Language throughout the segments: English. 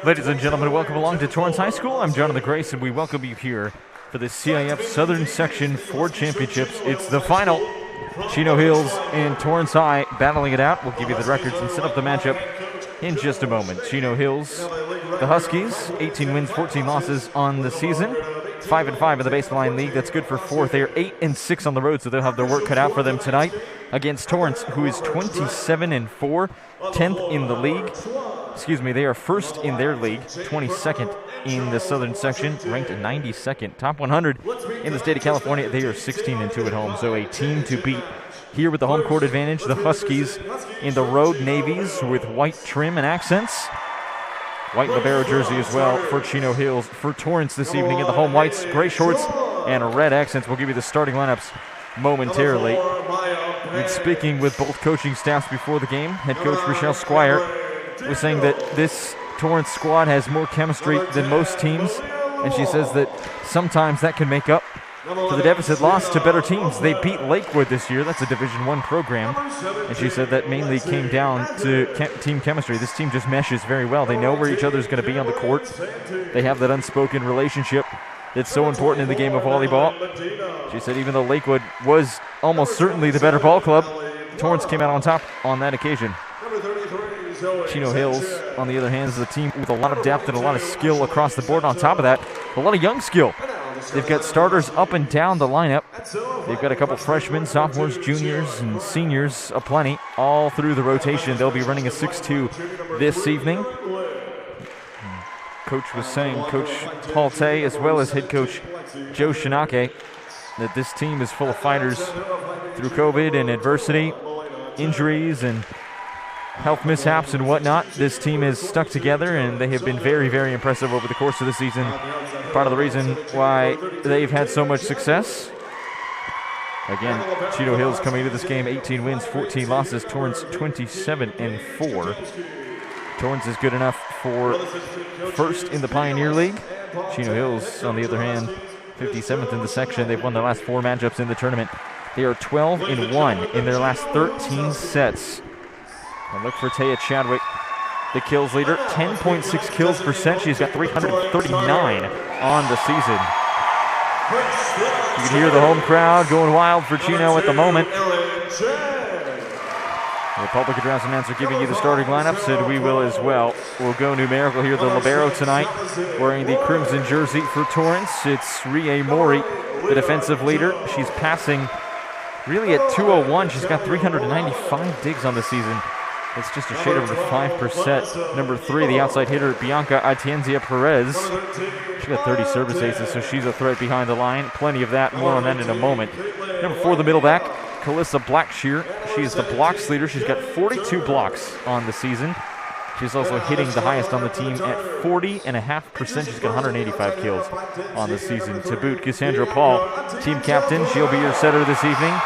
Ladies and gentlemen, welcome along to Torrance High School. I'm Jonathan Grace, and we welcome you here for the CIF Southern Section 4 Championships. It's the final. Chino Hills and Torrance High battling it out. We'll give you the records and set up the matchup in just a moment. Chino Hills, the Huskies, 18 wins, 14 losses on the season. 5-5 in the baseline league. That's good for fourth. They are 8-6 on the road, so they'll have their work cut out for them tonight against Torrance, who is 27-4, 10th in the league. They are first in their league, 22nd in the Southern Section, ranked 92nd. Top 100 in the state of California. They are 16-2 at home, so a team to beat. Here with the home court advantage, the Huskies in the road navies with white trim and accents. White libero jersey as well for Chino Hills. For Torrance this evening in the home whites, gray shorts, and red accents. We'll give you the starting lineups momentarily. And speaking with both coaching staffs before the game, head coach Rochelle Squire was saying that this Torrance squad has more chemistry than most teams, and she says that sometimes that can make up for the deficit loss to better teams. They beat Lakewood this year. That's a Division I program, and she said that mainly came down to team chemistry. This team just meshes very well. They know where each other's going to be on the court. They have that unspoken relationship that's so important in the game of volleyball. She said even though Lakewood was almost certainly the better ball club, Torrance came out on top on that occasion. Chino Hills, on the other hand, is a team with a lot of depth and a lot of skill across the board. On top of that, a lot of young skill. They've got starters up and down the lineup. They've got a couple freshmen, sophomores, juniors, and seniors aplenty all through the rotation. They'll be running a 6-2 this evening. Coach was saying, Coach Paul Tay, as well as head coach Joe Shinake, that this team is full of fighters through COVID and adversity, injuries, and health mishaps and whatnot. This team is stuck together, and they have been very, very impressive over the course of the season. Part of the reason why they've had so much success. Again, Chino Hills coming into this game, 18 wins, 14 losses. Torrance 27-4. Torrance is good enough for first in the Pioneer League. Chino Hills, on the other hand, 57th in the section. They've won their last 4 matchups in the tournament. They are 12-1 in their last 13 sets. And look for Taya Chadwick, the kills leader, 10.6 kills percent. She's got 339 on the season. You can hear the home crowd going wild for Chino at the moment. The public address announcer giving you the starting lineups, and we will as well. We'll go numerical here. The libero tonight, wearing the crimson jersey for Torrance. It's Rie Mori, the defensive leader. She's passing really at 201. She's got 395 digs on the season. It's just a shade over 5%. Number 3, the outside hitter, Bianca Atienzia Perez. She got 30 service aces, so she's a threat behind the line. Plenty of that, more on that in a moment. Number 4, the middle back, Calissa Blackshear. She is the blocks leader. She's got 42 blocks on the season. She's also hitting the highest on the team at 40.5%. She's got 185 kills on the season. To boot, Cassandra Paul, team captain. She'll be your setter this evening.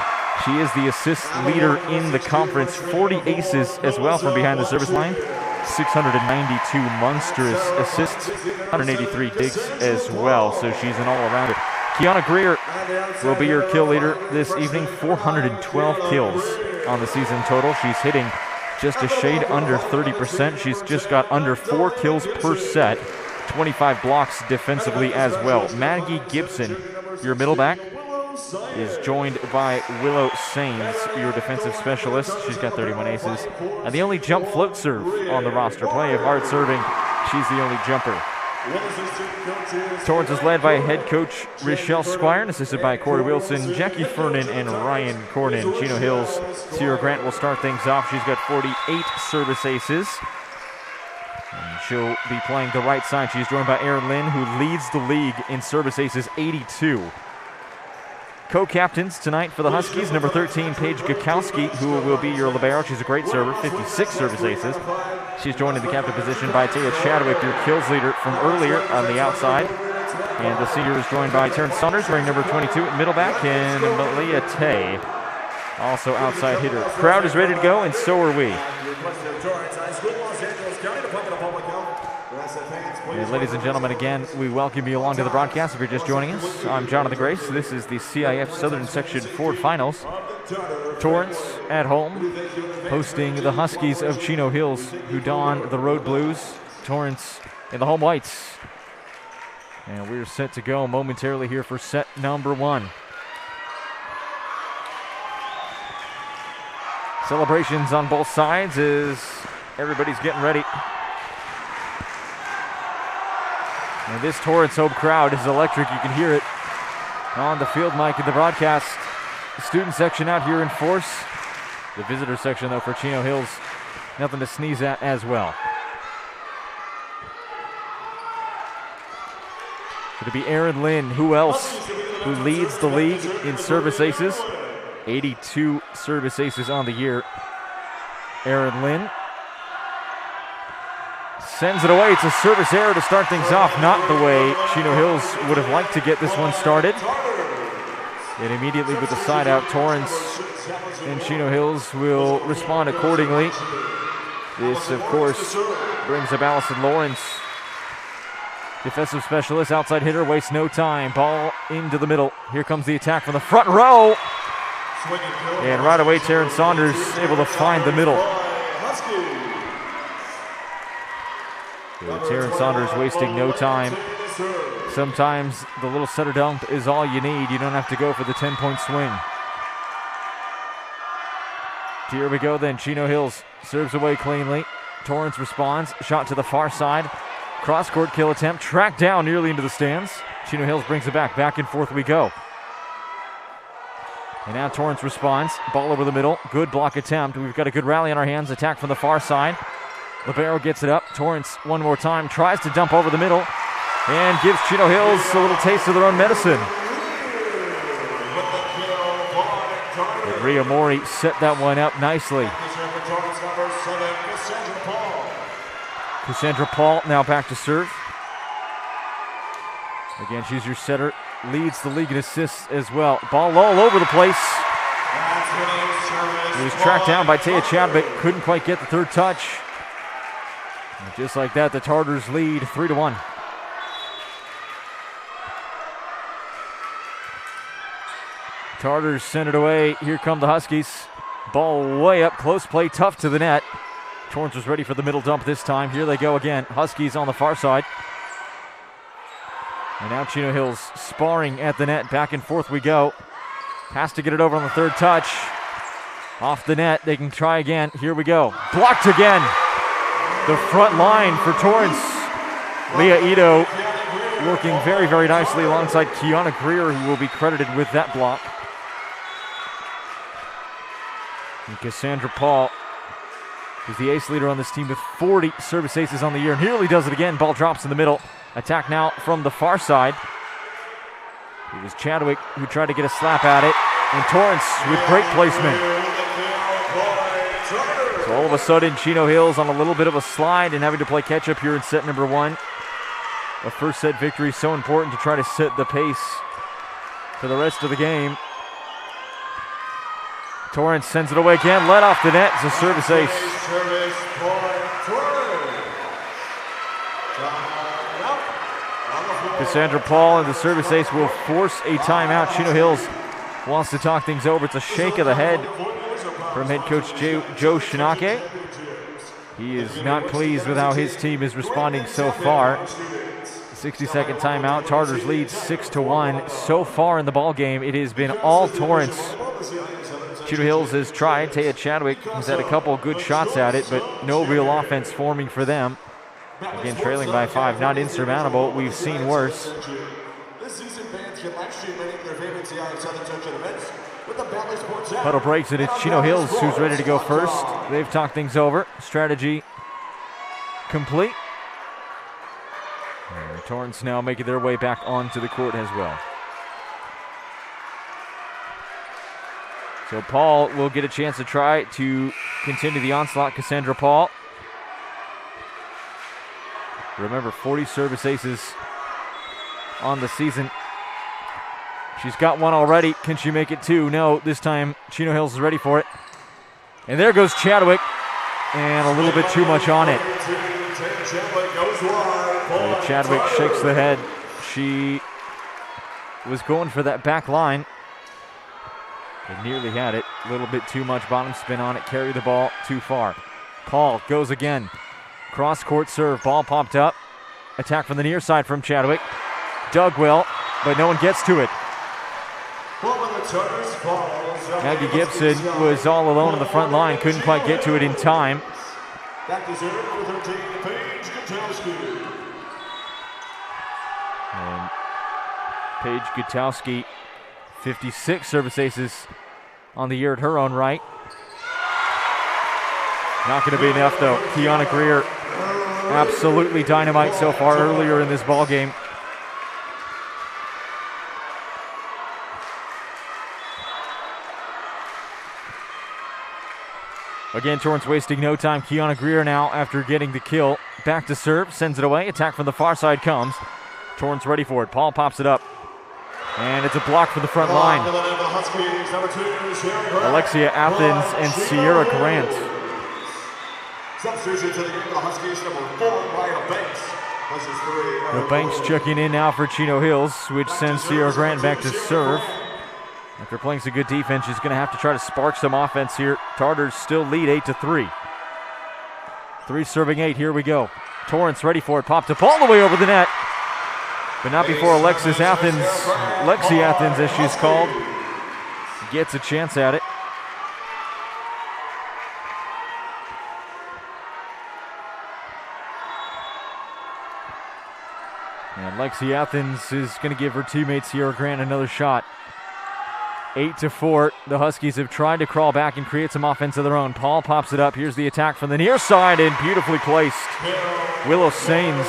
She is the assist leader in the conference. 40 aces as well from behind the service line. 692 monstrous assists. 183 digs as well. So she's an all-arounder. Kiana Greer will be your kill leader this evening. 412 kills on the season total. She's hitting just a shade under 30%. She's just got under 4 kills per set. 25 blocks defensively as well. Maggie Gibson, your middle back, is joined by Willow Sains, your defensive specialist. She's got 31 aces. And the only jump float serve on the roster. Plenty of hard serving. She's the only jumper. Torrance is led by head coach Rochelle Squire and assisted by Corey Wilson, Jackie Fernan, and Ryan Cornyn. Chino Hills, Sierra Grant will start things off. She's got 48 service aces. And she'll be playing the right side. She's joined by Erin Lynn, who leads the league in service aces, 82. Co-captains tonight for the Huskies, number 13, Paige Gakowski, who will be your libero. She's a great server, 56 service aces. She's joined in the captain position by Taya Chadwick, your kills leader from earlier on the outside. And the senior is joined by Terrence Saunders, wearing number 22 at middle back, and Malia Tay, also outside hitter. Crowd is ready to go, and so are we. And ladies and gentlemen, again, we welcome you along to the broadcast. If you're just joining us, I'm Jonathan Grace. This is the CIF Southern Section Ford Finals. Torrance at home, hosting the Huskies of Chino Hills, who don the road blues. Torrance in the home whites. And we're set to go momentarily here for set number one. Celebrations on both sides as everybody's getting ready. And this Torrance home crowd is electric. You can hear it on the field mic in the broadcast. The student section out here in force. The visitor section, though, for Chino Hills, nothing to sneeze at as well. It'll be Aaron Lynn. Who else? Who leads the league in service aces? 82 service aces on the year. Aaron Lynn sends it away. It's a service error to start things off. Not the way Chino Hills would have liked to get this one started. And immediately with the side out, Torrance and Chino Hills will respond accordingly. This, of course, brings up Allison Lawrence. Defensive specialist, outside hitter, wastes no time. Ball into the middle. Here comes the attack from the front row. And right away, Terrence Saunders able to find the middle. Terrence Saunders wasting no time. Sometimes the little setter dump is all you need. You don't have to go for the 10-point swing. Here we go then. Chino Hills serves away cleanly. Torrance responds. Shot to the far side. Cross-court kill attempt. Tracked down nearly into the stands. Chino Hills brings it back. Back and forth we go. And now Torrance responds. Ball over the middle. Good block attempt. We've got a good rally on our hands. Attack from the far side. Libero gets it up. Torrance one more time. Tries to dump over the middle. And gives Chino Hills a little taste of their own medicine. And Rhea Mori set that one up nicely. Cassandra Paul now back to serve. Again, she's your setter. Leads the league in assists as well. Ball all over the place. He was tracked down by Taya Chadwick. Couldn't quite get the third touch. And just like that, the Tartars lead 3-1. Tartars send it away. Here come the Huskies. Ball way up, close play, tough to the net. Torrance was ready for the middle dump this time. Here they go again. Huskies on the far side. And now Chino Hills sparring at the net. Back and forth we go. Has to get it over on the third touch. Off the net. They can try again. Here we go. Blocked again. The front line for Torrance. Leah Ito working very, very nicely alongside Kiana Greer, who will be credited with that block. And Cassandra Paul is the ace leader on this team with 40 service aces on the year. And nearly does it again. Ball drops in the middle. Attack now from the far side. It was Chadwick who tried to get a slap at it. And Torrance with great placement. So all of a sudden, Chino Hills on a little bit of a slide and having to play catch up here in set number one. A first set victory so important to try to set the pace for the rest of the game. Torrance sends it away again, led off the net. It's a service ace. Cassandra Paul and the service ace will force a timeout. Chino Hills wants to talk things over. It's a shake of the head from head coach Joe Shinake. He is not pleased with how his team is responding so far. 60-second timeout. Tartars lead 6-1. So far in the ball game, it has been all Torrance. Chino Hills has tried. Taya Chadwick has had a couple good shots at it, but no real offense forming for them. Again, trailing by 5, not insurmountable. We've seen worse. Huddle breaks it. It's Chino Hills who's ready to go first. They've talked things over. Strategy complete. And Torrance now making their way back onto the court as well. So Paul will get a chance to try to continue the onslaught. Cassandra Paul. Remember, 40 service aces on the season. She's got one already. Can she make it two? No, this time Chino Hills is ready for it. And there goes Chadwick. And a little bit too much on it. Chadwick shakes the head. She was going for that back line. They nearly had it. A little bit too much bottom spin on it. Carried the ball too far. Paul goes again. Cross court serve. Ball popped up. Attack from the near side from Chadwick. Dug well, but no one gets to it. Maggie Gibson was all alone on the front line. Couldn't quite get to it in time. And Paige Gutowski, 56 service aces on the year at her own right. Not going to be enough though. Kiana Greer, absolutely dynamite so far earlier in this ball game. Again, Torrance wasting no time. Kiana Greer now, after getting the kill, back to serve, sends it away. Attack from the far side comes. Torrance ready for it. Paul pops it up. And it's a block for the front line. Alexia Athens and Sierra Grant. Substitution to the game of the Huskies, number 4, Ryan Banks. The Banks checking in now for Chino Hills, which sends Sierra Grant back to serve. After playing some good defense, she's going to have to try to spark some offense here. Tartars still lead 8-3. 3 serving 8, here we go. Torrance ready for it, popped up all the way over the net. But not before Lexi Athens, as she's called, gets a chance at it. And Lexi Athens is going to give her teammate Sierra Grant another shot. 8-4. The Huskies have tried to crawl back and create some offense of their own. Paul pops it up. Here's the attack from the near side and beautifully placed. Willow Sains.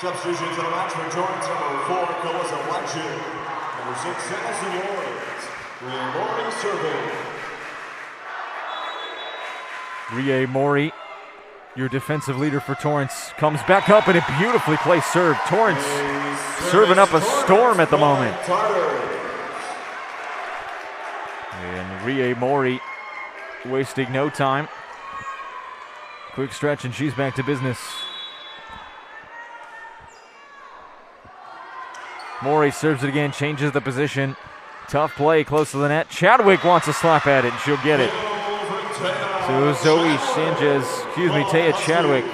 Substitution to the match for Torrance, number 4, Calissa Blanchard. Number 6, Allison Lawrence. Ria Mori serving. Ria Mori, your defensive leader for Torrance, comes back up and a beautifully placed serve. Torrance serving up a storm at the moment. And Ria Mori wasting no time. Quick stretch and she's back to business. Mori serves it again, changes the position. Tough play close to the net. Chadwick wants a slap at it and she'll get it. So Zoe Sanchez, Taya Chadwick,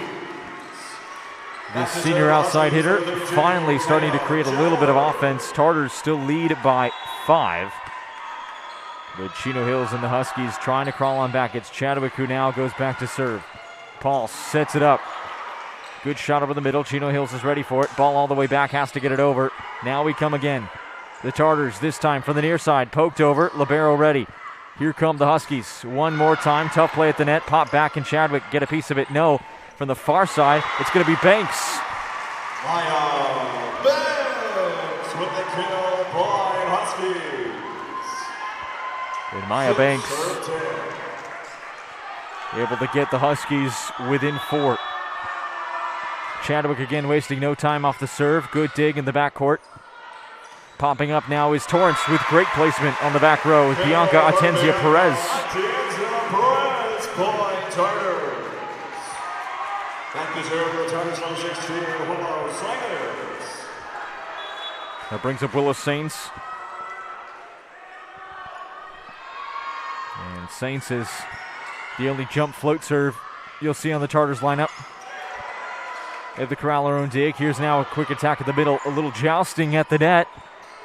the senior outside hitter, finally starting to create a little bit of offense. Tartars still lead by 5. But Chino Hills and the Huskies trying to crawl on back. It's Chadwick who now goes back to serve. Paul sets it up. Good shot over the middle. Chino Hills is ready for it. Ball all the way back, has to get it over. Now we come again. The Tartars this time from the near side. Poked over. Libero ready. Here come the Huskies. One more time. Tough play at the net. Pop back and Chadwick get a piece of it. No. From the far side, it's going to be Banks. Maya Banks with the kill by Huskies. And Maya Banks able to get the Huskies within 4. Chadwick again wasting no time off the serve. Good dig in the backcourt. Popping up now is Torrance with great placement on the back row with Bianca Atenzia Perez. Atenzia Perez, point Tartars. Back to serve for the Tartars, number 16, Willow Sains. That brings up Willow Sains. And Sains is the only jump float serve you'll see on the Tartars lineup. They have the corral their own dig. Here's now a quick attack at the middle. A little jousting at the net.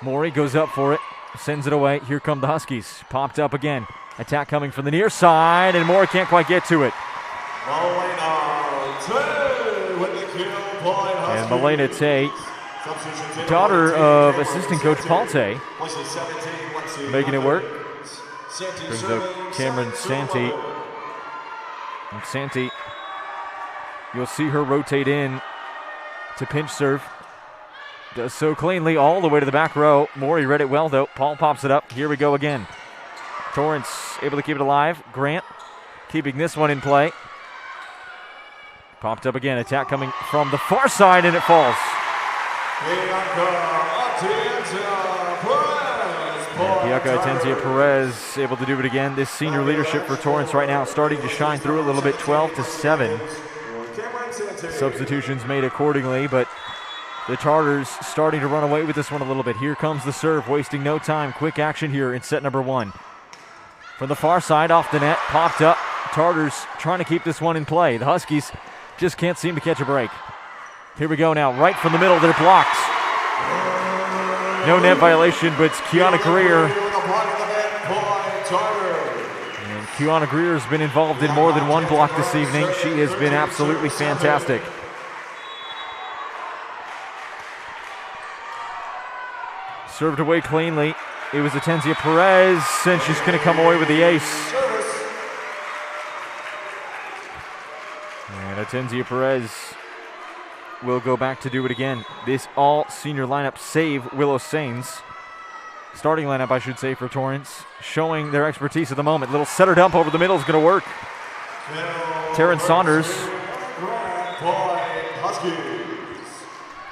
Maury goes up for it. Sends it away. Here come the Huskies. Popped up again. Attack coming from the near side. And Maury can't quite get to it. And Milena Tay, daughter of assistant coach Paul Tay, making it work. Brings up Cameron Santee. And Santee, you'll see her rotate in to pinch serve. Does so cleanly all the way to the back row. Maury read it well, though. Paul pops it up. Here we go again. Torrance able to keep it alive. Grant keeping this one in play. Popped up again. Attack coming from the far side, and it falls. Yucca Tenzia Perez able to do it again. This senior leadership for Torrance right now starting to shine through a little bit, 12-7. Substitutions made accordingly, but the Tartars starting to run away with this one a little bit. Here comes the serve, wasting no time. Quick action here in set number 1. From the far side, off the net, popped up. Tartars trying to keep this one in play. The Huskies just can't seem to catch a break. Here we go now, right from the middle, they're blocked. No net violation, but it's Kiana Greer. And Kiana Greer has been involved in more than one block this evening. She has been absolutely fantastic. Served away cleanly. It was Tenzia Perez, and she's going to come away with the ace. And Tenzia Perez will go back to do it again. This all-senior lineup, save Willow Sains. Starting lineup, I should say, for Torrance, showing their expertise at the moment. Little setter dump over the middle is going to work. Terrence Saunders.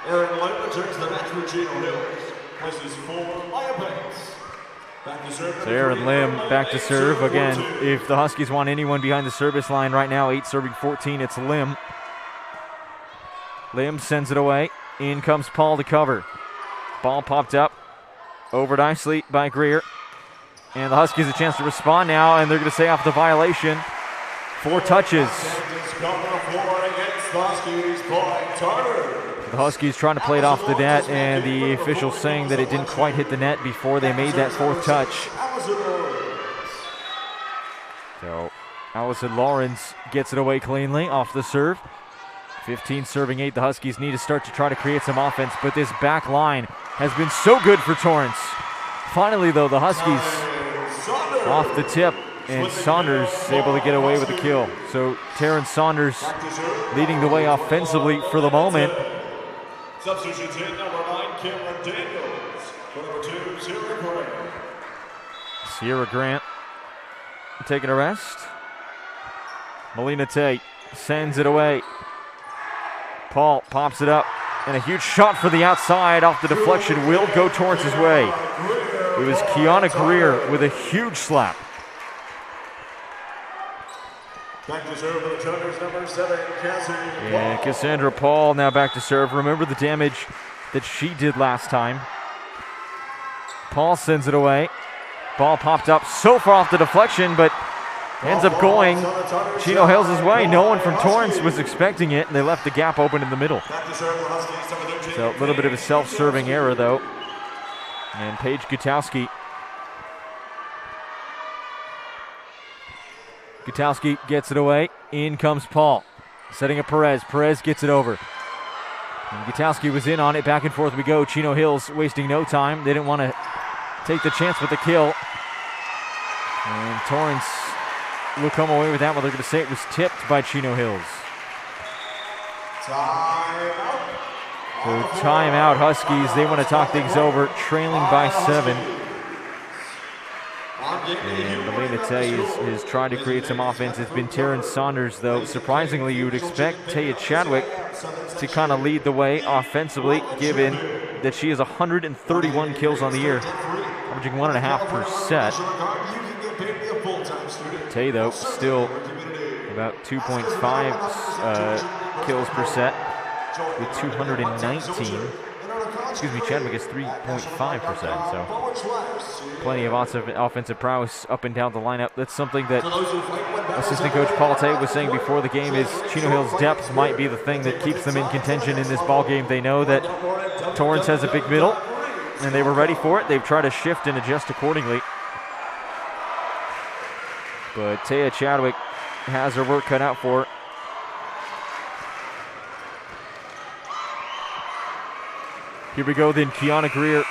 Aaron Lim returns the match for Chino Hills. Places 4 Maya Banks. Back to serve. So Aaron Lim back to serve. Again, if the Huskies want anyone behind the service line right now, 8 serving 14, it's Lim. Lim sends it away. In comes Paul to cover. Ball popped up. Over nicely by Greer. And the Huskies a chance to respond now, and they're going to say off the violation. 4 touches. The Huskies trying to play it off the net, and the official saying that it didn't quite hit the net before they made that 4th touch. So Allison Lawrence gets it away cleanly off the serve. 15 serving 8. The Huskies need to start to try to create some offense, but this back line has been so good for Torrance. Finally, though, the Huskies off the tip, and Saunders able to get away with the kill. So Terrence Saunders leading the way offensively for the moment. Substitutions in number 9, Cameron Daniels. For number 2, Sierra Grant. Sierra Grant taking a rest. Melina Tate sends it away. Paul pops it up, and a huge shot for the outside off the deflection will go Torrance's way. It was Kiana Greer with a huge slap. Back to serve for the Tigers, number 7, Cassidy. Yeah, Cassandra Paul now back to serve. Remember the damage that she did last time. Paul sends it away. Ball popped up so far off the deflection, but ends up going Chino Hills' way. No one from Torrance was expecting it, and they left the gap open in the middle. So a little bit of a self-serving error, though. And Paige Gutowski. Gutowski gets it away. In comes Paul. Setting up Perez. Perez gets it over. And Gutowski was in on it. Back and forth we go. Chino Hills wasting no time. They didn't want to take the chance with the kill. And Torrance will come away with that one. They're going to say it was tipped by Chino Hills. So timeout, Huskies. They want to talk things over, trailing by 7. And Melina Tay is trying to create some offense. It's been Terrence Saunders, though. Surprisingly, you would expect Taya Chadwick to kind of lead the way offensively, given that she has 131 kills on the year, averaging 1.5 per set. Tay, though, still about 2.5 kills per set with 219. Excuse me, Chadwick is 3.5%, so plenty of offensive prowess up and down the lineup. That's something that assistant coach Paul Tate was saying before the game is Chino Hills' depth might be the thing that keeps them in contention in this ball game. They know that Torrance has a big middle, and they were ready for it. They've tried to shift and adjust accordingly. But Taya Chadwick has her work cut out for her. Here we go then, Kiana Greer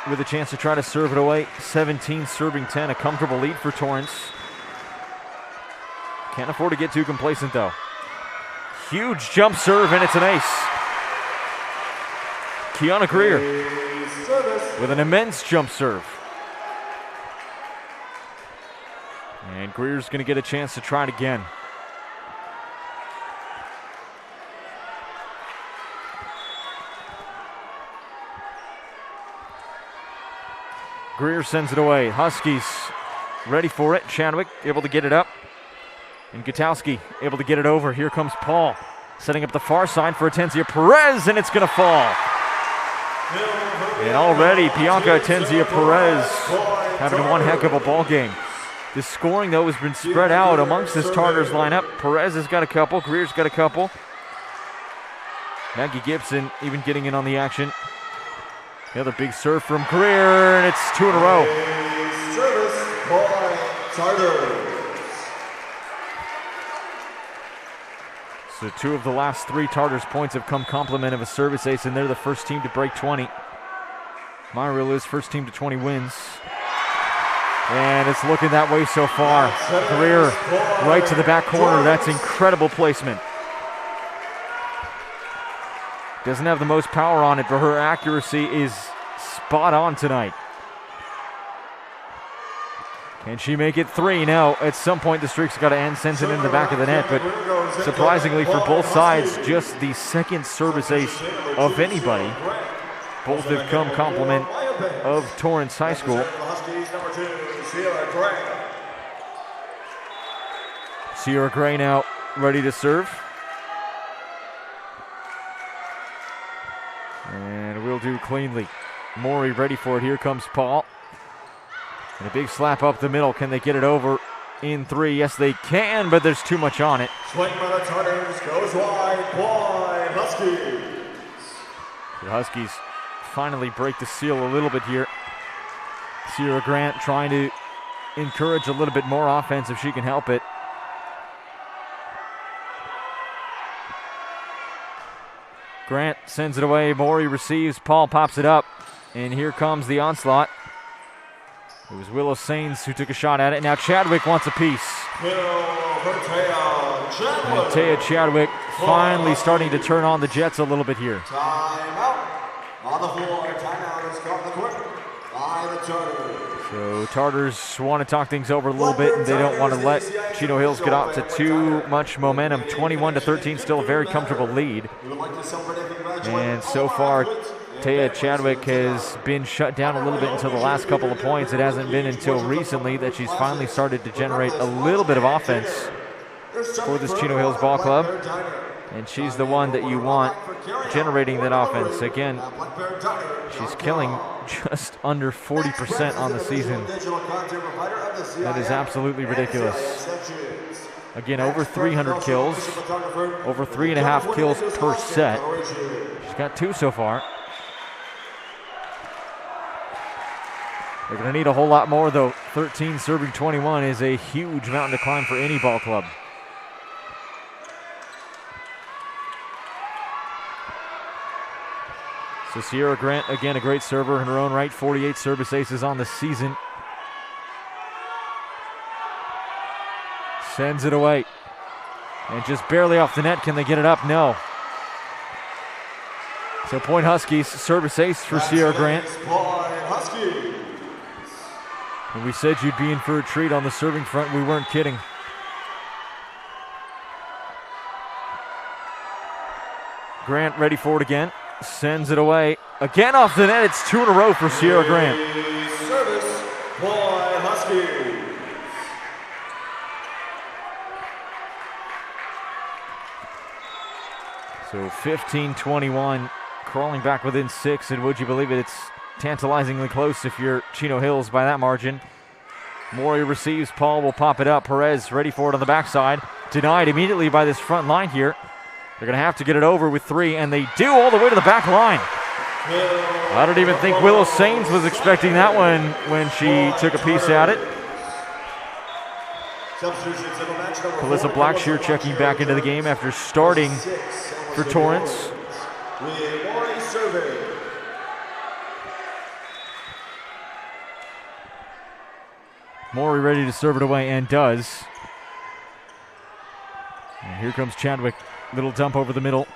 with a chance to try to serve it away. 17 serving 10, a comfortable lead for Torrance. Can't afford to get too complacent though. Huge jump serve, and it's an ace. Kiana Greer with an immense jump serve. And Greer's going to get a chance to try it again. Greer sends it away. Huskies ready for it. Chadwick able to get it up. And Gutowski able to get it over. Here comes Paul setting up the far side for Atenzia Perez, and it's going to fall. And already Bianca Atenzia Perez having one heck of a ball game. The scoring, though, has been spread out amongst this Tartars lineup. Perez has got a couple. Greer's got a couple. Maggie Gibson even getting in on the action. The other big serve from Greer, and it's 2 in a row. Service by Tartars. So 2 of the last 3 Tartars points have come complement of a service ace, and they're the first team to break 20. Myra Liz, first team to 20 wins. And it's looking that way so far. Greer right to the back corner. That's incredible placement. Doesn't have the most power on it, but her accuracy is spot on tonight. Can she make it 3? No, at some point the streak's got to end, sends it into the back of the net, but surprisingly for both sides, just the second service ace of anybody. Both have come complement of Torrance High School. Sierra Gray now ready to serve. And we'll do cleanly. Maury ready for it. Here comes Paul. And a big slap up the middle. Can they get it over in 3? Yes, they can, but there's too much on it. Swing by the Tartars goes wide by Huskies. The Huskies finally break the seal a little bit here. Sierra Grant trying to encourage a little bit more offense if she can help it. Grant sends it away. Maury receives. Paul pops it up. And here comes the onslaught. It was Willow Sains who took a shot at it. Now Chadwick wants a piece. And Taya Chadwick finally starting to turn on the Jets a little bit here. Timeout on the floor. Timeout is called the court by the Tartars. So Tartars want to talk things over a little bit, and they don't want to let Chino Hills get out to too much momentum. 21-13, still a very comfortable lead. And so far, Taya Chadwick has been shut down a little bit until the last couple of points. It hasn't been until recently that she's finally started to generate a little bit of offense for this Chino Hills ball club. And she's the one that you want generating that offense. Again, she's killing just under 40% on the season. That is absolutely ridiculous. Again, over 300 kills, over 3.5 kills per set. She's got 2 so far. They're going to need a whole lot more, though. 13 serving 21 is a huge mountain to climb for any ball club. So Sierra Grant, again, a great server in her own right. 48 service aces on the season. Sends it away. And just barely off the net. Can they get it up? No. So point Huskies, service ace for Sierra Grant. And we said you'd be in for a treat on the serving front. We weren't kidding. Grant ready for it again. Sends it away. Again off the net. It's 2 in a row for Sierra Grant. Service by Huskies. So 15-21, crawling back within 6, and would you believe it, it's tantalizingly close if you're Chino Hills by that margin. Maury receives. Paul will pop it up. Perez ready for it on the backside. Denied immediately by this front line here. They're going to have to get it over with 3, and they do all the way to the back line. I don't even think Willow Sains was expecting that one when she took a piece at it. Calissa Blackshear checking back into the game after starting for Torrance. Maury ready to serve it away, and does. And here comes Chadwick. Little dump over the middle.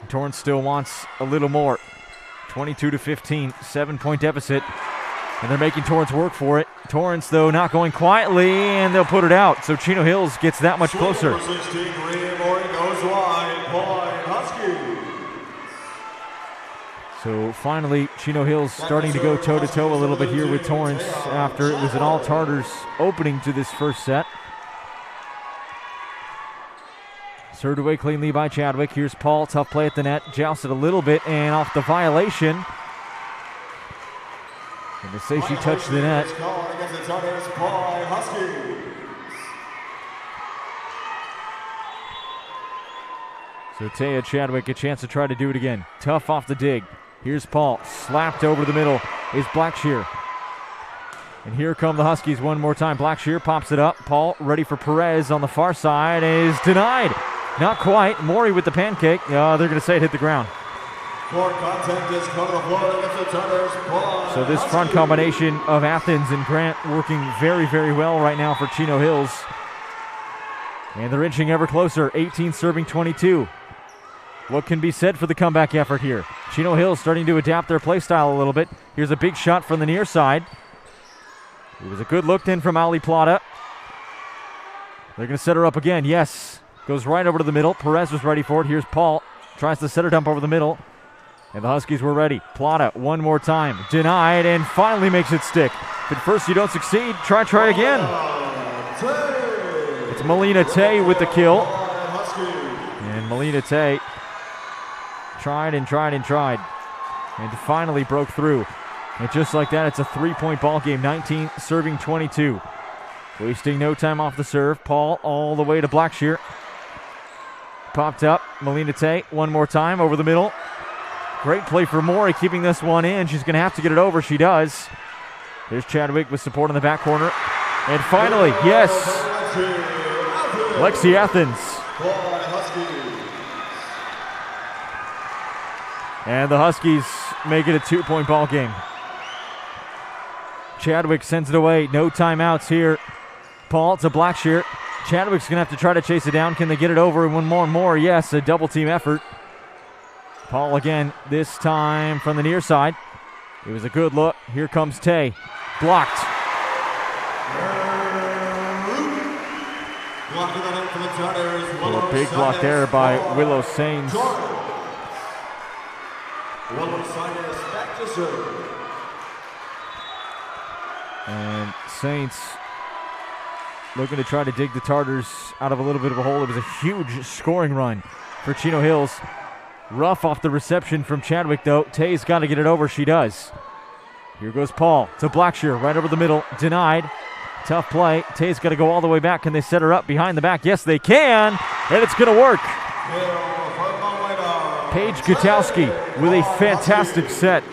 Torrance still wants a little more. 22-15, 7-point deficit. And they're making Torrance work for it. Torrance, though, not going quietly, and they'll put it out. So Chino Hills gets that much closer. So finally, Chino Hills starting to go toe-to-toe a little bit here with Torrance after it was an all-Tartars opening to this first set. Served away cleanly by Chadwick. Here's Paul, tough play at the net, jousted a little bit, and off the violation. And to say she touched the net. So Taya Chadwick a chance to try to do it again. Tough off the dig. Here's Paul, slapped over the middle is Blackshear. And here come the Huskies one more time. Blackshear pops it up. Paul ready for Perez on the far side is denied. Not quite. Maury with the pancake. They're going to say it hit the ground. So this front combination of Athens and Grant working very, very well right now for Chino Hills. And they're inching ever closer. 18 serving 22. What can be said for the comeback effort here? Chino Hills starting to adapt their play style a little bit. Here's a big shot from the near side. It was a good look in from Ali Plata. They're going to set her up again. Yes. Goes right over to the middle. Perez was ready for it. Here's Paul. Tries to set her dump over the middle. And the Huskies were ready. Plata one more time. Denied and finally makes it stick. But first you don't succeed. Try again. It's Melina Tay with the kill. And Melina Tay tried and finally broke through. And just like that, it's a 3-point ball game. 19 serving 22. Wasting no time off the serve. Paul all the way to Blackshear. Popped up. Melina Tay one more time over the middle. Great play for Maury, keeping this one in. She's going to have to get it over. She does. There's Chadwick with support in the back corner. And finally, yes, Lexi Athens. And the Huskies make it a 2-point ball game. Chadwick sends it away. No timeouts here. Paul to Blackshear. Chadwick's going to have to try to chase it down. Can they get it over? And one more. Yes, a double team effort. Paul again, this time from the near side. It was a good look. Here comes Tay. Blocked. A big block there by Willow Sains. And Saints looking to try to dig the Tartars out of a little bit of a hole. It was a huge scoring run for Chino Hills. Rough off the reception from Chadwick, though. Tay's got to get it over. She does. Here goes Paul to Blackshear, right over the middle. Denied. Tough play. Tay's got to go all the way back. Can they set her up behind the back? Yes, they can. And it's going to work. Paige Gutowski with a fantastic set.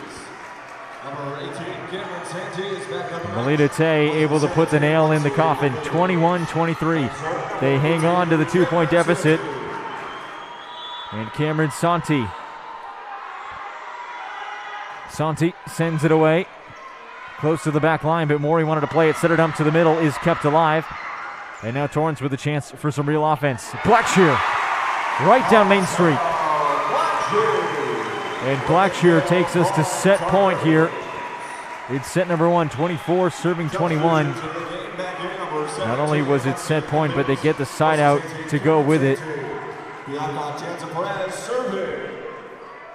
Melina Tay able to put the nail in the coffin. 21-23. They hang on to the 2-point deficit. And Cameron Santi sends it away. Close to the back line, but Maury wanted to play it. Set it up to the middle, is kept alive. And now Torrance with a chance for some real offense. Blackshear, right down Main Street. And Blackshear takes us to set point here. It's set number 1, 24 serving 21. Not only was it set point, but they get the side out to go with it.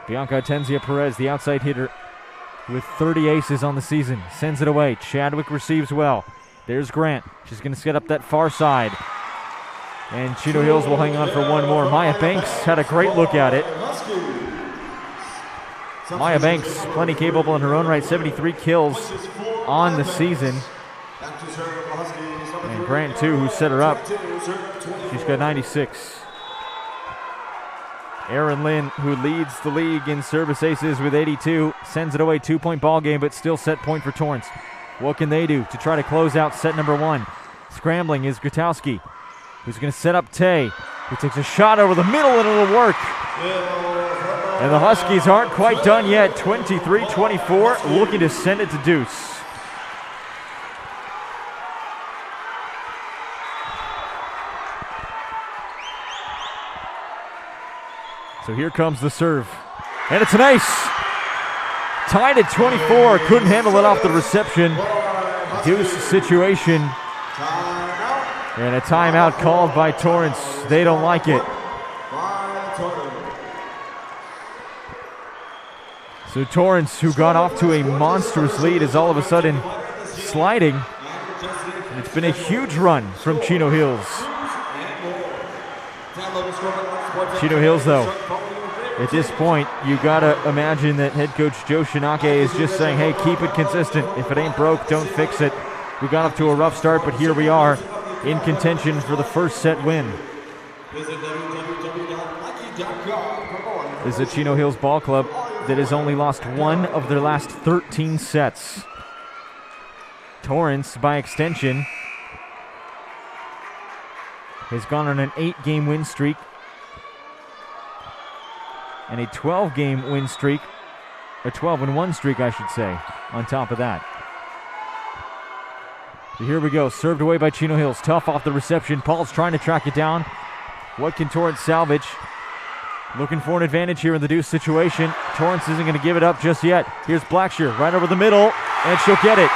Bianca Tenzia Perez, the outside hitter, with 30 aces on the season, sends it away. Chadwick receives well. There's Grant. She's going to set up that far side. And Chino Hills will hang on for one more. Maya Banks had a great look at it. Maya Banks, plenty capable in her own right, 73 kills on the season. And Grant, too, who set her up. She's got 96. Aaron Lynn, who leads the league in service aces with 82, sends it away. 2-point ball game, but still set point for Torrance. What can they do to try to close out set number 1? Scrambling is Gutowski, who's going to set up Tay, who takes a shot over the middle, and it'll work. And the Huskies aren't quite done yet. 23-24, looking to send it to deuce. So here comes the serve. And it's an ace. Tied at 24. Couldn't handle it off the reception. Deuce situation. And a timeout called by Torrance. They don't like it. So Torrance, who got off to a monstrous lead, is all of a sudden sliding. And it's been a huge run from Chino Hills. Chino Hills, though, at this point, you gotta imagine that head coach Joe Shinake is just saying, hey, keep it consistent. If it ain't broke, don't fix it. We got off to a rough start, but here we are in contention for the first set win. This is a Chino Hills ball club that has only lost one of their last 13 sets. Torrance, by extension, has gone on an 8-game win streak and a 12-game win streak, a 12-1 streak, I should say, on top of that. So here we go, served away by Chino Hills. Tough off the reception. Paul's trying to track it down. What can Torrance salvage? Looking for an advantage here in the deuce situation. Torrance isn't going to give it up just yet. Here's Blackshear right over the middle, and she'll get it.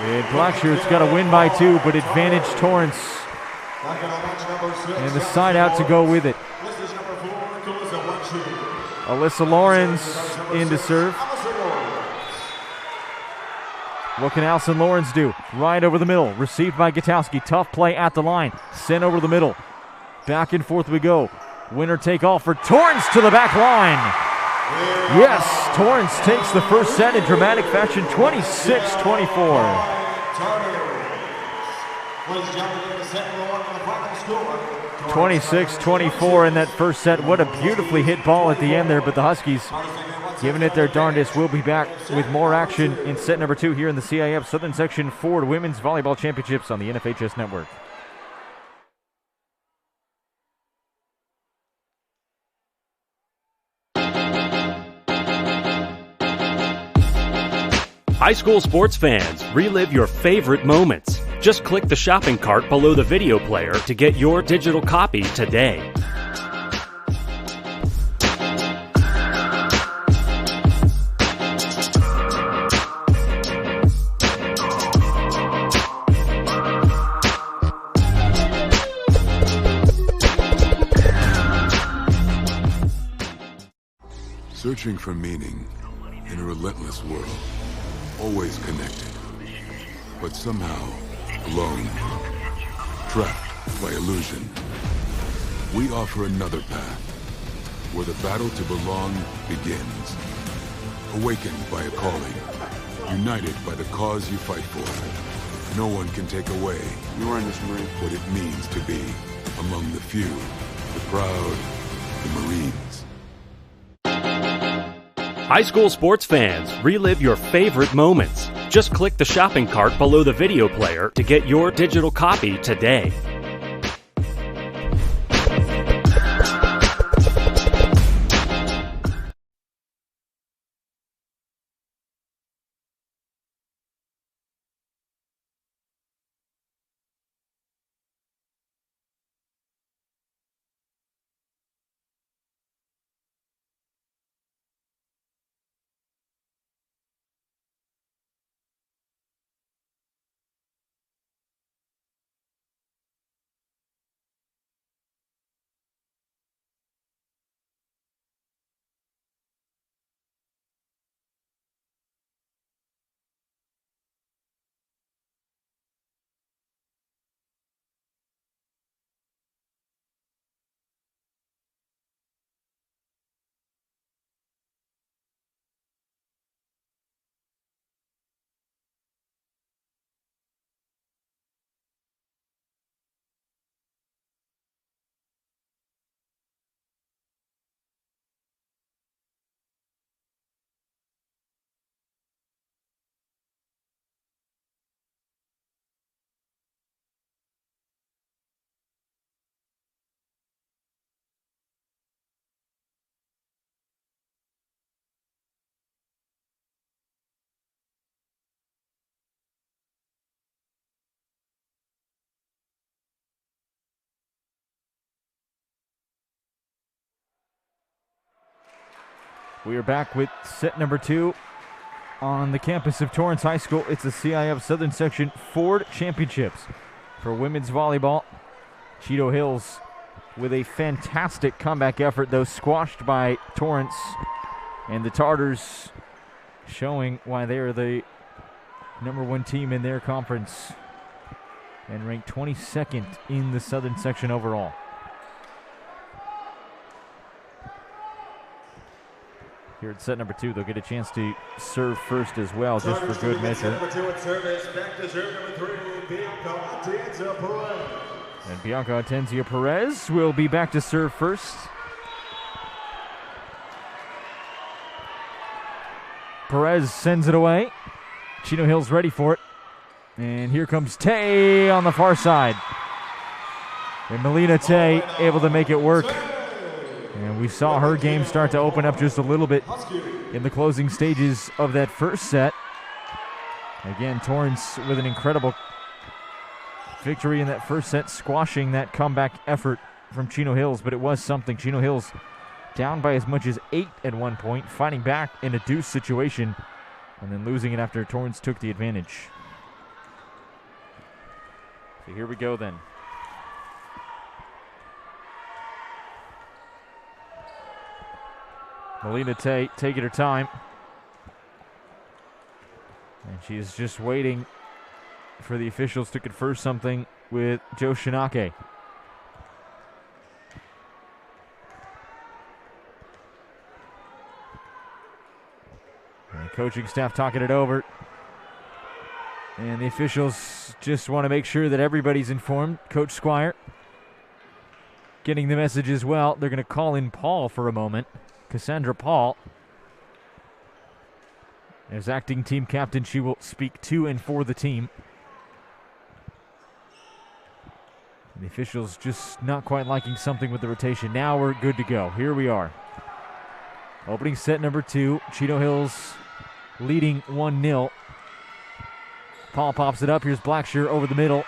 And Blackshear's got to win by 2, but advantage Torrance. And the side out to go with it. Alyssa Lawrence in to serve. What can Allison Lawrence do? Right over the middle. Received by Gutowski. Tough play at the line. Sent over the middle. Back and forth we go. Winner take all for Torrance to the back line. Yes, Torrance takes the first set in dramatic fashion, 26-24. 26-24 in that first set. What a beautifully hit ball at the end there, but the Huskies giving it their darndest. We'll be back with more action in set number 2 here in the CIF Southern Section Ford Women's Volleyball Championships on the NFHS Network. High school sports fans, relive your favorite moments. Just click the shopping cart below the video player to get your digital copy today. Searching for meaning in a relentless world. Always connected, but somehow alone, trapped by illusion. We offer another path, where the battle to belong begins. Awakened by a calling, united by the cause you fight for. No one can take away what it means to be among the few, the proud, the Marines. High school sports fans, relive your favorite moments. Just click the shopping cart below the video player to get your digital copy today. We are back with set number 2 on the campus of Torrance High School. It's the CIF Southern Section Ford Championships for women's volleyball. Chino Hills with a fantastic comeback effort, though squashed by Torrance. And the Tartars showing why they are the #1 team in their conference and ranked 22nd in the Southern section overall. Here at set number 2, they'll get a chance to serve first as well, just for good measure. And Bianca Atenzia Perez will be back to serve first. Perez sends it away. Chino Hills ready for it. And here comes Tay on the far side. And Melina Tay able to make it work. And we saw her game start to open up just a little bit in the closing stages of that first set. Again, Torrance with an incredible victory in that first set, squashing that comeback effort from Chino Hills, but it was something. Chino Hills down by as much as 8 at one point, fighting back in a deuce situation, and then losing it after Torrance took the advantage. So here we go then. Melina Tay taking her time. And she is just waiting for the officials to confer something with Joe Shinake. And coaching staff talking it over. And the officials just want to make sure that everybody's informed. Coach Squire getting the message as well. They're going to call in Paul for a moment. Cassandra Paul. As acting team captain, she will speak to and for the team. The officials just not quite liking something with the rotation. Now we're good to go. Here we are. Opening set number 2. Chino Hills leading 1-0. Paul pops it up. Here's Blackshear over the middle.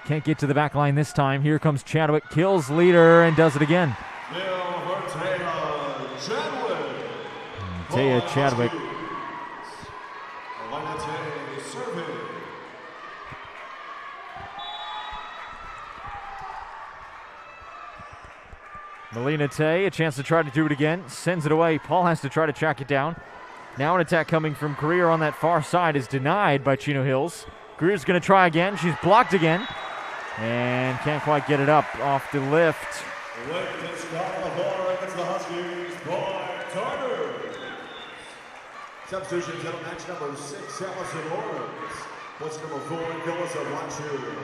Can't get to the back line this time. Here comes Chadwick. Kills leader and does it again. Taya Chadwick. Melina Tay, a chance to try to do it again. Sends it away. Paul has to try to track it down. Now an attack coming from Greer on that far side is denied by Chino Hills. Greer's going to try again. She's blocked again. And can't quite get it up off the lift. Substitutions in match number 6, Allison Lawrence. What's number 4, Gillis of Wanchu.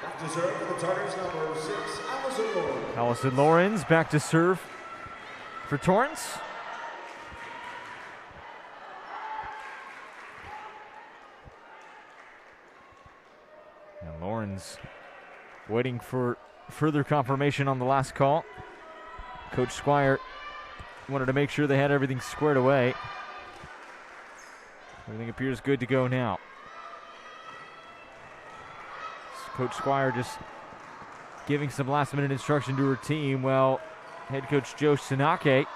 Back to serve for the Tartars, number 6, Allison Lawrence. Allison Lawrence back to serve for Torrance. And Lawrence waiting for further confirmation on the last call. Coach Squire wanted to make sure they had everything squared away. Everything appears good to go now. Coach Squire just giving some last-minute instruction to her team. Well, head coach Joe Sinake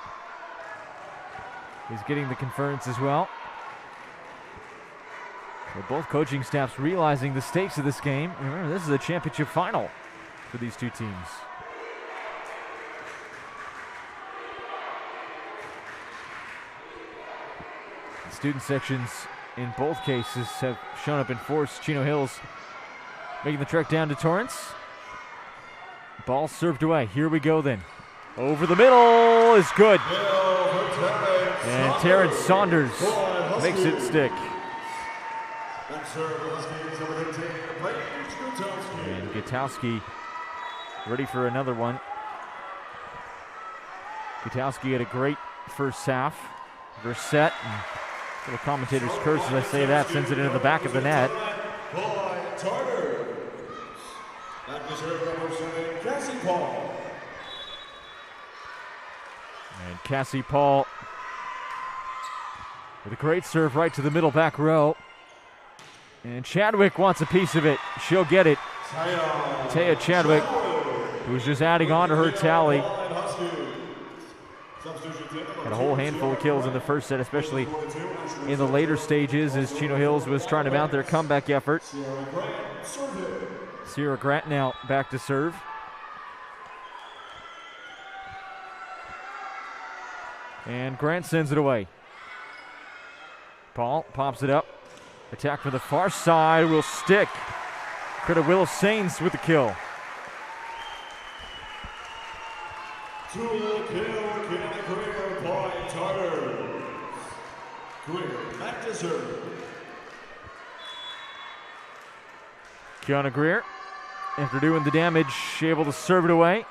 is getting the conference as well. So both coaching staffs realizing the stakes of this game. Remember, this is a championship final for these two teams. Student sections in both cases have shown up in force. Chino Hills making the trek down to Torrance. Ball served away. Here we go then. Over the middle is good. And Terrence Saunders makes it stick. And Gutowski ready for another one. Gutowski had a great first half, first set. And little commentator's curse as I say that, sends it into the back of the net. And Cassie Paul with a great serve right to the middle back row. And Chadwick wants a piece of it. She'll get it. Taya Chadwick, who's just adding on to her tally. Had a whole handful of kills in the first set, especially in the later stages as Chino Hills was trying to mount their comeback effort. Sierra Grant now back to serve. And Grant sends it away. Paul pops it up. Attack from the far side will stick. Credit Will Sains with the kill. To the kill, Greer by Torrance. Greer back to serve. Kiana Greer, after doing the damage, able to serve it away.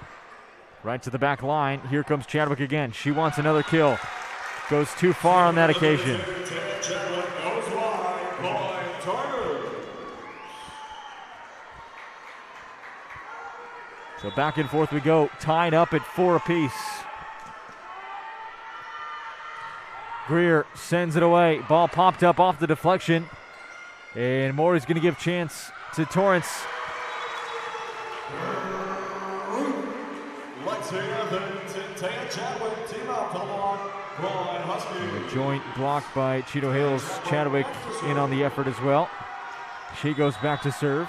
Right to the back line. Here comes Chadwick again. She wants another kill. Goes too far on that occasion. So back and forth we go, tied up at 4 apiece. Greer sends it away. Ball popped up off the deflection. And Maury's going to give chance to Torrance. A joint blocked by Chino Hills. Chadwick in on the effort as well. She goes back to serve.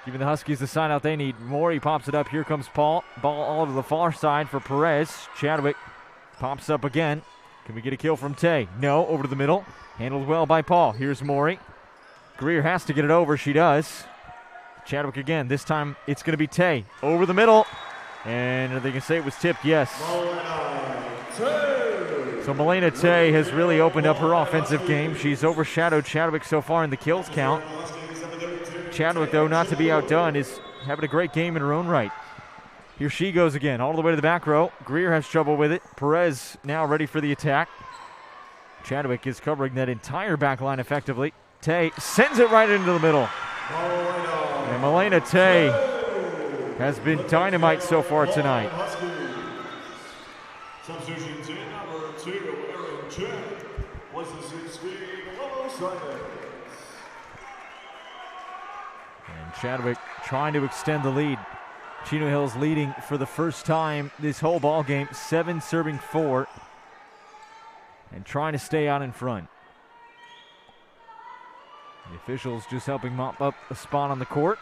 Giving the Huskies the side out they need. Maury pops it up. Here comes Paul. Ball all to the far side for Perez. Chadwick pops up again. Can we get a kill from Tay? No, over to the middle. Handled well by Paul. Here's Maury. Greer has to get it over. She does. Chadwick again. This time it's going to be Tay. Over the middle. And they can say it was tipped. Yes. So Milena Tay has really opened up her offensive game. She's overshadowed Chadwick so far in the kills count. Chadwick, though, not to be outdone, is having a great game in her own right. Here she goes again, all the way to the back row. Greer has trouble with it. Perez now ready for the attack. Chadwick is covering that entire back line effectively. Tay sends it right into the middle. And Milena Tay has been dynamite so far tonight. Substitution team number 2, Aaron Chen, was the 16, Willow Simon. And Chadwick trying to extend the lead. Chino Hills leading for the first time this whole ball game, 7 serving 4, and trying to stay out in front. The officials just helping mop up a spot on the court.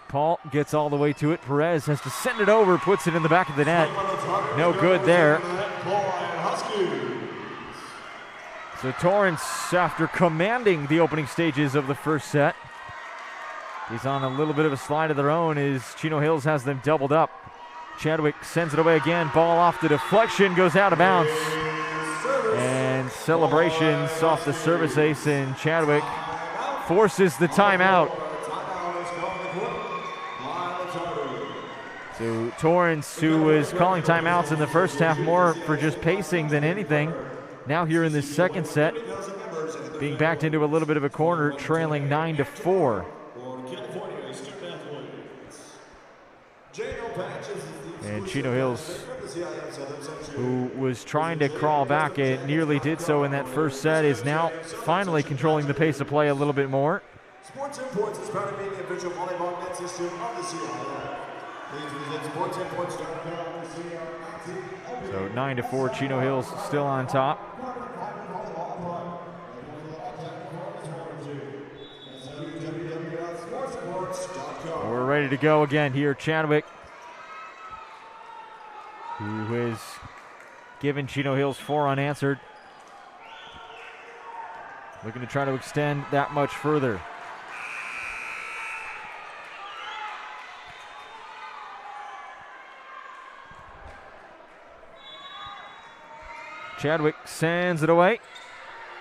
Paul gets all the way to it. Perez has to send it over, puts it in the back of the net. No good there. So Torrance, after commanding the opening stages of the first set, is on a little bit of a slide of their own as Chino Hills has them doubled up. Chadwick sends it away again. Ball off the deflection, goes out of bounds. And celebrations off the service ace, and Chadwick forces the timeout. So Torrance, who was calling timeouts in the first half more for just pacing than anything, now here in this second set, being backed into a little bit of a corner, trailing 9-4. And Chino Hills, who was trying to crawl back and nearly did so in that first set, is now finally controlling the pace of play a little bit more. Sports Imports is proud to be the official volleyball net system of the CIF. Please visit sportsimports.com. So 9-4, Chino Hills still on top. We're ready to go again here. Chadwick, who has given Chino Hills 4 unanswered, looking to try to extend that much further. Chadwick sends it away.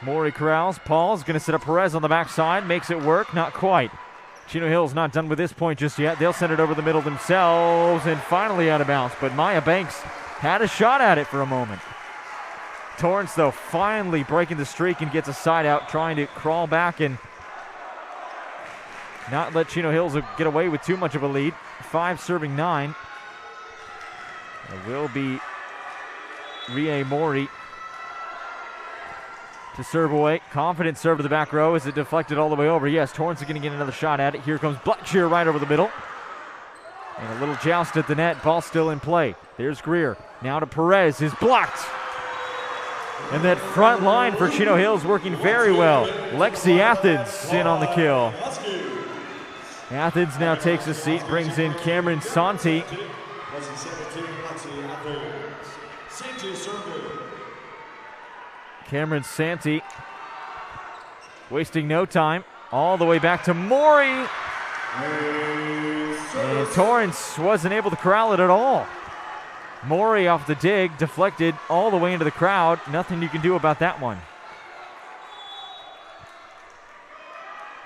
Maury corrals. Paul's going to set up Perez on the backside. Makes it work. Not quite. Chino Hills not done with this point just yet. They'll send it over the middle themselves and finally out of bounds. But Maya Banks had a shot at it for a moment. Torrance, though, finally breaking the streak and gets a side out, trying to crawl back and not let Chino Hills get away with too much of a lead. 5 serving 9. It will be Rie Maury to serve away. Confident serve to the back row. Is it deflected all the way over? Yes, Torrance is going to get another shot at it. Here comes Blackshear right over the middle. And a little joust at the net. Ball still in play. There's Greer. Now to Perez. Is blocked. And that front line for Chino Hills working very well. Lexi Athens in on the kill. Athens now takes a seat, brings in Cameron Santi. Cameron Santi wasting no time. All the way back to Maury. And Torrance wasn't able to corral it at all. Maury off the dig, deflected all the way into the crowd. Nothing you can do about that one.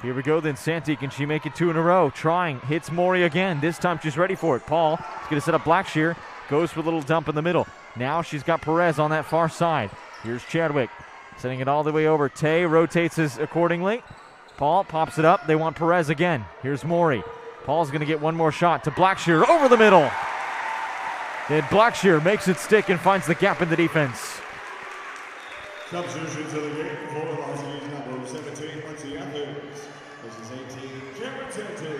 Here we go then, Santi, can she make it 2 in a row? Trying, hits Maury again. This time she's ready for it. Paul is going to set up Blackshear, goes for a little dump in the middle. Now she's got Perez on that far side. Here's Chadwick, sending it all the way over. Tay rotates accordingly. Paul pops it up. They want Perez again. Here's Maury. Paul's going to get one more shot to Blackshear over the middle. Then Blackshear makes it stick and finds the gap in the defense. Substitution to the game for Los Angeles number 17, Lindsay Athens. This is 18, Cameron Santi.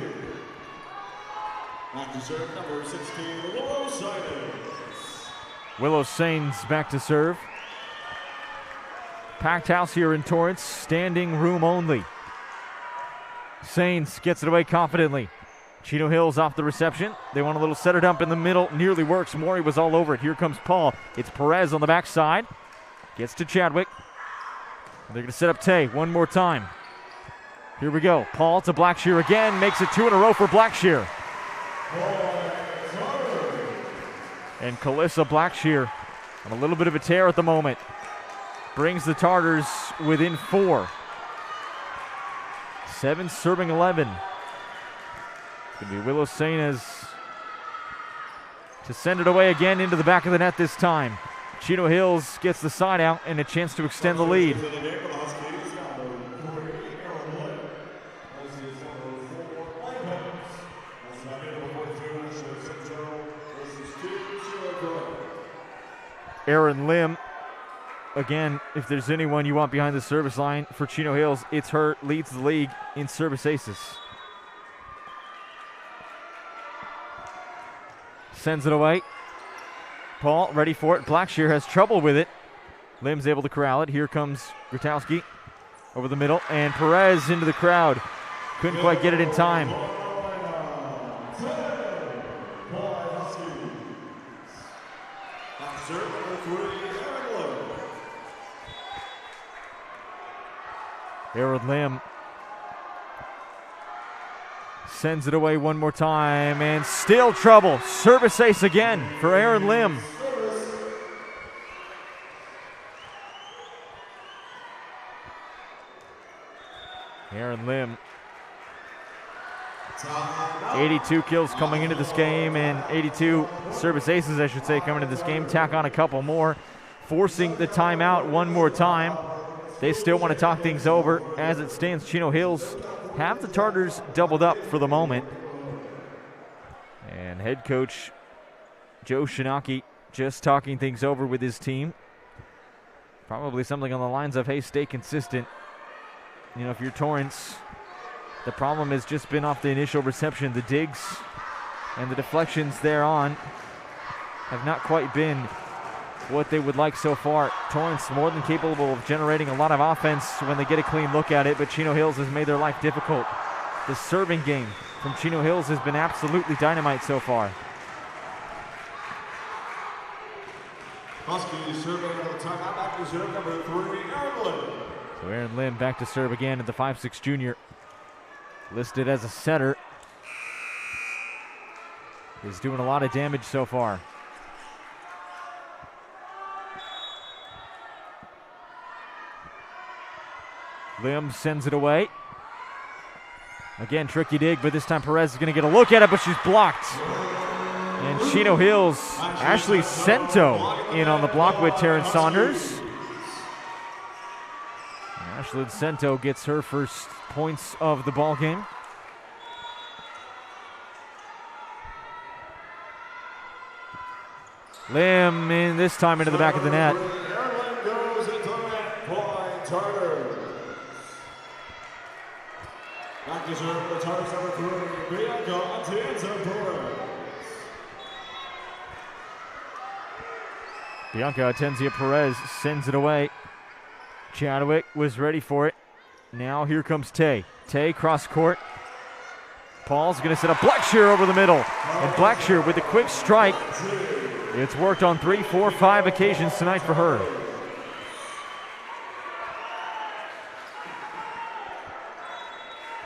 Back to serve, number 16, Willow Sainz. Willow Sainz back to serve. Packed house here in Torrance, standing room only. Sainz gets it away confidently. Chino Hills off the reception. They want a little setter dump in the middle. Nearly works. Maury was all over it. Here comes Paul. It's Perez on the backside. Gets to Chadwick. They're going to set up Tay one more time. Here we go. Paul to Blackshear again. Makes it 2 in a row for Blackshear. And Calissa Blackshear on a little bit of a tear at the moment. Brings the Tartars within 4. 7 serving 11. It's going to be Willow Sainz to send it away again into the back of the net this time. Chino Hills gets the side out and a chance to extend the lead. Aaron Lim, again, if there's anyone you want behind the service line for Chino Hills, it's her. Leads the league in service aces. Sends it away. Paul ready for it. Blackshear has trouble with it. Lim's able to corral it. Here comes Grotowski over the middle, and Perez into the crowd. Couldn't quite get it in time. Aaron Lim sends it away one more time, and still trouble. Service ace again for Aaron Lim. Aaron Lim, 82 kills coming into this game, and 82 service aces, I should say, coming into this game. Tack on a couple more, forcing the timeout one more time. They still want to talk things over. As it stands, Chino Hills have the Tartars doubled up for the moment. And head coach Joe Shinaki just talking things over with his team. Probably something on the lines of, hey, stay consistent. You know, if you're Torrance, the problem has just been off the initial reception. The digs and the deflections thereon have not quite been what they would like so far. Torrance more than capable of generating a lot of offense when they get a clean look at it, but Chino Hills has made their life difficult. The serving game from Chino Hills has been absolutely dynamite so far. Huskies serving another timeout. Back to serve number 3, Aaron Lim. So Aaron Lim back to serve again at the 5'6" junior. Listed as a setter. He's doing a lot of damage so far. Lim sends it away. Again, tricky dig, but this time Perez is going to get a look at it, but she's blocked. And Chino Hills, Ashley Sento in on the block with Terrence Saunders. And Ashley Sento gets her first points of the ball game. Lim in this time into the back of the net. Back to serve the Tartars number 3, Bianca Atenzia-Perez. Bianca Atenzia-Perez sends it away. Chadwick was ready for it. Now here comes Tay. Tay cross court. Paul's going to set up Blackshear over the middle. And Blackshear with a quick strike. It's worked on 3, 4, 5 occasions tonight for her.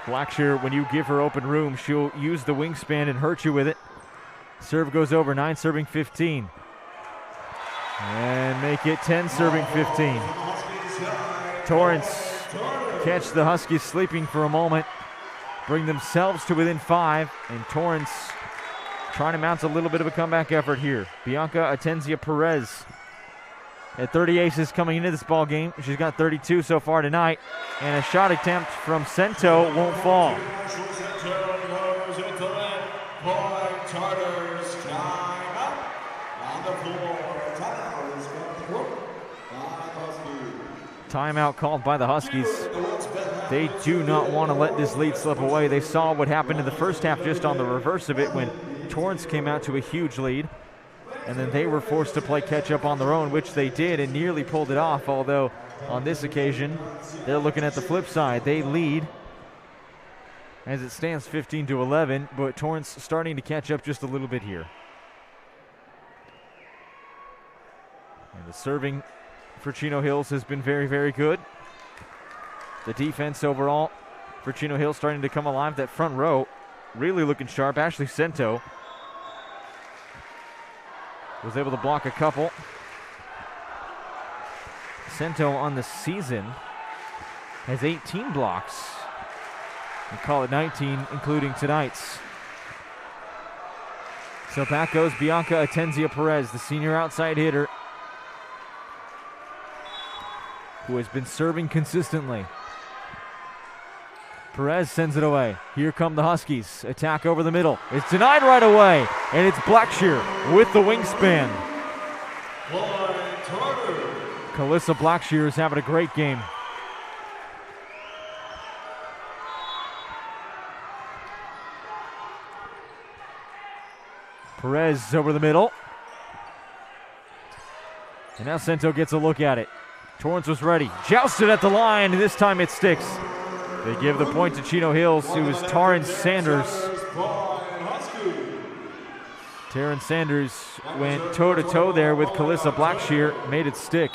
Blackshear, when you give her open room, she'll use the wingspan and hurt you with it. Serve goes over, 9 serving 15. And make it 10 serving 15. Torrance catch the Huskies sleeping for a moment. Bring themselves to within 5. And Torrance trying to mount a little bit of a comeback effort here. Bianca Atenzia Perez at 30 aces coming into this ball game. She's got 32 so far tonight. And a shot attempt from Sento won't fall. Timeout called by the Huskies. They do not want to let this lead slip away. They saw what happened in the first half just on the reverse of it when Torrance came out to a huge lead. And then they were forced to play catch up on their own, which they did and nearly pulled it off. Although on this occasion, they're looking at the flip side. They lead as it stands 15-11, but Torrance starting to catch up just a little bit here. And the serving for Chino Hills has been very, very good. The defense overall for Chino Hills starting to come alive. That front row really looking sharp. Ashley Sento was able to block a couple. Sento on the season has 18 blocks. We call it 19, including tonight's. So back goes Bianca Atenzia Perez, the senior outside hitter, who has been serving consistently. Perez sends it away. Here come the Huskies. Attack over the middle. It's denied right away, and it's Blackshear with the wingspan. Calissa Blackshear is having a great game. Perez over the middle. And now Sento gets a look at it. Torrance was ready. Jousted at the line, and this time it sticks. They give the point to Chino Hills, who is Torrance Sanders. Terrence Sanders went toe-to-toe there with Calissa Blackshear, made it stick.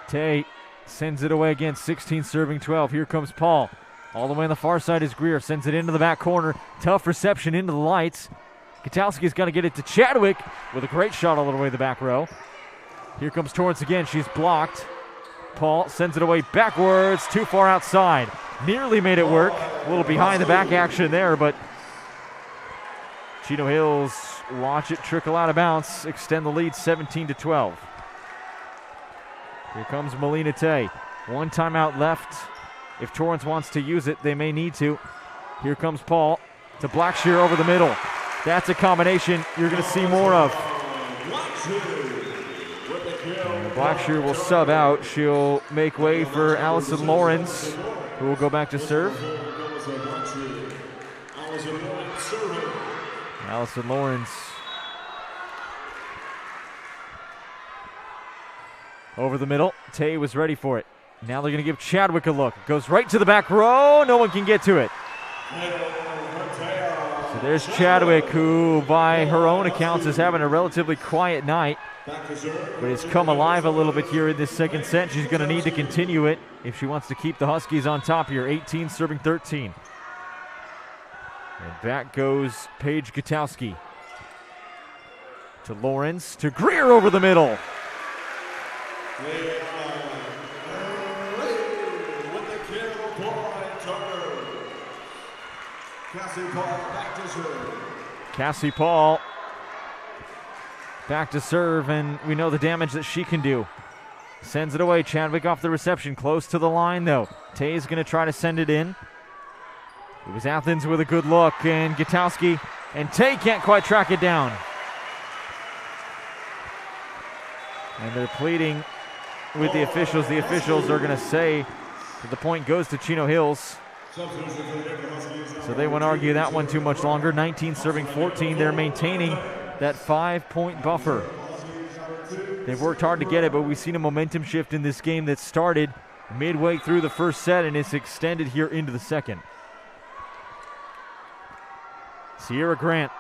Tay sends it away again, 16 serving 12. Here comes Paul. All the way on the far side is Greer, sends it into the back corner. Tough reception into the lights. Katowski's got to get it to Chadwick with a great shot all the way to the back row. Here comes Torrance again. She's blocked. Paul sends it away backwards, too far outside. Nearly made it work. A little behind the back action there, but Chino Hills watch it trickle out of bounds, extend the lead 17-12. Here comes Melina Tay. One timeout left. If Torrance wants to use it, they may need to. Here comes Paul to Blackshear over the middle. That's a combination you're going to see more of. Blackshear will sub out. She'll make way for Allison Lawrence, who will go back to serve. Allison Lawrence over the middle. Tay was ready for it. Now they're going to give Chadwick a look. Goes right to the back row. No one can get to it. So there's Chadwick, who by her own accounts is having a relatively quiet night, but has come alive a little bit here in this second set. She's going to need to continue it if she wants to keep the Huskies on top here. 18 serving 13. And back goes Paige Katowski. To Lawrence, to Greer over the middle. Cassie Paul back to serve, and we know the damage that she can do. Sends it away. Chadwick off the reception, close to the line though. Tay's going to try to send it in. It was Athens with a good look, and Katowski and Tay can't quite track it down. And they're pleading with the officials. The officials are going to say that the point goes to Chino Hills. So they won't argue that one too much longer. 19 serving 14. They're maintaining that 5-point buffer. They've worked hard to get it, but we've seen a momentum shift in this game that started midway through the first set, and it's extended here into the second. Sierra Grant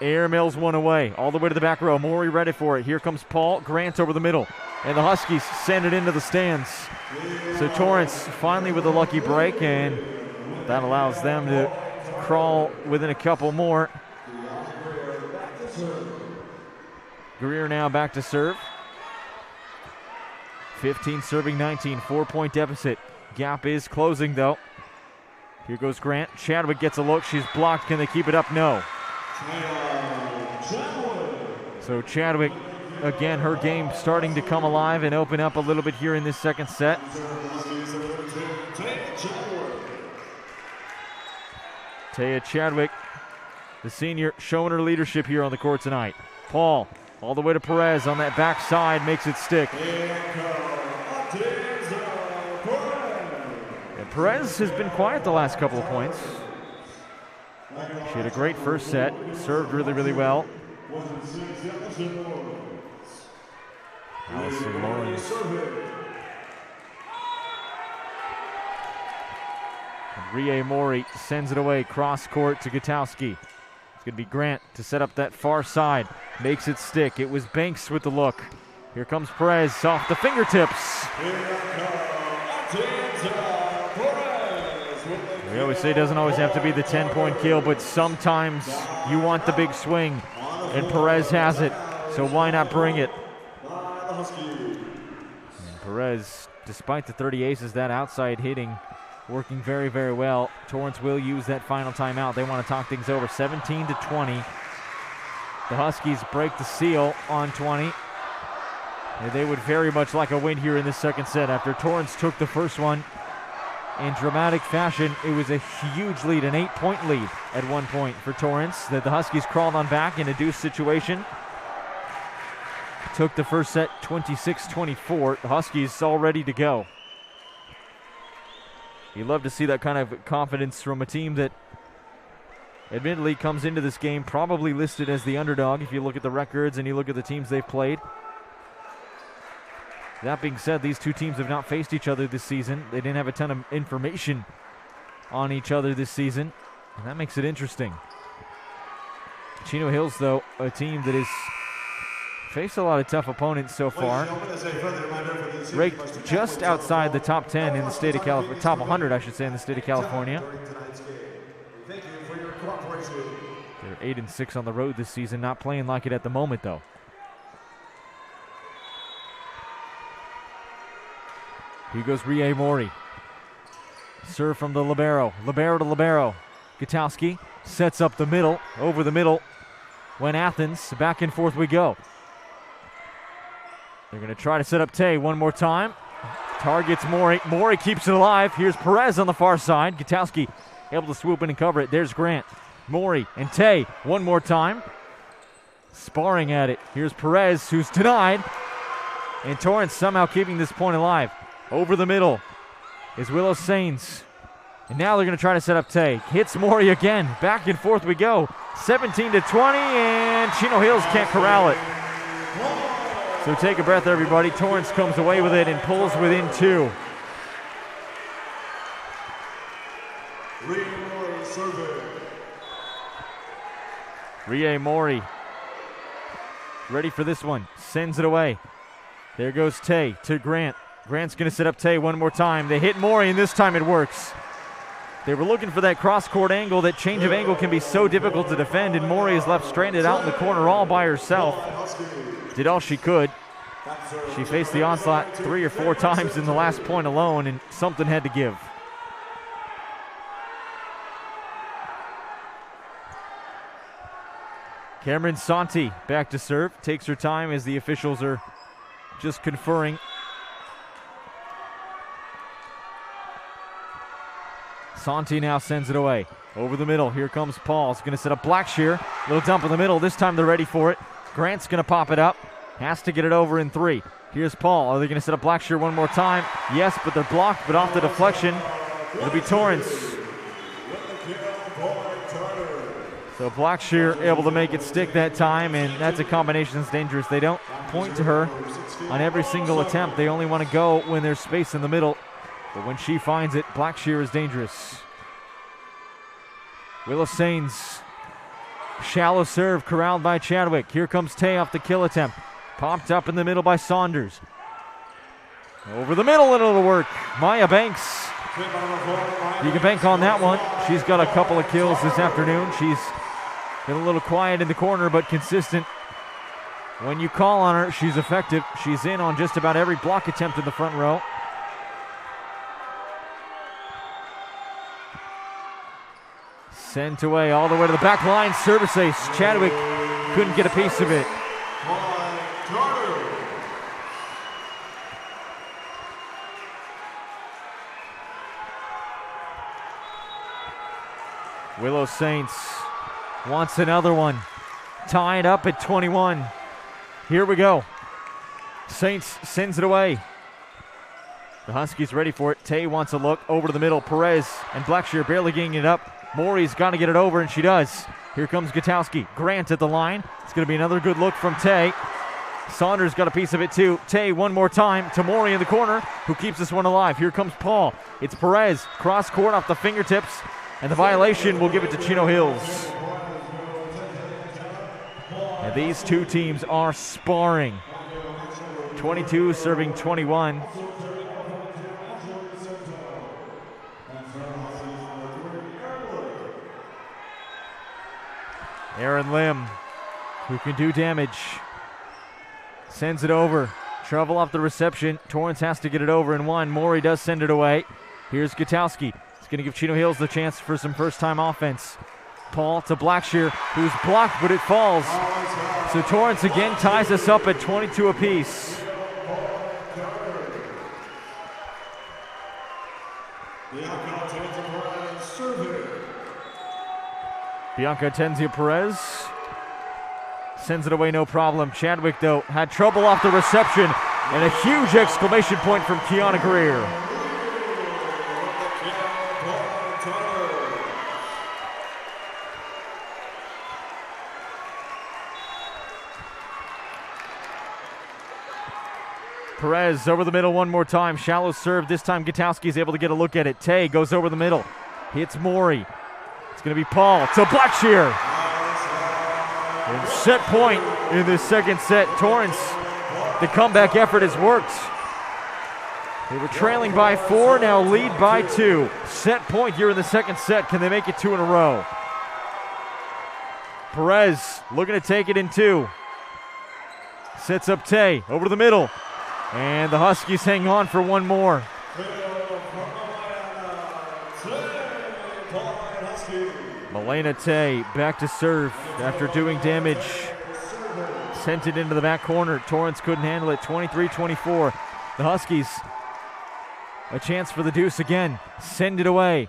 air mills one away, all the way to the back row. Morey ready for it. Here comes Paul. Grant over the middle, and the Huskies send it into the stands. So Torrance finally with a lucky break, and that allows them to crawl within a couple more. Greer now back to serve. 15 serving 19, 4-point deficit. Gap is closing though. Here goes Grant. Chadwick gets a look. She's blocked. Can they keep it up? No. So Chadwick, again, her game starting to come alive and open up a little bit here in this second set. Taya Chadwick, the senior, showing her leadership here on the court tonight. Paul, all the way to Perez on that backside, makes it stick. And Perez has been quiet the last couple of points. She had a great first set, served really, really well. Allison Lawrence. Rie Morey sends it away, cross court to Gutowski. It's going to be Grant to set up that far side. Makes it stick. It was Banks with the look. Here comes Perez off the fingertips. We always say it doesn't always have to be the 10-point kill, but sometimes you want the big swing, and Perez has it, so why not bring it? And Perez, despite the 30 aces, that outside hitting working very, very well. Torrance will use that final timeout. They want to talk things over. 17-20. The Huskies break the seal on 20. And they would very much like a win here in this second set. After Torrance took the first one in dramatic fashion, it was a huge lead, an 8-point lead at one point for Torrance. That the Huskies crawled on back in a deuce situation. Took the first set 26-24. The Huskies all ready to go. You love to see that kind of confidence from a team that admittedly comes into this game probably listed as the underdog if you look at the records and you look at the teams they've played. That being said, these two teams have not faced each other this season. They didn't have a ton of information on each other this season, and that makes it interesting. Chino Hills, though, a team that has faced a lot of tough opponents so far. Ranked just outside the top 10 in the state of California, top 100, I should say, in the state of California. They're 8-6 on the road this season, not playing like it at the moment, though. Here goes Rie Morey. Serve from the libero. Libero to libero. Gutowski sets up the middle, over the middle. When Athens, back and forth we go. They're going to try to set up Tay one more time. Targets Morey. Morey keeps it alive. Here's Perez on the far side. Gutowski able to swoop in and cover it. There's Grant. Morey and Tay one more time. Sparring at it. Here's Perez, who's denied. And Torrance somehow keeping this point alive. Over the middle is Willow Sains. And now they're going to try to set up Tay. Hits Morey again. Back and forth we go. 17-20, and Chino Hills can't corral it. So take a breath, everybody. Torrance comes away with it and pulls within two. Rie Morey ready for this one. Sends it away. There goes Tay to Grant. Grant's going to set up Tay one more time. They hit Morey, and this time it works. They were looking for that cross-court angle. That change of angle can be so difficult to defend, and Morey is left stranded out in the corner all by herself. Did all she could. She faced the onslaught 3 or 4 times in the last point alone, and something had to give. Cameron Santi back to serve. Takes her time as the officials are just conferring. Santi now sends it away. Over the middle. Here comes Paul. It's going to set up Blackshear. Little dump in the middle. This time they're ready for it. Grant's going to pop it up. Has to get it over in 3. Here's Paul. Are they going to set up Blackshear one more time? Yes, but they're blocked, but off the deflection. It'll be Torrance. So Blackshear able to make it stick that time, and that's a combination that's dangerous. They don't point to her on every single attempt. They only want to go when there's space in the middle. But when she finds it, Blackshear is dangerous. Willow Sains, shallow serve, corralled by Chadwick. Here comes Tay off the kill attempt. Popped up in the middle by Saunders. Over the middle, and it'll work. Maya Banks. You can bank on that one. She's got a couple of kills this afternoon. She's been a little quiet in the corner, but consistent. When you call on her, she's effective. She's in on just about every block attempt in the front row. Sent away all the way to the back line. Service ace. Chadwick couldn't get a piece of it. Willow Saints wants another one. Tied up at 21. Here we go. Saints sends it away. The Huskies ready for it. Tay wants a look over to the middle. Perez and Blackshear barely getting it up. Maury's got to get it over, and she does. Here comes Gutowski. Grant at the line. It's going to be another good look from Tay. Saunders got a piece of it too. Tay one more time to Maury in the corner, who keeps this one alive. Here comes Paul. It's Perez. Cross court off the fingertips. And the violation will give it to Chino Hills. And these two teams are sparring. 22 serving 21. Aaron Lim, who can do damage, sends it over. Trouble off the reception. Torrance has to get it over in one. Maury does send it away. Here's Gutowski. Going to give Chino Hills the chance for some first-time offense. Paul to Blackshear, who's blocked, but it falls. So Torrance again ties us up at 22 apiece. Bianca Tenzia Perez sends it away, no problem. Chadwick, though, had trouble off the reception, and a huge exclamation point from Kiana Greer. Perez over the middle one more time. Shallow serve. This time Gutowski's able to get a look at it. Tay goes over the middle. Hits Maury. It's going to be Paul to Blackshear. And set point in this second set. Torrance, the comeback effort has worked. They were trailing by 4, now lead by 2. Set point here in the second set. Can they make it 2 in a row? Perez looking to take it in 2. Sets up Tay over to the middle. And the Huskies hang on for one more. Milena Tay back to serve after doing damage. Sent it into the back corner. Torrance couldn't handle it. 23-24. The Huskies, a chance for the deuce again. Send it away.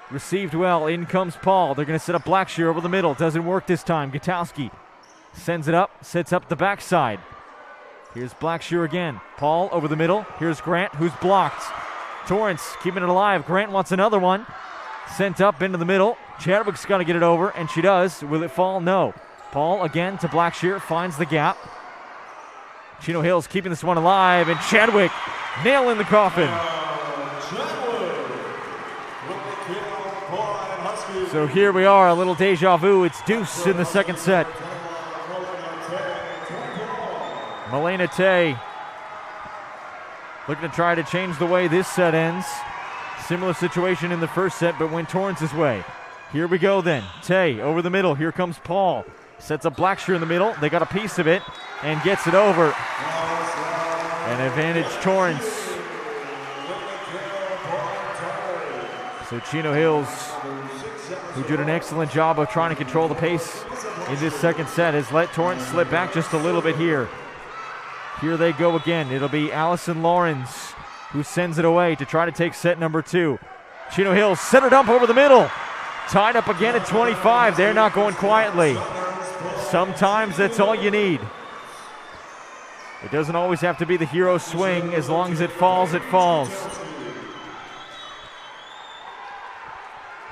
Received well. In comes Paul. They're going to set up Blackshear over the middle. Doesn't work this time. Gutowski sends it up. Sets up the backside. Here's Blackshear again. Paul over the middle. Here's Grant, who's blocked. Torrance keeping it alive. Grant wants another one. Sent up into the middle. Chadwick's got to get it over, and she does. Will it fall? No. Paul again to Blackshear. Finds the gap. Chino Hills keeping this one alive, and Chadwick nail in the coffin. So here we are, a little deja vu. It's deuce in the second set. Milena Tay looking to try to change the way this set ends. Similar situation in the first set, but went Torrance's way. Here we go then. Tay over the middle. Here comes Paul. Sets up Blackshear in the middle. They got a piece of it and gets it over. An advantage Torrance. So Chino Hills, who did an excellent job of trying to control the pace in this second set, has let Torrance slip back just a little bit here. Here they go again. It'll be Allison Lawrence who sends it away to try to take set number 2. Chino Hills set it up over the middle. Tied up again at 25. They're not going quietly. Sometimes that's all you need. It doesn't always have to be the hero swing. As long as it falls, it falls.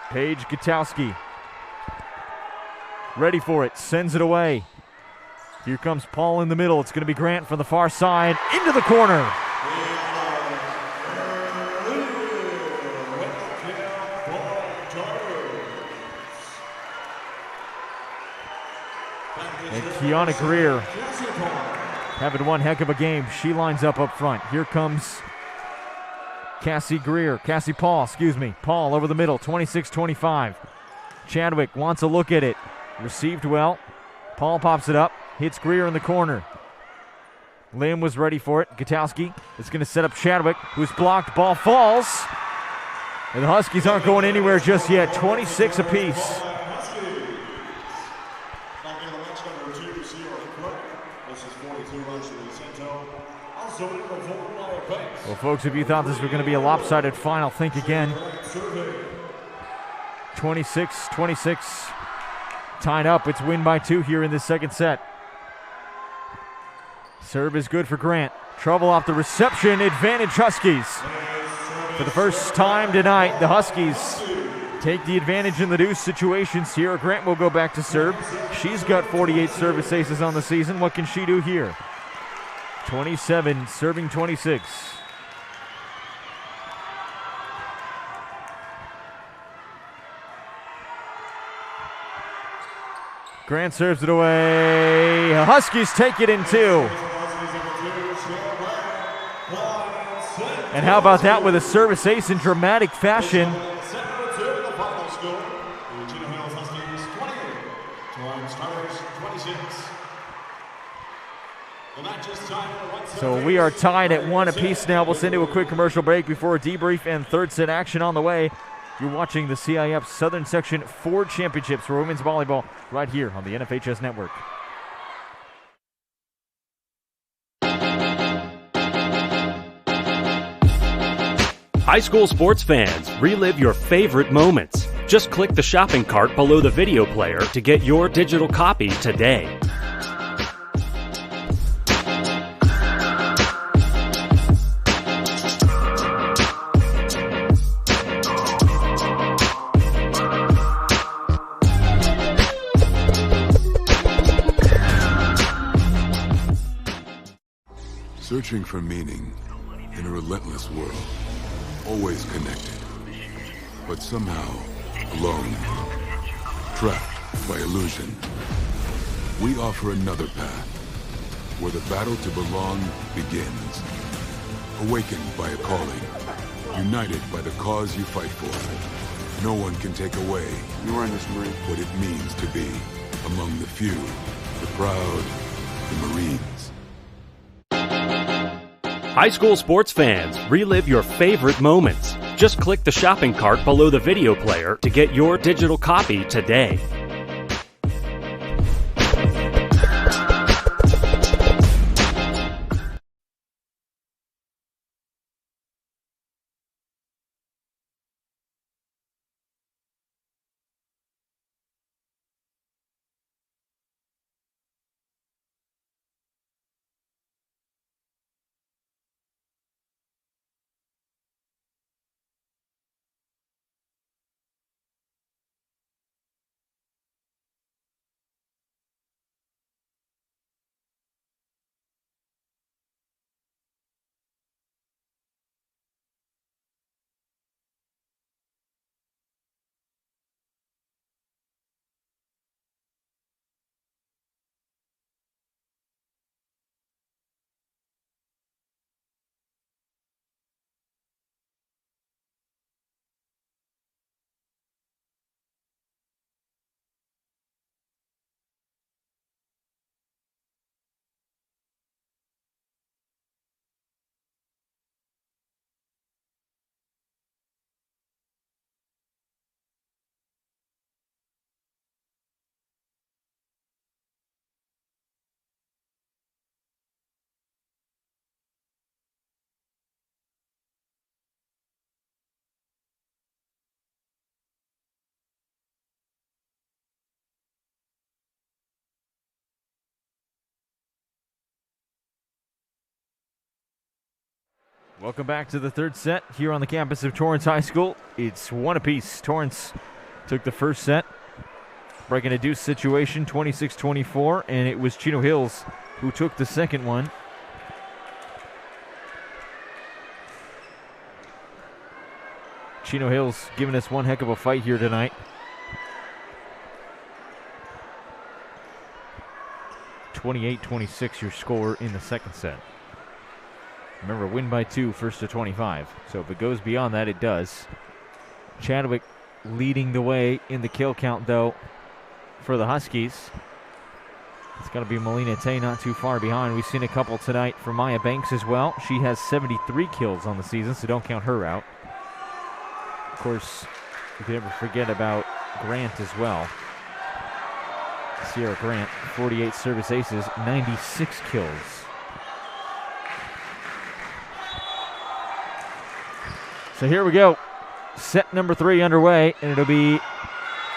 Paige Gutowski ready for it, sends it away. Here comes Paul in the middle. It's going to be Grant from the far side, into the corner. And Kiana Greer having one heck of a game. She lines up front. Here comes Cassie Paul, Paul over the middle, 26-25. Chadwick wants a look at it. Received well. Paul pops it up, hits Greer in the corner. Lim was ready for it. Gutowski is going to set up Chadwick, who's blocked. Ball falls. And the Huskies aren't going anywhere just yet. 26 apiece. Well, folks, if you thought this was going to be a lopsided final, think again. 26-26. Tied up. It's win by 2 here in the second set. Serve is good for Grant. Trouble off the reception. Advantage Huskies. For the first time tonight, the Huskies take the advantage in the deuce situations here. Grant will go back to serve. She's got 48 service aces on the season. What can she do here? 27, serving 26. Grant serves it away. Huskies take it in 2. And how about that with a service ace in dramatic fashion? So we are tied at 1 apiece now. We'll send you a quick commercial break before a debrief and third set action on the way. You're watching the CIF Southern Section 4 Championships for women's volleyball right here on the NFHS Network. High school sports fans, relive your favorite moments. Just click the shopping cart below the video player to get your digital copy today. Searching for meaning in a relentless world. Always connected, but somehow alone. Trapped by illusion. We offer another path, where the battle to belong begins. Awakened by a calling. United by the cause you fight for. No one can take away what it means to be among the few, the proud, the Marines. High school sports fans, relive your favorite moments. Just click the shopping cart below the video player to get your digital copy today. Welcome back to the third set here on the campus of Torrance High School. It's 1 apiece. Torrance took the first set breaking a deuce situation, 26-24, and it was Chino Hills who took the second one. Chino Hills giving us one heck of a fight here tonight. (28-26) your score in the second set. Remember, win by 2, first to 25. So if it goes beyond that, it does. Chadwick leading the way in the kill count, though, for the Huskies. It's got to be Melina Tay not too far behind. We've seen a couple tonight for Maya Banks as well. She has 73 kills on the season, so don't count her out. Of course, you can never forget about Grant as well. Sierra Grant, 48 service aces, 96 kills. So here we go. Set number 3 underway, and it'll be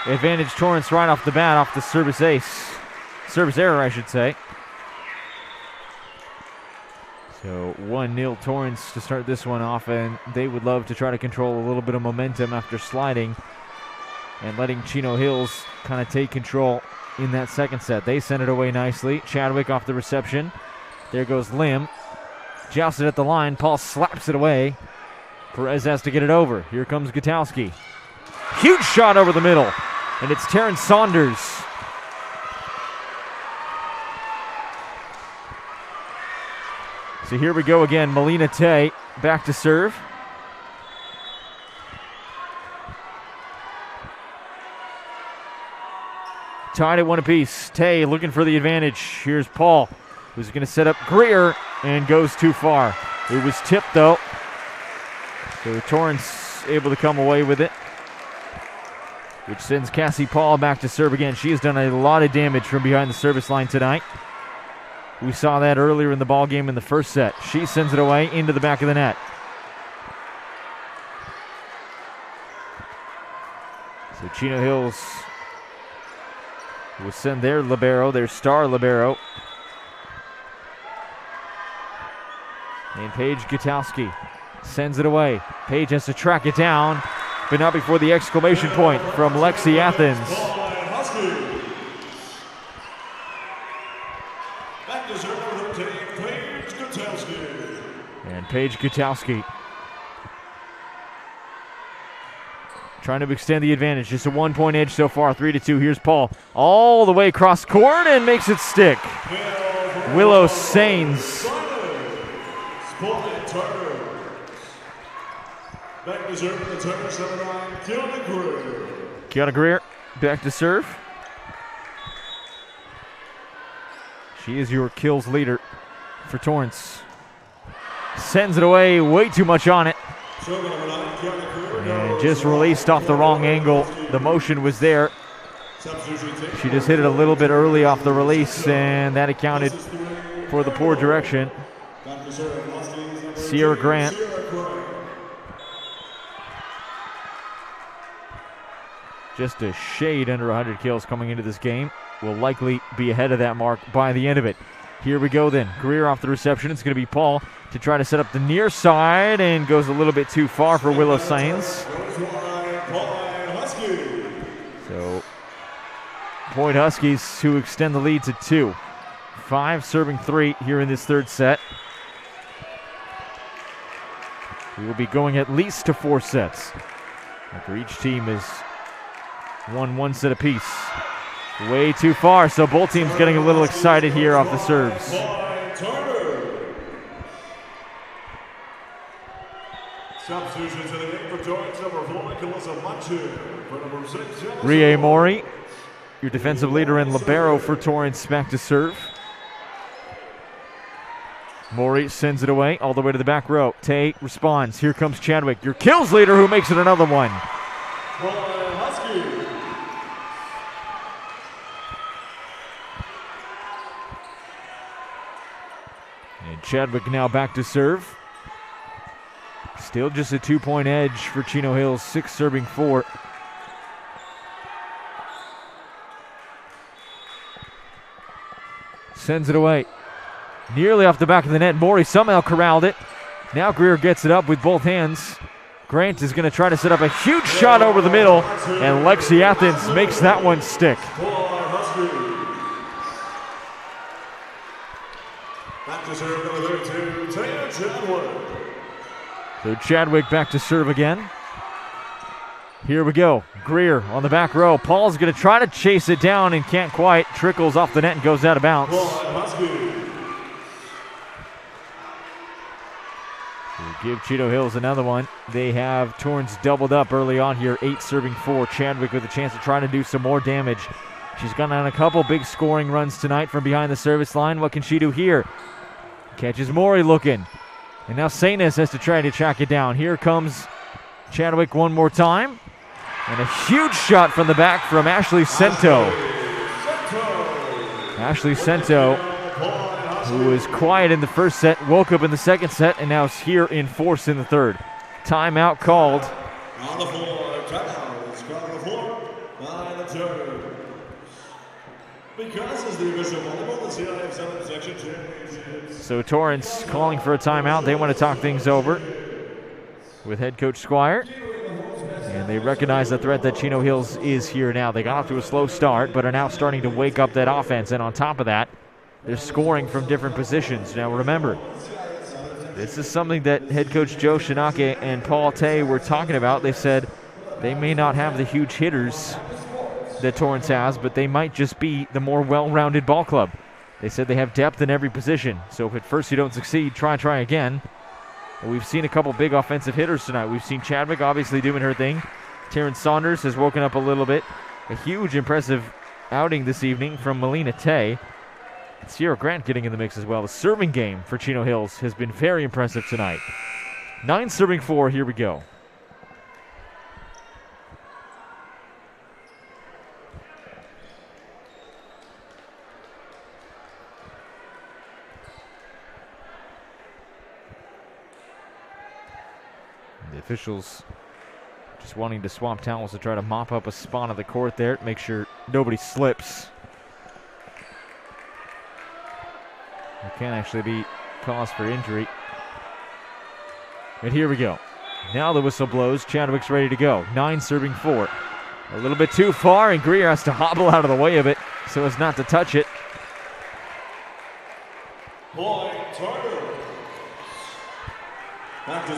advantage Torrance right off the bat, off the service ace. Service error, I should say. So 1-0 Torrance to start this one off, and they would love to try to control a little bit of momentum after sliding and letting Chino Hills kind of take control in that second set. They send it away nicely. Chadwick off the reception. There goes Lim. Jousted at the line. Paul slaps it away. Perez has to get it over. Here comes Gutowski. Huge shot over the middle. And it's Terrence Saunders. So here we go again. Melina Tay back to serve. Tied at 1 apiece. Tay looking for the advantage. Here's Paul, who's going to set up Greer and goes too far. It was tipped, though. So Torrance able to come away with it, which sends Cassie Paul back to serve again. She has done a lot of damage from behind the service line tonight. We saw that earlier in the ball game in the first set. She sends it away into the back of the net. So Chino Hills will send their libero, their star libero. And Paige Gutowski sends it away. Paige has to track it down, but not before the exclamation point from Lexi Athens. And Paige Gutowski trying to extend the advantage. Just a 1-point edge so far, 3-2. Here's Paul all the way across court and makes it stick. Willow Sains. Kiana Greer back to serve. She is your kills leader for Torrance. Sends it away, way too much on it. And just released off the wrong angle. The motion was there. She just hit it a little bit early off the release, and that accounted for the poor direction. Sierra Grant. Just a shade under 100 kills coming into this game. Will likely be ahead of that mark by the end of it. Here we go then. Greer off the reception. It's going to be Paul to try to set up the near side, and goes a little bit too far for Willow Sains. So Point Huskies to extend the lead to 2. 5 serving 3 here in this third set. We will be going at least to 4 sets after each team has won 1 set apiece. Way too far, so both teams getting a little excited here off the serves. Rie Mori, your defensive leader and libero for Torrance, back to serve. Mori sends it away all the way to the back row. Tay responds. Here comes Chadwick, your kills leader, who makes it another one. And Chadwick now back to serve. Still just a 2-point edge for Chino Hills, 6 serving 4. Sends it away. Nearly off the back of the net. Mori somehow corralled it. Now Greer gets it up with both hands. Grant is going to try to set up a huge shot over the middle, and Lexi Athens makes that one stick. Back to serve number 32, Taylor Chadwick. So Chadwick back to serve again. Here we go. Greer on the back row. Paul's going to try to chase it down and can't quite. Trickles off the net and goes out of bounds. We'll give Chino Hills another one. They have Torrance doubled up early on here. 8 serving 4. Chadwick with a chance to try to do some more damage. She's gone on a couple big scoring runs tonight from behind the service line. What can she do here? Catches Maury looking. And now Sainus has to try to track it down. Here comes Chadwick one more time. And a huge shot from the back from Ashley Sento. Ashley Sento, who was quiet in the first set, woke up in the second set, and now is here in force in the third. Timeout called. On the floor, timeout is called on the floor by the Torrance. Because it's the official volleyball, the CIF Southern Section Championships. So Torrance calling for a timeout. They want to talk things over with head coach Squire. And they recognize the threat that Chino Hills is here now. They got off to a slow start, but are now starting to wake up that offense. And on top of that, they're scoring from different positions. Now remember, this is something that head coach Joe Shinake and Paul Tay were talking about. They said they may not have the huge hitters that Torrance has, but they might just be the more well-rounded ball club. They said they have depth in every position. So if at first you don't succeed, try again. And we've seen a couple big offensive hitters tonight. We've seen Chadwick obviously doing her thing. Terrence Saunders has woken up a little bit. A huge impressive outing this evening from Melina Tay. Sierra Grant getting in the mix as well. The serving game for Chino Hills has been very impressive tonight. 9 serving 4, here we go. The officials just wanting to swap towels to try to mop up a spot of the court there, make sure nobody slips. There can actually be cause for injury. And here we go. Now the whistle blows. Chadwick's ready to go. 9 serving 4. A little bit too far, and Greer has to hobble out of the way of it so as not to touch it.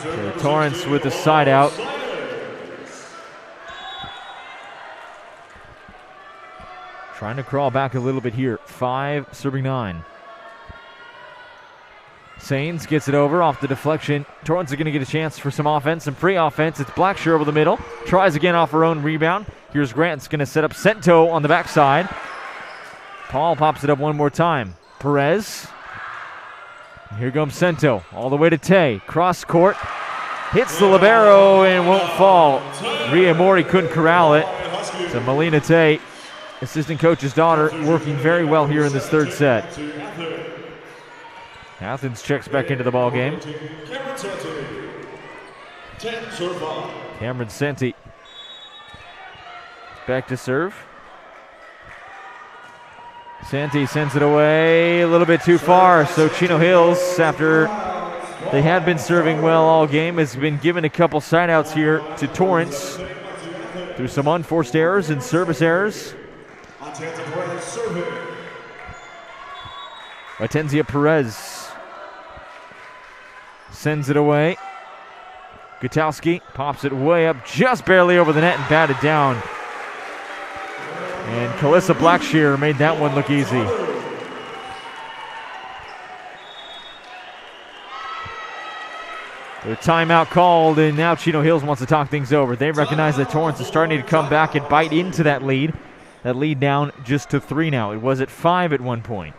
So Torrance with the side out. Trying to crawl back a little bit here. 5 serving 9. Sains gets it over off the deflection. Torrance is going to get a chance for some offense, some free offense. It's Blackshear over the middle. Tries again off her own rebound. Here's Grant's going to set up Sento on the backside. Paul pops it up one more time. Perez. Here comes Sento all the way to Tay. Cross court. Hits the libero and won't fall. Rhea Mori couldn't corral it. So Melina Tay, assistant coach's daughter, working very well here in this third set. Athens checks back into the ball game. Cameron Senti back to serve. Senti sends it away a little bit too far. So Chino Hills, after they had been serving well all game, has been given a couple side outs here to Torrance through some unforced errors and service errors. Atenzia Perez sends it away. Gutowski pops it way up, just barely over the net and batted down. And Calissa Blackshear made that one look easy. The timeout called, and now Chino Hills wants to talk things over. They recognize that Torrance is starting to come back and bite into that lead. That lead down just to 3 now. It was at 5 at one point.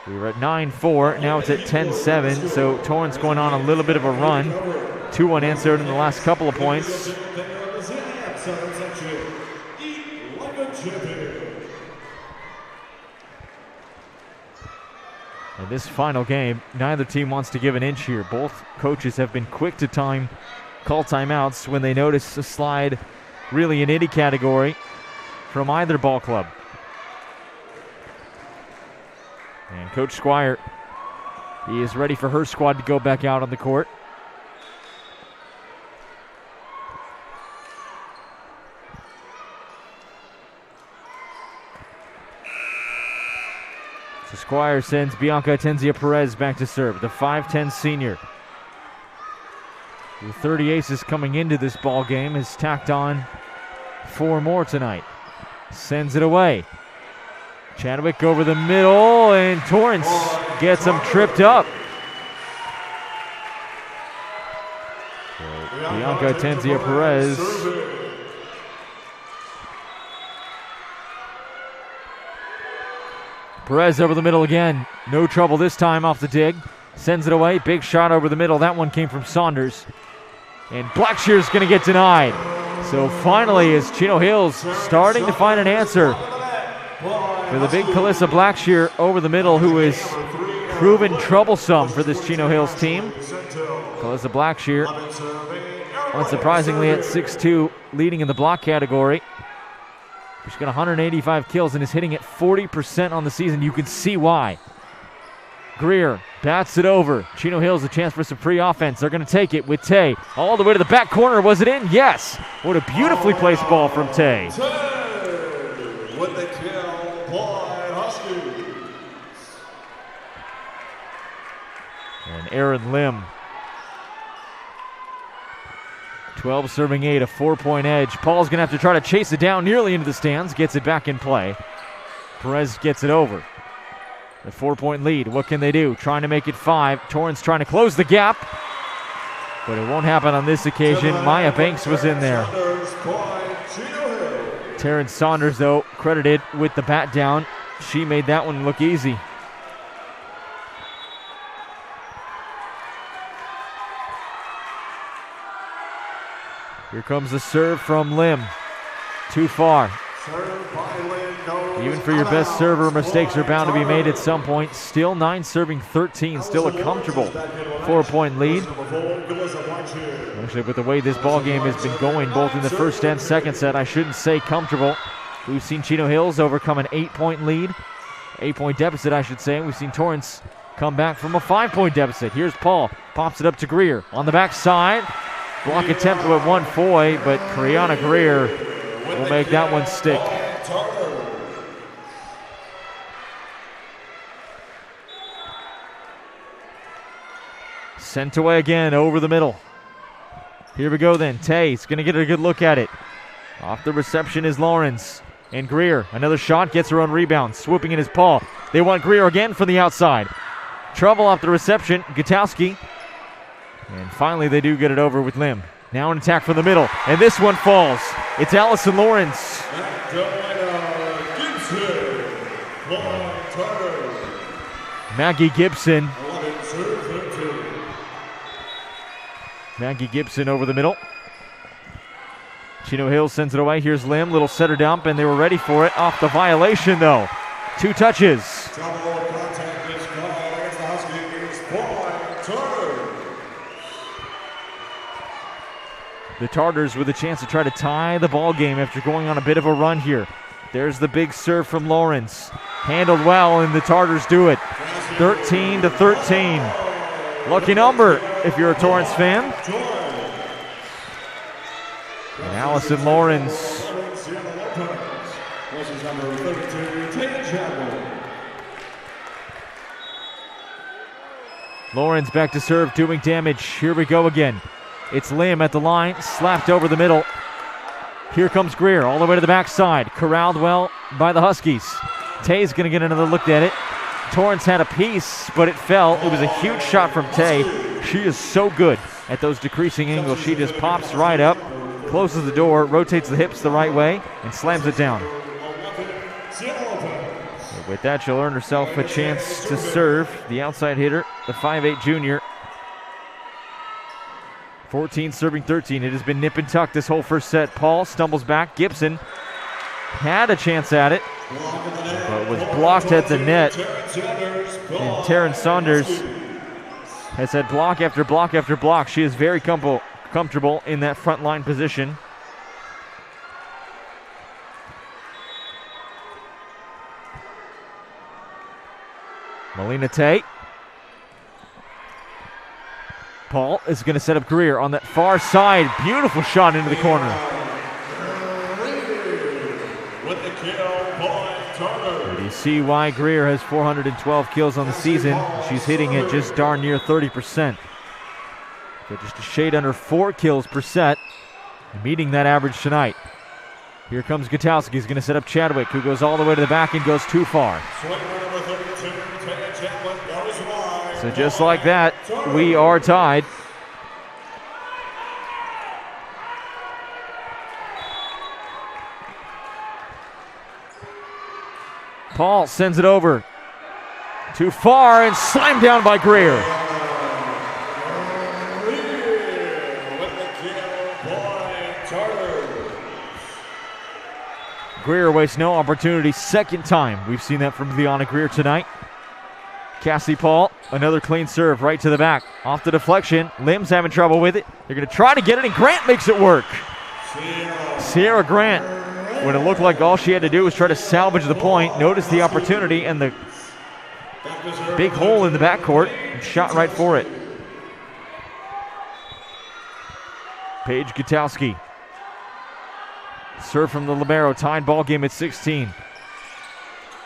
We were at 9-4. Now it's at 10-7. So Torrance going on a little bit of a run. 2 unanswered in the last couple of points. In this final game, neither team wants to give an inch here. Both coaches have been quick to call timeouts when they notice a slide really in any category from either ball club. And Coach Squire, he is ready for her squad to go back out on the court. So Squire sends Bianca Atenzia Perez back to serve, the 5'10 senior. With 30 aces coming into this ball game, has tacked on 4 more tonight. Sends it away. Chadwick over the middle, and Torrance gets him tripped up. So Bianca Atenzia Perez over the middle again. No trouble this time off the dig. Sends it away. Big shot over the middle. That one came from Saunders. And Blackshear's going to get denied. So finally, as Chino Hills starting to find an answer for the big Calissa Blackshear over the middle, who is proven troublesome for this Chino Hills team. Calissa Blackshear, unsurprisingly at 6'2", leading in the block category. She's got 185 kills and is hitting at 40% on the season. You can see why. Greer bats it over. Chino Hills a chance for some free offense. They're going to take it with Tay. All the way to the back corner. Was it in? Yes. What a beautifully placed ball from Tay. With the kill, Boyd Huskies. And Aaron Lim. 12 serving 8, a 4-point edge. Paul's going to have to try to chase it down nearly into the stands. Gets it back in play. Perez gets it over. A 4-point lead. What can they do? Trying to make it 5. Torrance trying to close the gap. But it won't happen on this occasion. Maya Banks was in there. Terrence Saunders, though, credited with the bat down. She made that one look easy. Here comes the serve from Lim. Too far. Even for your best server, mistakes are bound to be made at some point. Still 9 serving 13. Still a comfortable 4-point lead. Actually, with the way this ball game has been going, both in the first and second set, I shouldn't say comfortable. We've seen Chino Hills overcome an 8-point lead. 8-point deficit, I should say. We've seen Torrance come back from a 5-point deficit. Here's Paul. Pops it up to Greer. On the backside. Block attempt with 1 foy, but Kriana Greer will make that one stick. Sent away again over the middle. Here we go then. Tay's going to get a good look at it. Off the reception is Lawrence. And Greer, another shot, gets her own rebound. Swooping in his paw. They want Greer again from the outside. Trouble off the reception. Gutowski. And finally they do get it over with Lim. Now an attack from the middle. And this one falls. It's Allison Lawrence. Maggie Gibson. Maggie Gibson over the middle. Chino Hills sends it away. Here's Lim. Little setter dump, and they were ready for it. Off the violation, though. 2 touches. The Tartars with a chance to try to tie the ball game after going on a bit of a run here. There's the big serve from Lawrence. Handled well, and the Tartars do it. 13-13. Lucky number if you're a Torrance fan. And Allison Lawrence. Lawrence back to serve, doing damage. Here we go again. It's Lim at the line, slapped over the middle. Here comes Greer, all the way to the backside. Corralled well by the Huskies. Tay's going to get another look at it. Torrance had a piece, but it fell. It was a huge shot from Tay. She is so good at those decreasing angles. She just pops right up, closes the door, rotates the hips the right way, and slams it down. With that, she'll earn herself a chance to serve. The outside hitter, the 5'8 junior. 14 serving 13. It has been nip and tuck this whole first set. Paul stumbles back. Gibson had a chance at it, but was blocked at the net. And Terrence Saunders has had block after block after block. She is very comfortable in that front line position. Melina Tay. Paul is going to set up Greer on that far side. Beautiful shot into the corner. You see why Greer has 412 kills on the season. She's hitting it just darn near 30%. But just a shade under 4 kills per set, meeting that average tonight. Here comes Gutowski. He's going to set up Chadwick, who goes all the way to the back and goes too far. So just like that, we are tied. Paul sends it over. Too far and slammed down by Greer. Greer wastes no opportunity. Second time we've seen that from Liana Greer tonight. Cassie Paul, another clean serve right to the back. Off the deflection. Lim's having trouble with it. They're going to try to get it, and Grant makes it work. Sierra Grant, when it looked like all she had to do was try to salvage the point, noticed the opportunity and the big hole in the backcourt and shot right for it. Paige Gutowski. Serve from the libero, tied ball game at 16.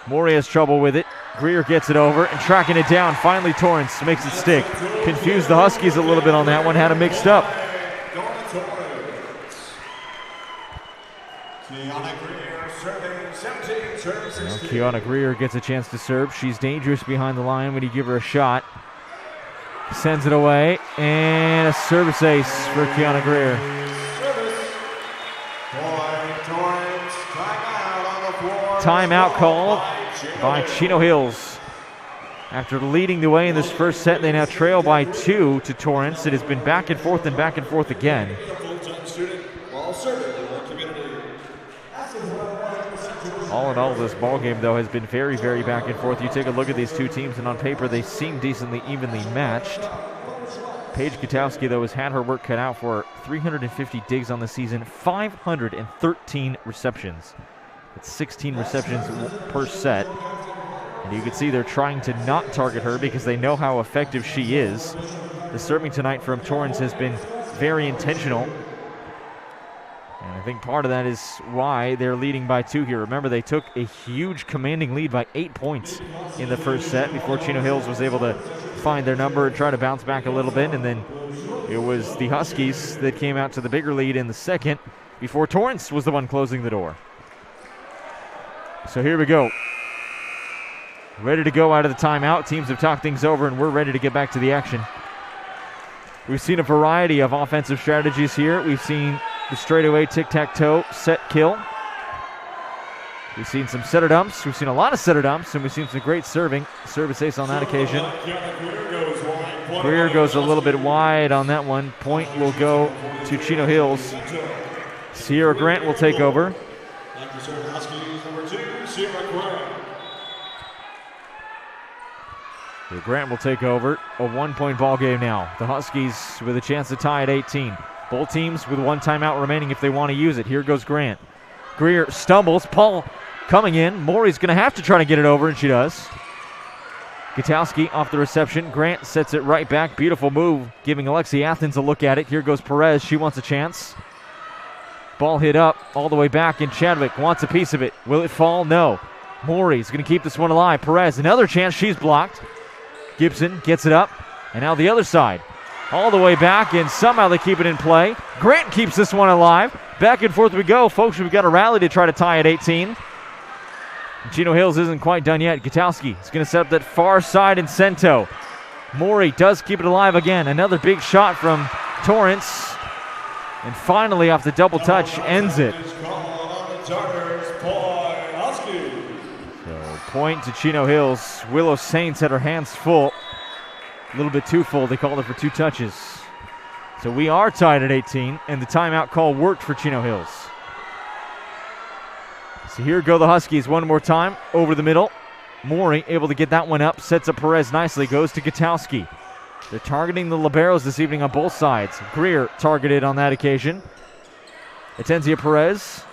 Maury has trouble with it. Greer gets it over and tracking it down. Finally, Torrance makes it stick. Confused the Huskies a little bit on that one, had them mixed up. Kiana Greer gets a chance to serve. She's dangerous behind the line when you give her a shot. Sends it away, and a service ace for Kiana Greer. Timeout called by Chino Hills. After leading the way in this first set, they now trail by 2 to Torrance. It has been back and forth again. All in all, this ball game, though, has been very, very back and forth. You take a look at these two teams, and on paper, they seem decently evenly matched. Paige Gutowski, though, has had her work cut out for her. 350 digs on the season, 513 receptions. It's 16 receptions per set. And you can see they're trying to not target her because they know how effective she is. The serving tonight from Torrance has been very intentional. And I think part of that is why they're leading by 2 here. Remember, they took a huge commanding lead by 8 points in the first set before Chino Hills was able to find their number and try to bounce back a little bit. And then it was the Huskies that came out to the bigger lead in the second before Torrance was the one closing the door. So here we go. Ready to go out of the timeout. Teams have talked things over, and we're ready to get back to the action. We've seen a variety of offensive strategies here. We've seen the straightaway tic-tac-toe set kill. We've seen some setter dumps. We've seen a lot of setter dumps, and we've seen some great serving. Service ace on that occasion. Greer goes a little bit wide on that one. Point will go to Chino Hills. Sierra Grant will take over. So Grant will take over. A 1-point ball game now. The Huskies with a chance to tie at 18. Both teams with 1 timeout remaining if they want to use it. Here goes Grant. Greer stumbles. Paul coming in. Maury's going to have to try to get it over, and she does. Gutowski off the reception. Grant sets it right back. Beautiful move, giving Alexi Athens a look at it. Here goes Perez. She wants a chance. Ball hit up all the way back, and Chadwick wants a piece of it. Will it fall? No. Maury's going to keep this one alive. Perez, another chance. She's blocked. Gibson gets it up, and now the other side. All the way back, and somehow they keep it in play. Grant keeps this one alive. Back and forth we go. Folks, we've got a rally to try to tie at 18. Chino Hills isn't quite done yet. Gutowski is going to set up that far side in Cento. Maury does keep it alive again. Another big shot from Torrance. And finally, off the double touch, ends it. So, point to Chino Hills. Willow Saints had her hands full. A little bit too full. They called it for 2 touches. So we are tied at 18, and the timeout call worked for Chino Hills. So here go the Huskies one more time over the middle. Maury able to get that one up, sets up Perez nicely, goes to Gutowski. They're targeting the liberos this evening on both sides. Greer targeted on that occasion. Atenzia Perez.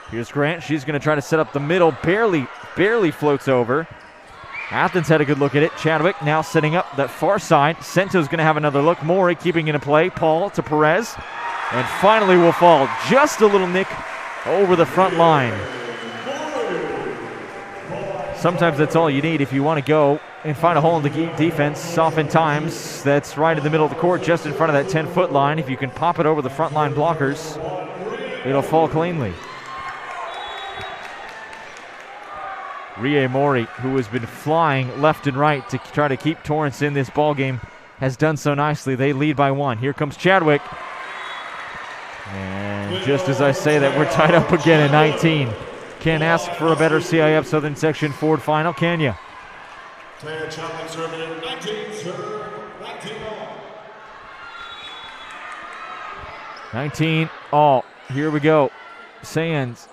Here's Grant. She's going to try to set up the middle. Barely floats over. Athens had a good look at it. Chadwick now setting up that far side. Cento's going to have another look. Maury keeping it in play. Paul to Perez. And finally will fall. Just a little nick over the front line. sometimes that's all you need if you want to go and find a hole in the defense. Oftentimes, that's right in the middle of the court, just in front of that 10-foot line. If you can pop it over the front line blockers, it'll fall cleanly. Rie Mori, who has been flying left and right to try to keep Torrance in this ball game, has done so nicely. They lead by 1. Here comes Chadwick. And just as I say that, we're tied up again at 19. Can't ask for a better CIF Southern Section Ford final, can you? 19 all. Here we go. Sands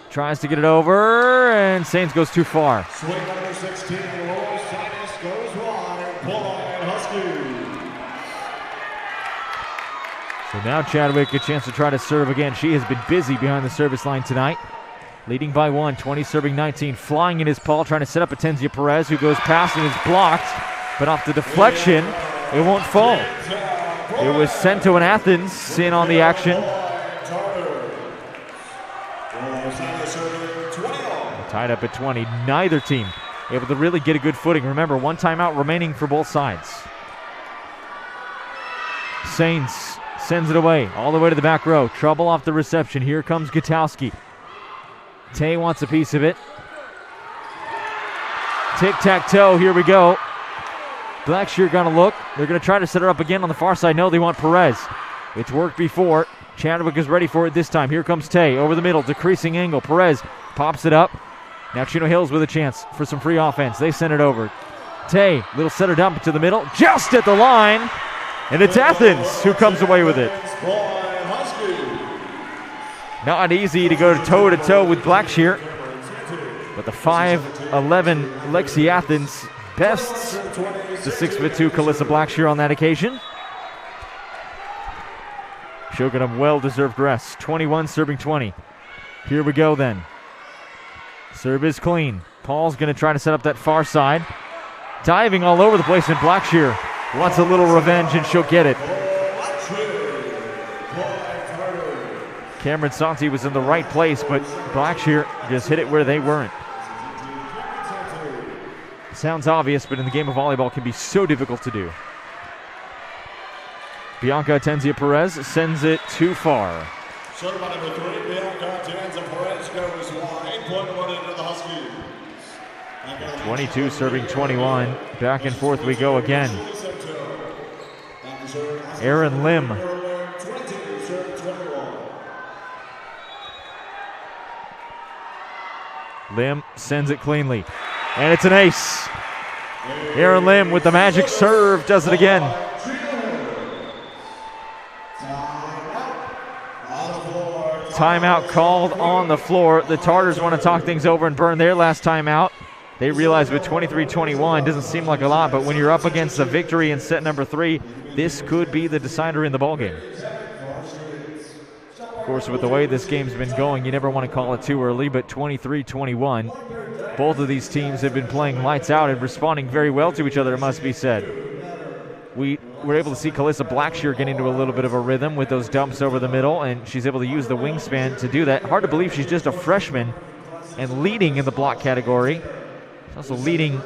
tries to get it over, and Sands goes too far. Swing number 16, Lower Sinus goes wide. Point Huskies. So now Chadwick a chance to try to serve again. She has been busy behind the service line tonight. Leading by 1, 20 serving 19. Flying in his paw, trying to set up Atenzia Perez, who goes past and is blocked. But off the deflection, it won't fall. It was Cento and Athens in on the action. Tied up at 20. Neither team able to really get a good footing. Remember, 1 timeout remaining for both sides. Saints sends it away, all the way to the back row. Trouble off the reception. Here comes Gutowski. Tay wants a piece of it. Tic-tac-toe, here we go. Blackshear gonna look. They're gonna try to set her up again on the far side. No, they want Perez. It's worked before. Chadwick is ready for it this time. Here comes Tay over the middle, decreasing angle. Perez pops it up. Now Chino Hills with a chance for some free offense. They send it over. Tay, little setter dump to the middle, just at the line. And it's Athens who comes away with it. Not easy to go toe-to-toe with Blackshear, but the 5'11" Lexi Athens bests the 6'2" Calissa Blackshear on that occasion. She'll get a well-deserved rest. 21 serving 20. Here we go then. Serve is clean. Paul's going to try to set up that far side. Diving all over the place, and Blackshear wants a little revenge, and she'll get it. Cameron Santi was in the right place, but Blackshear just hit it where they weren't. Sounds obvious, but in the game of volleyball can be so difficult to do. Bianca Atenzia Perez sends it too far. Serve by number 3, Bianca Atenzia Perez goes wide. Point 1 into the Huskies. 22 serving 21. Back and forth we go again. Aaron Lim. Lim sends it cleanly. And it's an ace. Aaron Lim with the magic serve does it again. Timeout called on the floor. The Tartars want to talk things over and burn their last timeout. They realize with 23-21 doesn't seem like a lot, but when you're up against a victory in set number 3, this could be the decider in the ballgame. Of course, with the way this game's been going, you never want to call it too early, but 23-21, both of these teams have been playing lights out and responding very well to each other, it must be said. We were able to see Calissa Blackshear get into a little bit of a rhythm with those dumps over the middle, and she's able to use the wingspan to do that. Hard to believe she's just a freshman and leading in the block category. She's also leading,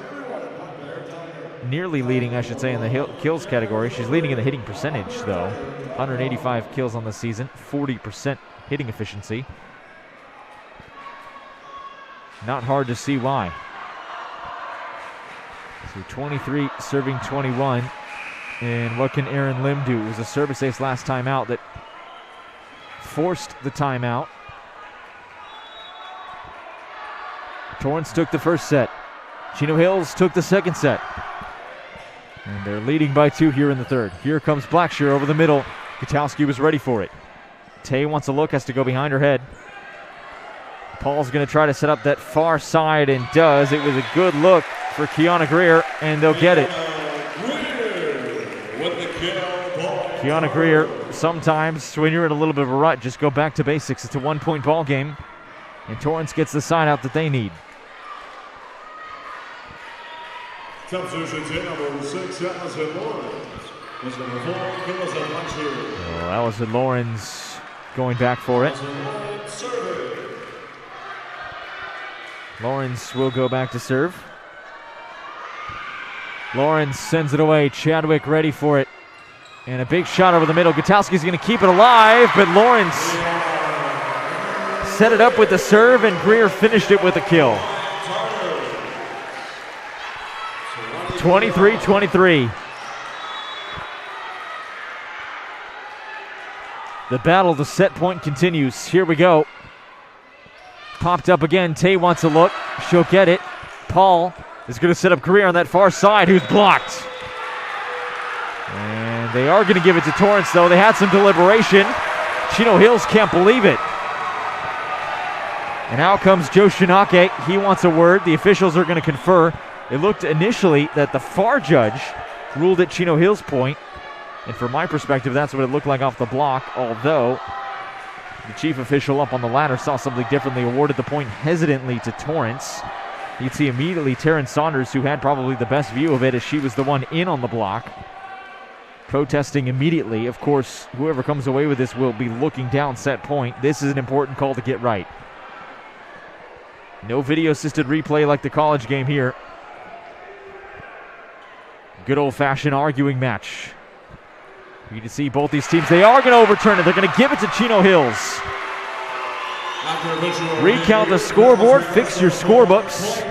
nearly leading, I should say, in the kills category. She's leading in the hitting percentage, though. 185 kills on the season, 40% hitting efficiency. Not hard to see why. So 23 serving 21. And what can Aaron Lim do? It was a service ace last time out that forced the timeout. Torrance took the first set. Chino Hills took the second set. And they're leading by 2 here in the third. Here comes Blackshear over the middle. Gutowski was ready for it. Tay wants a look, has to go behind her head. Paul's going to try to set up that far side and does. It was a good look for Kiana Greer, and they'll get it. Kiana Greer, sometimes when you're in a little bit of a rut, just go back to basics. It's a 1-point ball game, and Torrance gets the side out that they need. Substitutions in number 6, Allison Lawrence. Was number 4, Calissa Blackshear. Allison Lawrence going back for it. Lawrence will go back to serve. Lawrence sends it away. Chadwick ready for it. And a big shot over the middle. Gutowski's going to keep it alive, but Lawrence set it up with the serve, and Greer finished it with a kill. 23-23. The battle, the set point continues. Here we go. Popped up again. Tay wants a look. She'll get it. Paul is going to set up Greer on that far side, who's blocked. And they are going to give it to Torrance, though. They had some deliberation. Chino Hills can't believe it. And out comes Joe Shinake. He wants a word. The officials are going to confer. It looked initially that the far judge ruled at Chino Hills' point. And from my perspective, that's what it looked like off the block, although the chief official up on the ladder saw something differently, awarded the point hesitantly to Torrance. You'd see immediately Taryn Saunders, who had probably the best view of it as she was the one in on the block, protesting immediately. Of course, whoever comes away with this will be looking down set point. This is an important call to get right. No video-assisted replay like the college game here. Good old-fashioned arguing match. You can see both these teams, they are going to overturn it. They're going to give it to Chino Hills. Recount the scoreboard, fix your scorebooks.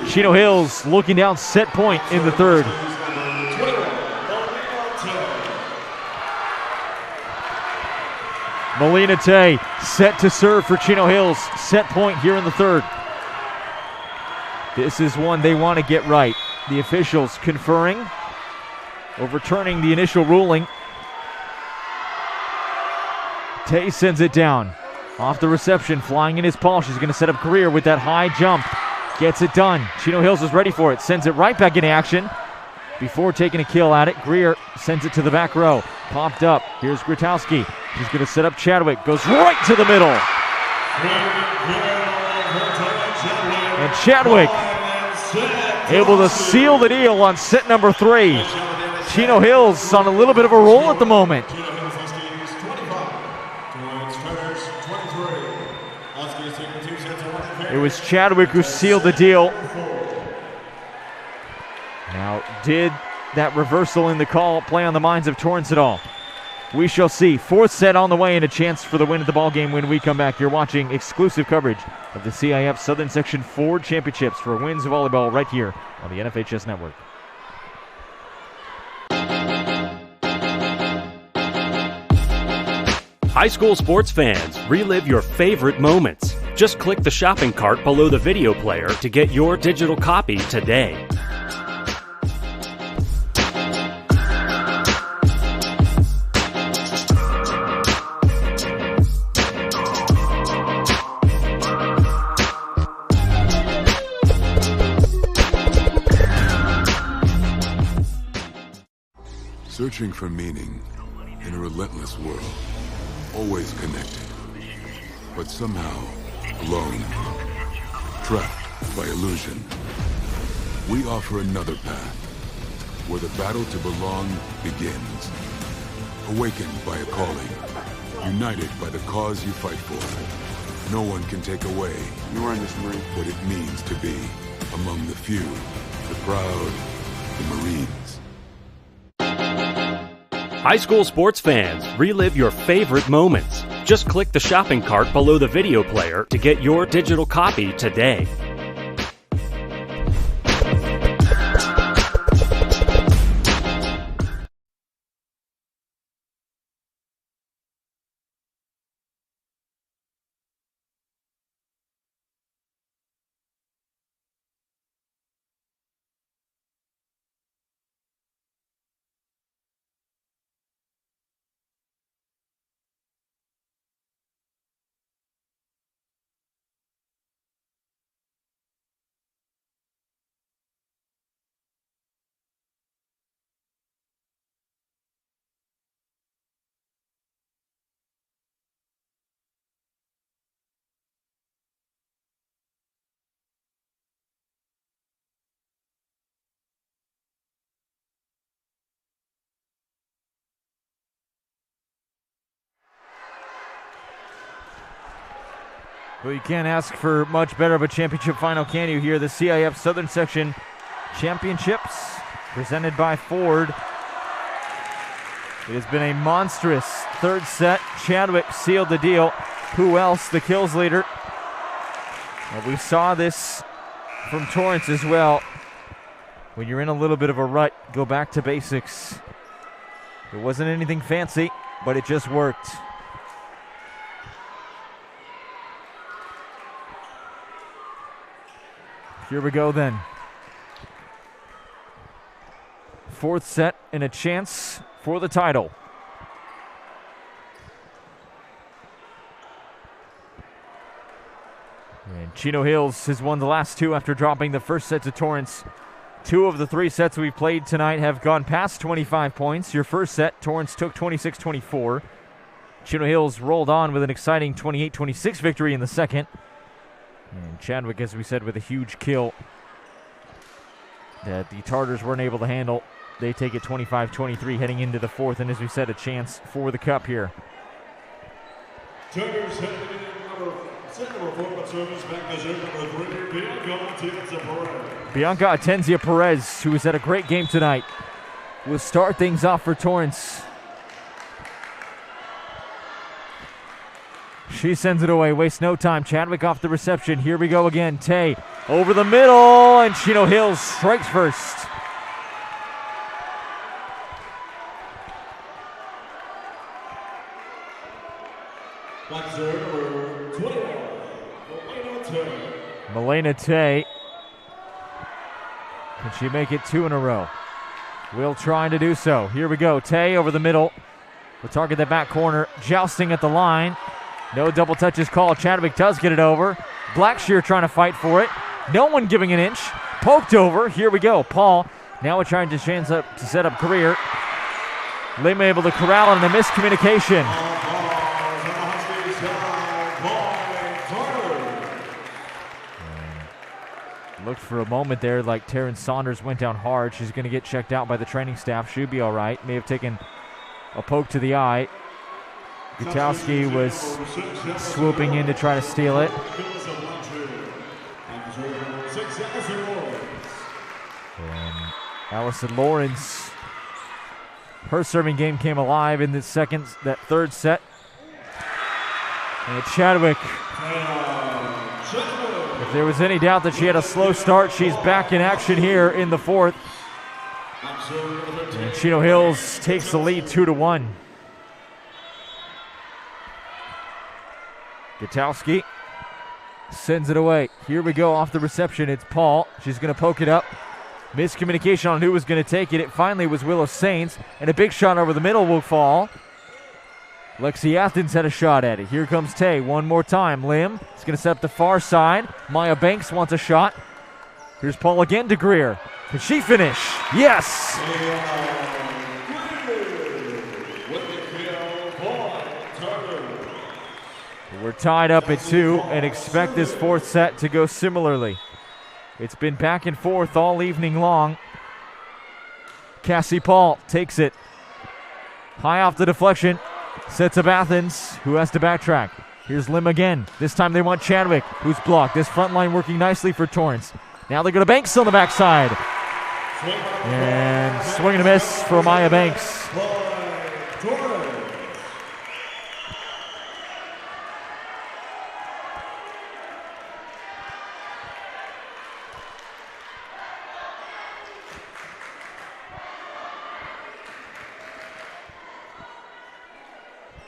Chino Hills looking down set point in the third. Melina Tay set to serve for Chino Hills. Set point here in the third. This is one they want to get right. The officials conferring, overturning the initial ruling. Tay sends it down. Off the reception, flying in his paw. She's going to set up Greer with that high jump. Gets it done. Chino Hills is ready for it. Sends it right back into action. Before taking a kill at it, Greer sends it to the back row. Popped up. Here's Gutowski. She's going to set up Chadwick. Goes right to the middle. And Chadwick able to seal the deal on set number 3. Chino Hills on a little bit of a roll at the moment. It was Chadwick who sealed the deal. Now, did that reversal in the call play on the minds of Torrance at all? We shall see. Fourth set on the way and a chance for the win at the ballgame when we come back. You're watching exclusive coverage of the CIF Southern Section Ford Championships for Winds Volleyball right here on the NFHS Network. High school sports fans, relive your favorite moments. Just click the shopping cart below the video player to get your digital copy today. Searching for meaning in a relentless world. Always connected, but somehow alone, trapped by illusion. We offer another path, where the battle to belong begins. Awakened by a calling, united by the cause you fight for. No one can take away what it means to be among the few, the proud, the Marines. High school sports fans, relive your favorite moments. Just click the shopping cart below the video player to get your digital copy today. Well, you can't ask for much better of a championship final, can you? Here, the CIF Southern Section Championships, presented by Ford. It has been a monstrous third set. Chadwick sealed the deal. Who else? The kills leader. Well, we saw this from Torrance as well. When you're in a little bit of a rut, go back to basics. It wasn't anything fancy, but it just worked. Here we go then. Fourth set and a chance for the title. And Chino Hills has won the last two after dropping the first set to Torrance. 2 of the 3 sets we've played tonight have gone past 25 points. Your first set, Torrance took 26-24. Chino Hills rolled on with an exciting 28-26 victory in the second. And Chadwick, as we said, with a huge kill that the Tartars weren't able to handle. They take it 25-23 heading into the fourth, and as we said, a chance for the cup here. Tartars heading in number 4, but service back to number 3, Bianca Atenzia Perez, who has had a great game tonight, will start things off for Torrance. She sends it away, wastes no time. Chadwick off the reception. Here we go again. Tay over the middle, and Chino Hills strikes first. Milena Tay. Can she make it 2 in a row? Will trying to do so. Here we go. Tay over the middle. We'll target the back corner. Jousting at the line. No double touches called. Chadwick does get it over. Blackshear trying to fight for it. No one giving an inch. Poked over. Here we go. Paul now we're trying to set up career. Lim able to corral and a miscommunication. Looked for a moment there like Terrence Saunders went down hard. She's going to get checked out by the training staff. Should be all right. May have taken a poke to the eye. Gutowski was swooping in to try to steal it. And Allison Lawrence, her serving game came alive in that third set. And Chadwick, if there was any doubt that she had a slow start, she's back in action here in the fourth. And Chino Hills takes the lead 2-1. Gutowski sends it away. Here we go off the reception. It's Paul. She's going to poke it up. Miscommunication on who was going to take it. It finally was Willow Saints, and a big shot over the middle will fall. Lexi Athens had a shot at it. Here comes Tay one more time. Lim is going to set up the far side. Maya Banks wants a shot. Here's Paul again to Greer. Can she finish? Yes! We're tied up at 2 and expect this fourth set to go similarly. It's been back and forth all evening long. Cassie Paul takes it. High off the deflection. Sets up Athens, who has to backtrack. Here's Lim again. This time they want Chadwick, who's blocked. This front line working nicely for Torrance. Now they're going to Banks on the backside. And swing and a miss for Maya Banks.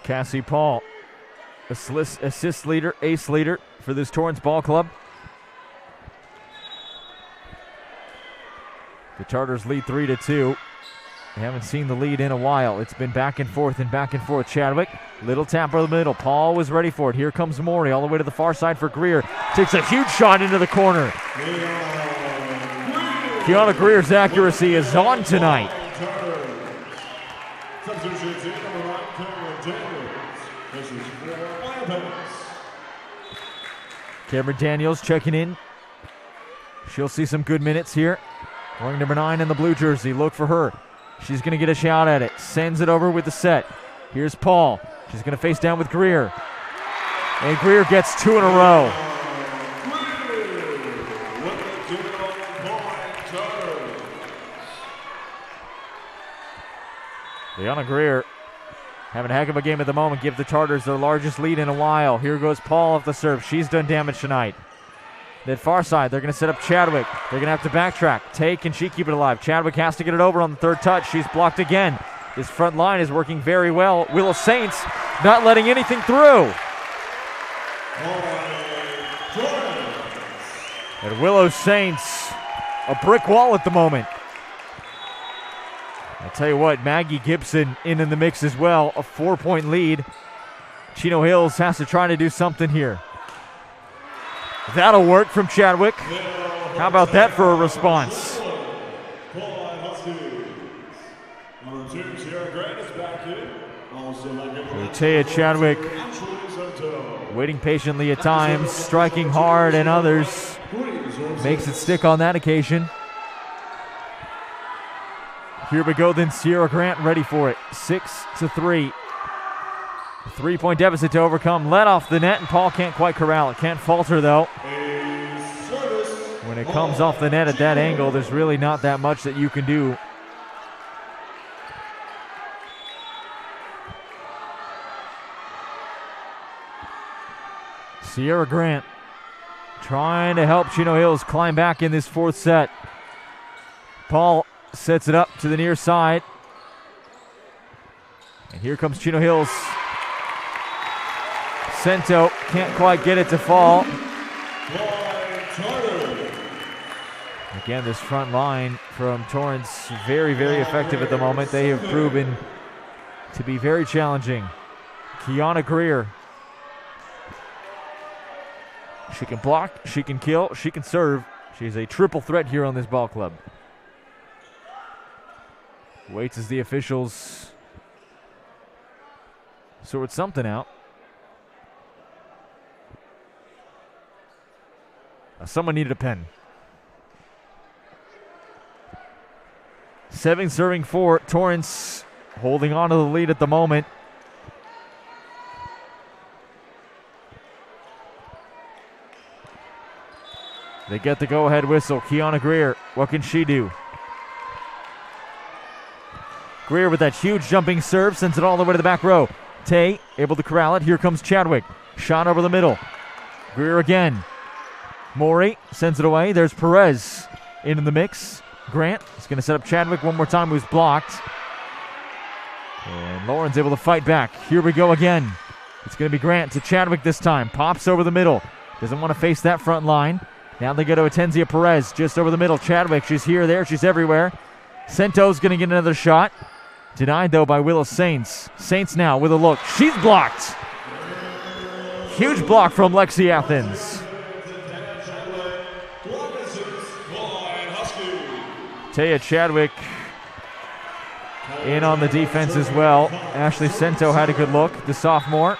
Cassie Paul, assist leader, ace leader for this Torrance ball club. The Tartars lead 3-2. They haven't seen the lead in a while. It's been back and forth and back and forth. Chadwick, little tap over the middle. Paul was ready for it. Here comes Morey all the way to the far side for Greer. Takes a huge shot into the corner. Kiana Greer's accuracy is on tonight. Cameron Daniels checking in. She'll see some good minutes here. Wearing number 9 in the blue jersey. Look for her. She's going to get a shot at it. Sends it over with the set. Here's Paul. She's going to face down with Greer. And Greer gets 2 in a row. Liana Greer having a heck of a game at the moment. Give the Tartars their largest lead in a while. Here goes Paul off the serve. She's done damage tonight. That far side, they're going to set up Chadwick. They're going to have to backtrack. Can she keep it alive? Chadwick has to get it over on the third touch. She's blocked again. This front line is working very well. Willow Saints not letting anything through. And Willow Saints, a brick wall at the moment. I'll tell you what, Maggie Gibson in the mix as well. A 4-point lead. Chino Hills has to try to do something here. That'll work from Chadwick. How about that for a response? Taya Chadwick waiting patiently at times, striking hard and others. Makes it stick on that occasion. Here we go then, Sierra Grant ready for it. 6-3. 3-point deficit to overcome. Let off the net, and Paul can't quite corral it. Can't falter, though. When it comes off the net at that angle, there's really not that much that you can do. Sierra Grant trying to help Chino Hills climb back in this fourth set. Paul sets it up to the near side. And here comes Chino Hills. Cento can't quite get it to fall. Again, this front line from Torrance, very, very effective at the moment. They have proven to be very challenging. Kiana Greer. She can block, she can kill, she can serve. She's a triple threat here on this ball club. Waits as the officials sort something out. Someone needed a pen. 7 serving 4. Torrance holding on to the lead at the moment. They get the go-ahead whistle. Kiana Greer, what can she do? Greer with that huge jumping serve, sends it all the way to the back row. Tay able to corral it. Here comes Chadwick. Shot over the middle. Greer again. Maury sends it away. There's Perez in the mix. Grant is going to set up Chadwick one more time, who's blocked. And Lauren's able to fight back. Here we go again. It's going to be Grant to Chadwick this time. Pops over the middle. Doesn't want to face that front line. Now they go to Atenzia Perez just over the middle. Chadwick, she's here, there, she's everywhere. Cento's going to get another shot. Denied, though, by Willow Saints. Saints now with a look. She's blocked. Huge block from Lexi Athens. Taya Chadwick in on the defense as well. Ashley Cento had a good look, the sophomore.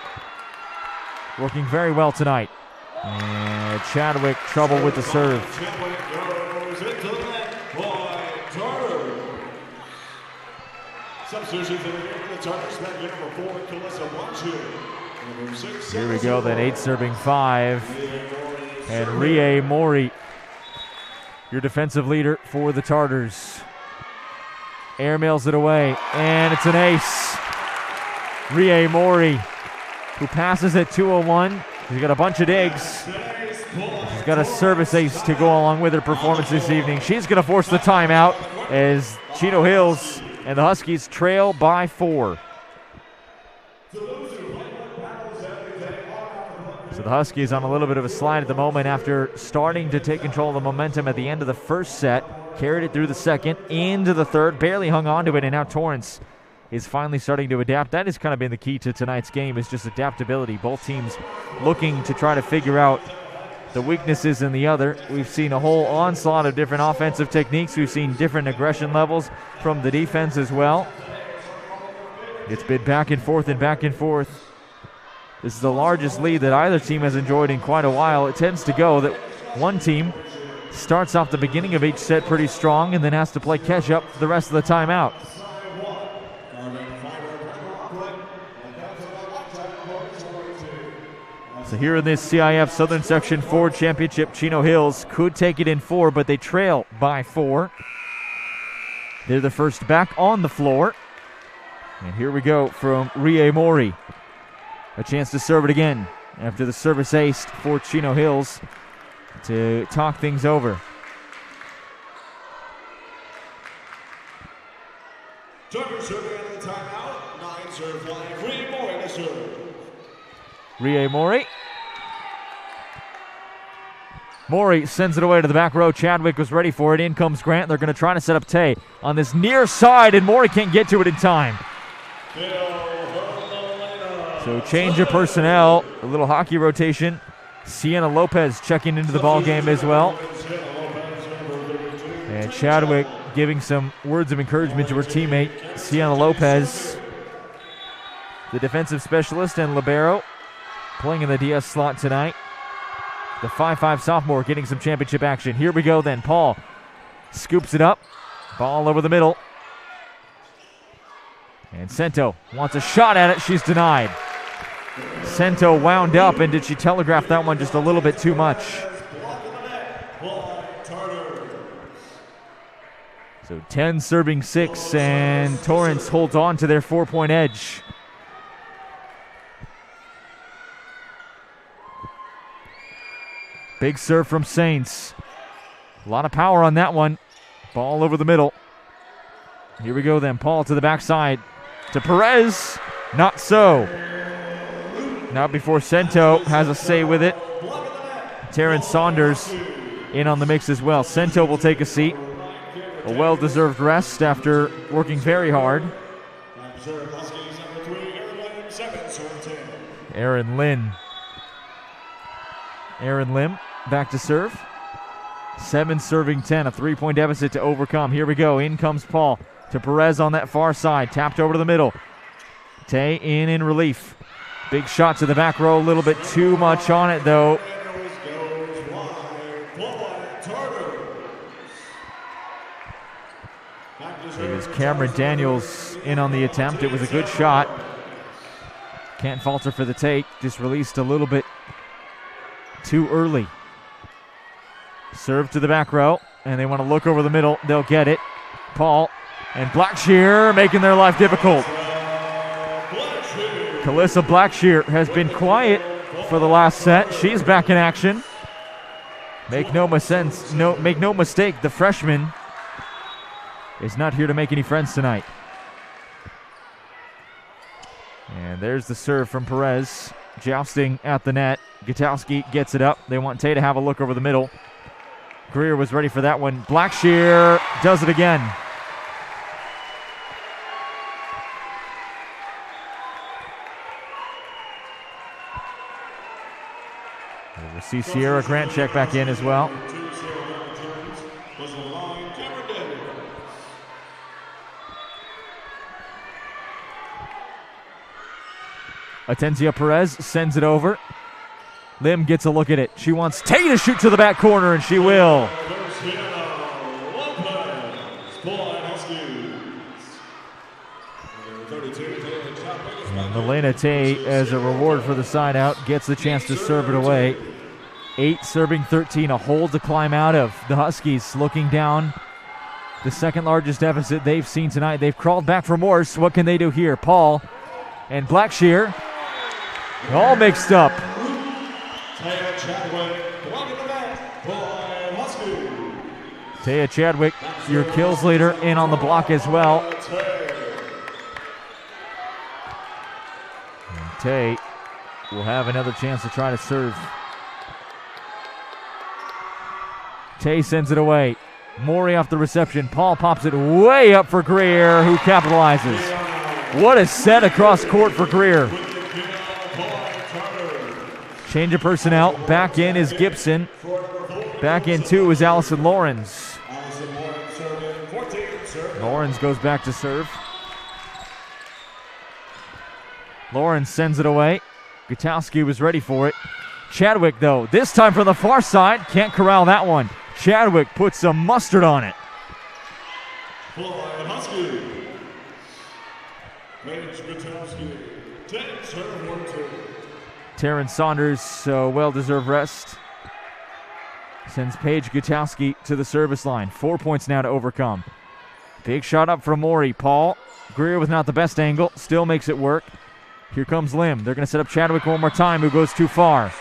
Working very well tonight. And Chadwick, trouble with the serve. Here we go, then 8 serving 5. And Rie Mori, your defensive leader for the Tartars. Airmails it away, and it's an ace. Rie Mori, who passes at 201. She's got a bunch of digs. She's got a service ace to go along with her performance this evening. She's going to force the timeout as Chino Hills and the Huskies trail by 4. So the Huskies on a little bit of a slide at the moment after starting to take control of the momentum at the end of the first set. Carried it through the second, into the third, barely hung on to it, and now Torrance is finally starting to adapt. That has kind of been the key to tonight's game, is just adaptability. Both teams looking to try to figure out the weaknesses in the other. We've seen a whole onslaught of different offensive techniques. We've seen different aggression levels from the defense as well. It's been back and forth and back and forth. This is the largest lead that either team has enjoyed in quite a while. It tends to go that one team starts off the beginning of each set pretty strong and then has to play catch up the rest of the timeout. So here in this CIF Southern Section 4 Championship, Chino Hills could take it in 4, but they trail by 4. They're the first back on the floor. And here we go from Rie Mori. A chance to serve it again after the service aced for Chino Hills to talk things over. Tucker serving out of the timeout. 9 serve line. Rie Mori to serve. Rie Mori. Mori sends it away to the back row. Chadwick was ready for it. In comes Grant. They're going to try to set up Tay on this near side, and Mori can't get to it in time. So change of personnel, a little hockey rotation. Sienna Lopez checking into the ball game as well. And Chadwick giving some words of encouragement to her teammate, Sienna Lopez, the defensive specialist and libero, playing in the DS slot tonight. The 5'5 sophomore getting some championship action. Here we go then. Paul scoops it up. Ball over the middle. And Sento wants a shot at it. She's denied. Sento wound up, and did she telegraph that one just a little bit too much? So 10 serving 6, and Torrance holds on to their 4-point edge. Big serve from Saints. A lot of power on that one. Ball over the middle. Here we go then. Paul to the backside. To Perez. Not so. Not before Sento has a say with it. Terrence Saunders in on the mix as well. Sento will take a seat. A well-deserved rest after working very hard. Aaron Lim back to serve. 7 serving 10, a 3-point deficit to overcome. Here we go. In comes Paul to Perez on that far side. Tapped over to the middle. Tay in relief. Big shot to the back row. A little bit too much on it, though. It was Cameron Daniels in on the attempt. It was a good shot. Can't falter for the take. Just released a little bit too early. Serve to the back row, and they want to look over the middle. They'll get it. Paul and Blackshear making their life difficult. Calissa Blackshear has been quiet for the last set. She's back in action. Make no mistake, the freshman is not here to make any friends tonight. And there's the serve from Perez. Jousting at the net. Gutowski gets it up. They want Tay to have a look over the middle. Greer was ready for that one. Blackshear does it again. We'll see Sierra Grant check back in as well. Atencia Perez sends it over. Lim gets a look at it. She wants Tay to shoot to the back corner, and she will. And Elena Tay, as a reward for the side out, gets the chance to serve it away. 8 serving 13, a hole to climb out of. The Huskies looking down. The second largest deficit they've seen tonight. They've crawled back for more. So what can they do here? Paul and Blackshear all mixed up. Taya Chadwick, your kills leader, in on the block as well. And Tay will have another chance to try to serve. Tay sends it away. Mori off the reception. Paul pops it way up for Greer, who capitalizes. What a set across court for Greer. Change of personnel. Back in is Gibson. Back in too is Allison Lawrence. Lawrence goes back to serve. Lawrence sends it away. Gutowski was ready for it. Chadwick, though, this time from the far side, can't corral that one. Chadwick puts some mustard on it. Terrence Saunders, well-deserved rest. Sends Paige Gutowski to the service line. 4 points now to overcome. Big shot up from Maury. Paul Greer with not the best angle. Still makes it work. Here comes Lim. They're going to set up Chadwick one more time, who goes too far.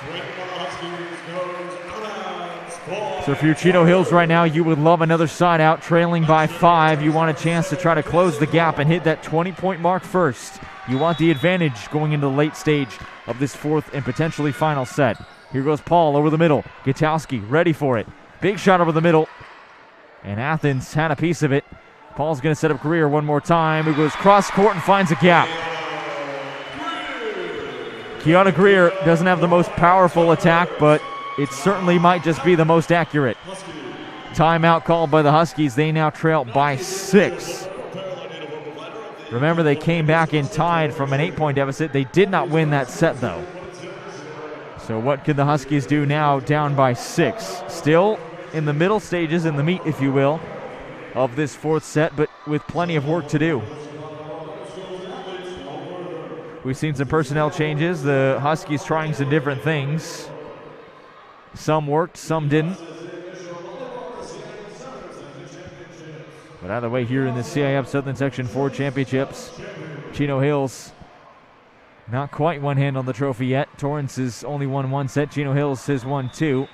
So if you're Chino Hills right now, you would love another side out, trailing by 5. You want a chance to try to close the gap and hit that 20-point mark first. You want the advantage going into the late stage of this fourth and potentially final set. Here goes Paul over the middle. Gutowski ready for it. Big shot over the middle. And Athens had a piece of it. Paul's going to set up Greer one more time, who goes cross court and finds a gap. Kiana Greer doesn't have the most powerful attack, but it certainly might just be the most accurate. Timeout called by the Huskies. They now trail by 6. Remember, they came back and tied from an 8-point deficit. They did not win that set, though. So what can the Huskies do now, down by 6? Still in the middle stages, in the meat, if you will, of this fourth set, but with plenty of work to do. We've seen some personnel changes. The Huskies trying some different things. Some worked, some didn't. But either way, here in the CIF Southern Section 4 Championships, Chino Hills not quite one hand on the trophy yet. Torrance has only won 1 set. Chino Hills has won 2.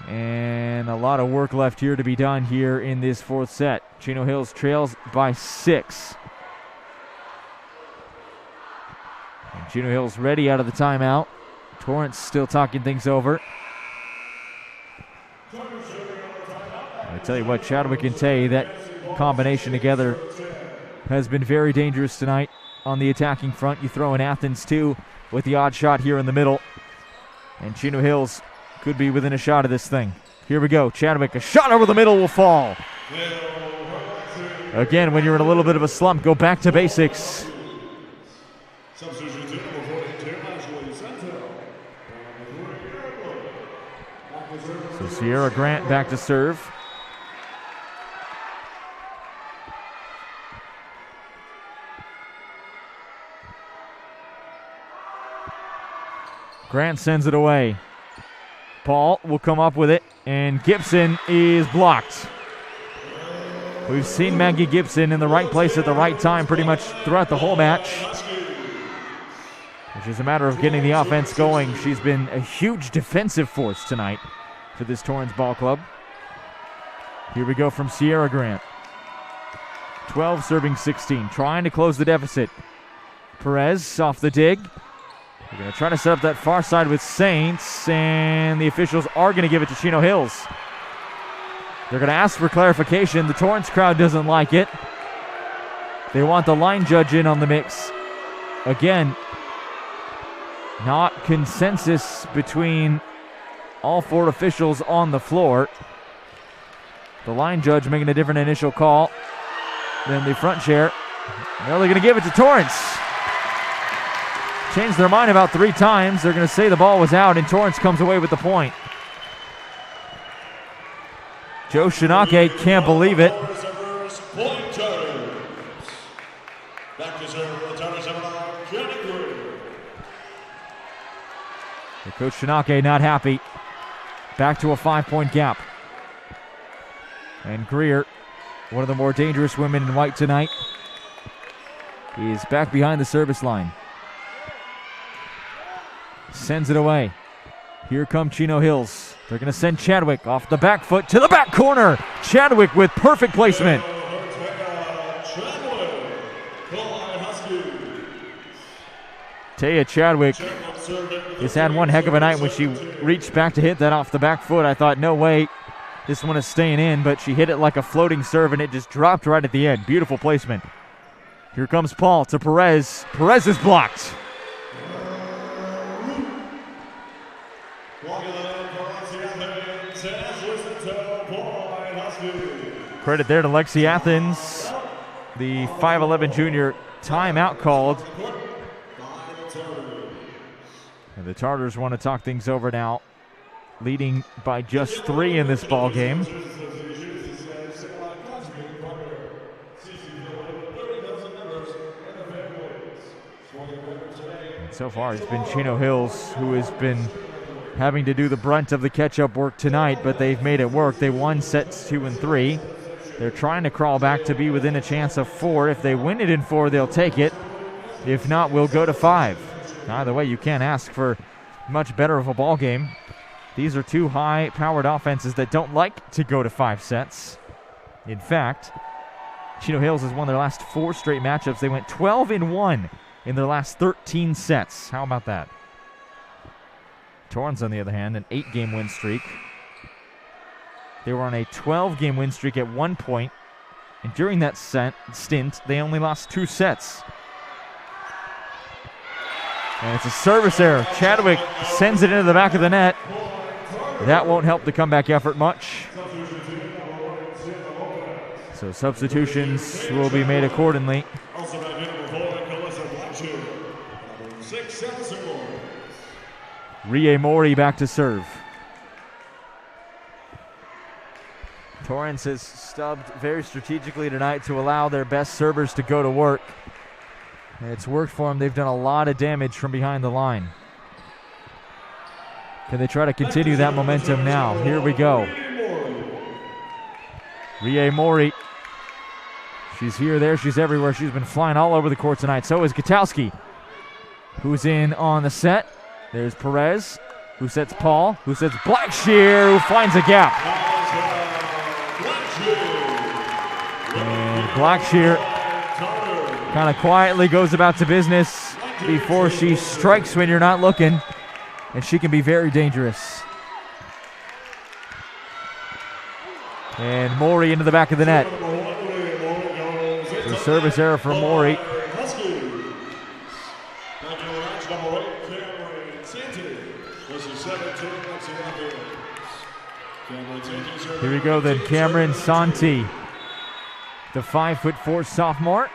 And a lot of work left here to be done here in this fourth set. Chino Hills trails by 6. And Chino Hills ready out of the timeout. Torrance still talking things over. I tell you what, Chadwick and Tay, that combination together has been very dangerous tonight on the attacking front. You throw in Athens too with the odd shot here in the middle. And Chino Hills could be within a shot of this thing. Here we go. Chadwick, a shot over the middle will fall. Again, when you're in a little bit of a slump, go back to basics. So Sierra Grant back to serve. Grant sends it away. Paul will come up with it, and Gibson is blocked. We've seen Maggie Gibson in the right place at the right time pretty much throughout the whole match. It's just a matter of getting the offense going. She's been a huge defensive force tonight for this Torrance ball club. Here we go from Sierra Grant. 12 serving 16, trying to close the deficit. Perez off the dig. They're going to try to set up that far side with Saints, and the officials are going to give it to Chino Hills. They're going to ask for clarification. The Torrance crowd doesn't like it. They want the line judge in on the mix. Again, not consensus between all 4 officials on the floor. The line judge making a different initial call than the front chair. Well, they're going to give it to Torrance. Changed their mind about 3 times. They're going to say the ball was out, and Torrance comes away with the point. Joe Shinake can't believe it. Coach Shinake not happy. Back to a 5-point gap. And Greer, one of the more dangerous women in white tonight, is back behind the service line. Sends it away. Here come Chino Hills. They're going to send Chadwick off the back foot to the back corner. Chadwick with perfect placement. Taya Chadwick has had one heck of a night. When she reached back to hit that off the back foot, I thought, no way, this one is staying in, but she hit it like a floating serve, and it just dropped right at the end. Beautiful placement. Here comes Paul to Perez. Perez is blocked. Credit there to Lexi Athens. The 5'11 junior timeout called. And the Tartars want to talk things over now, leading by just 3 in this ball game. So far, it's been Chino Hills who has been having to do the brunt of the catch-up work tonight, but they've made it work. They won sets 2 and 3. They're trying to crawl back to be within a chance of 4. If they win it in 4, they'll take it. If not, we'll go to 5. Either way, you can't ask for much better of a ball game. These are two high-powered offenses that don't like to go to 5 sets. In fact, Chino Hills has won their last 4 straight matchups. They went 12 and 1 in their last 13 sets. How about that? Torrance, on the other hand, an 8-game win streak. They were on a 12-game win streak at one point, and during that stint, they only lost 2 sets. And it's a service error. Chadwick sends it into the back of the net. That won't help the comeback effort much. So substitutions will be made accordingly. Rie Mori back to serve. Torrance has stubbed very strategically tonight to allow their best servers to go to work. And it's worked for them. They've done a lot of damage from behind the line. Can they try to continue that momentum now? Here we go. Rie Mori. She's here, there, she's everywhere. She's been flying all over the court tonight. So is Gutowski, who's in on the set. There's Perez, who sets Paul, who sets Blackshear, who finds a gap. And Blackshear kind of quietly goes about to business before she strikes when you're not looking, and she can be very dangerous. And Mori into the back of the net. The service error for Mori. Here we go then, Cameron Santi, the 5'4" sophomore,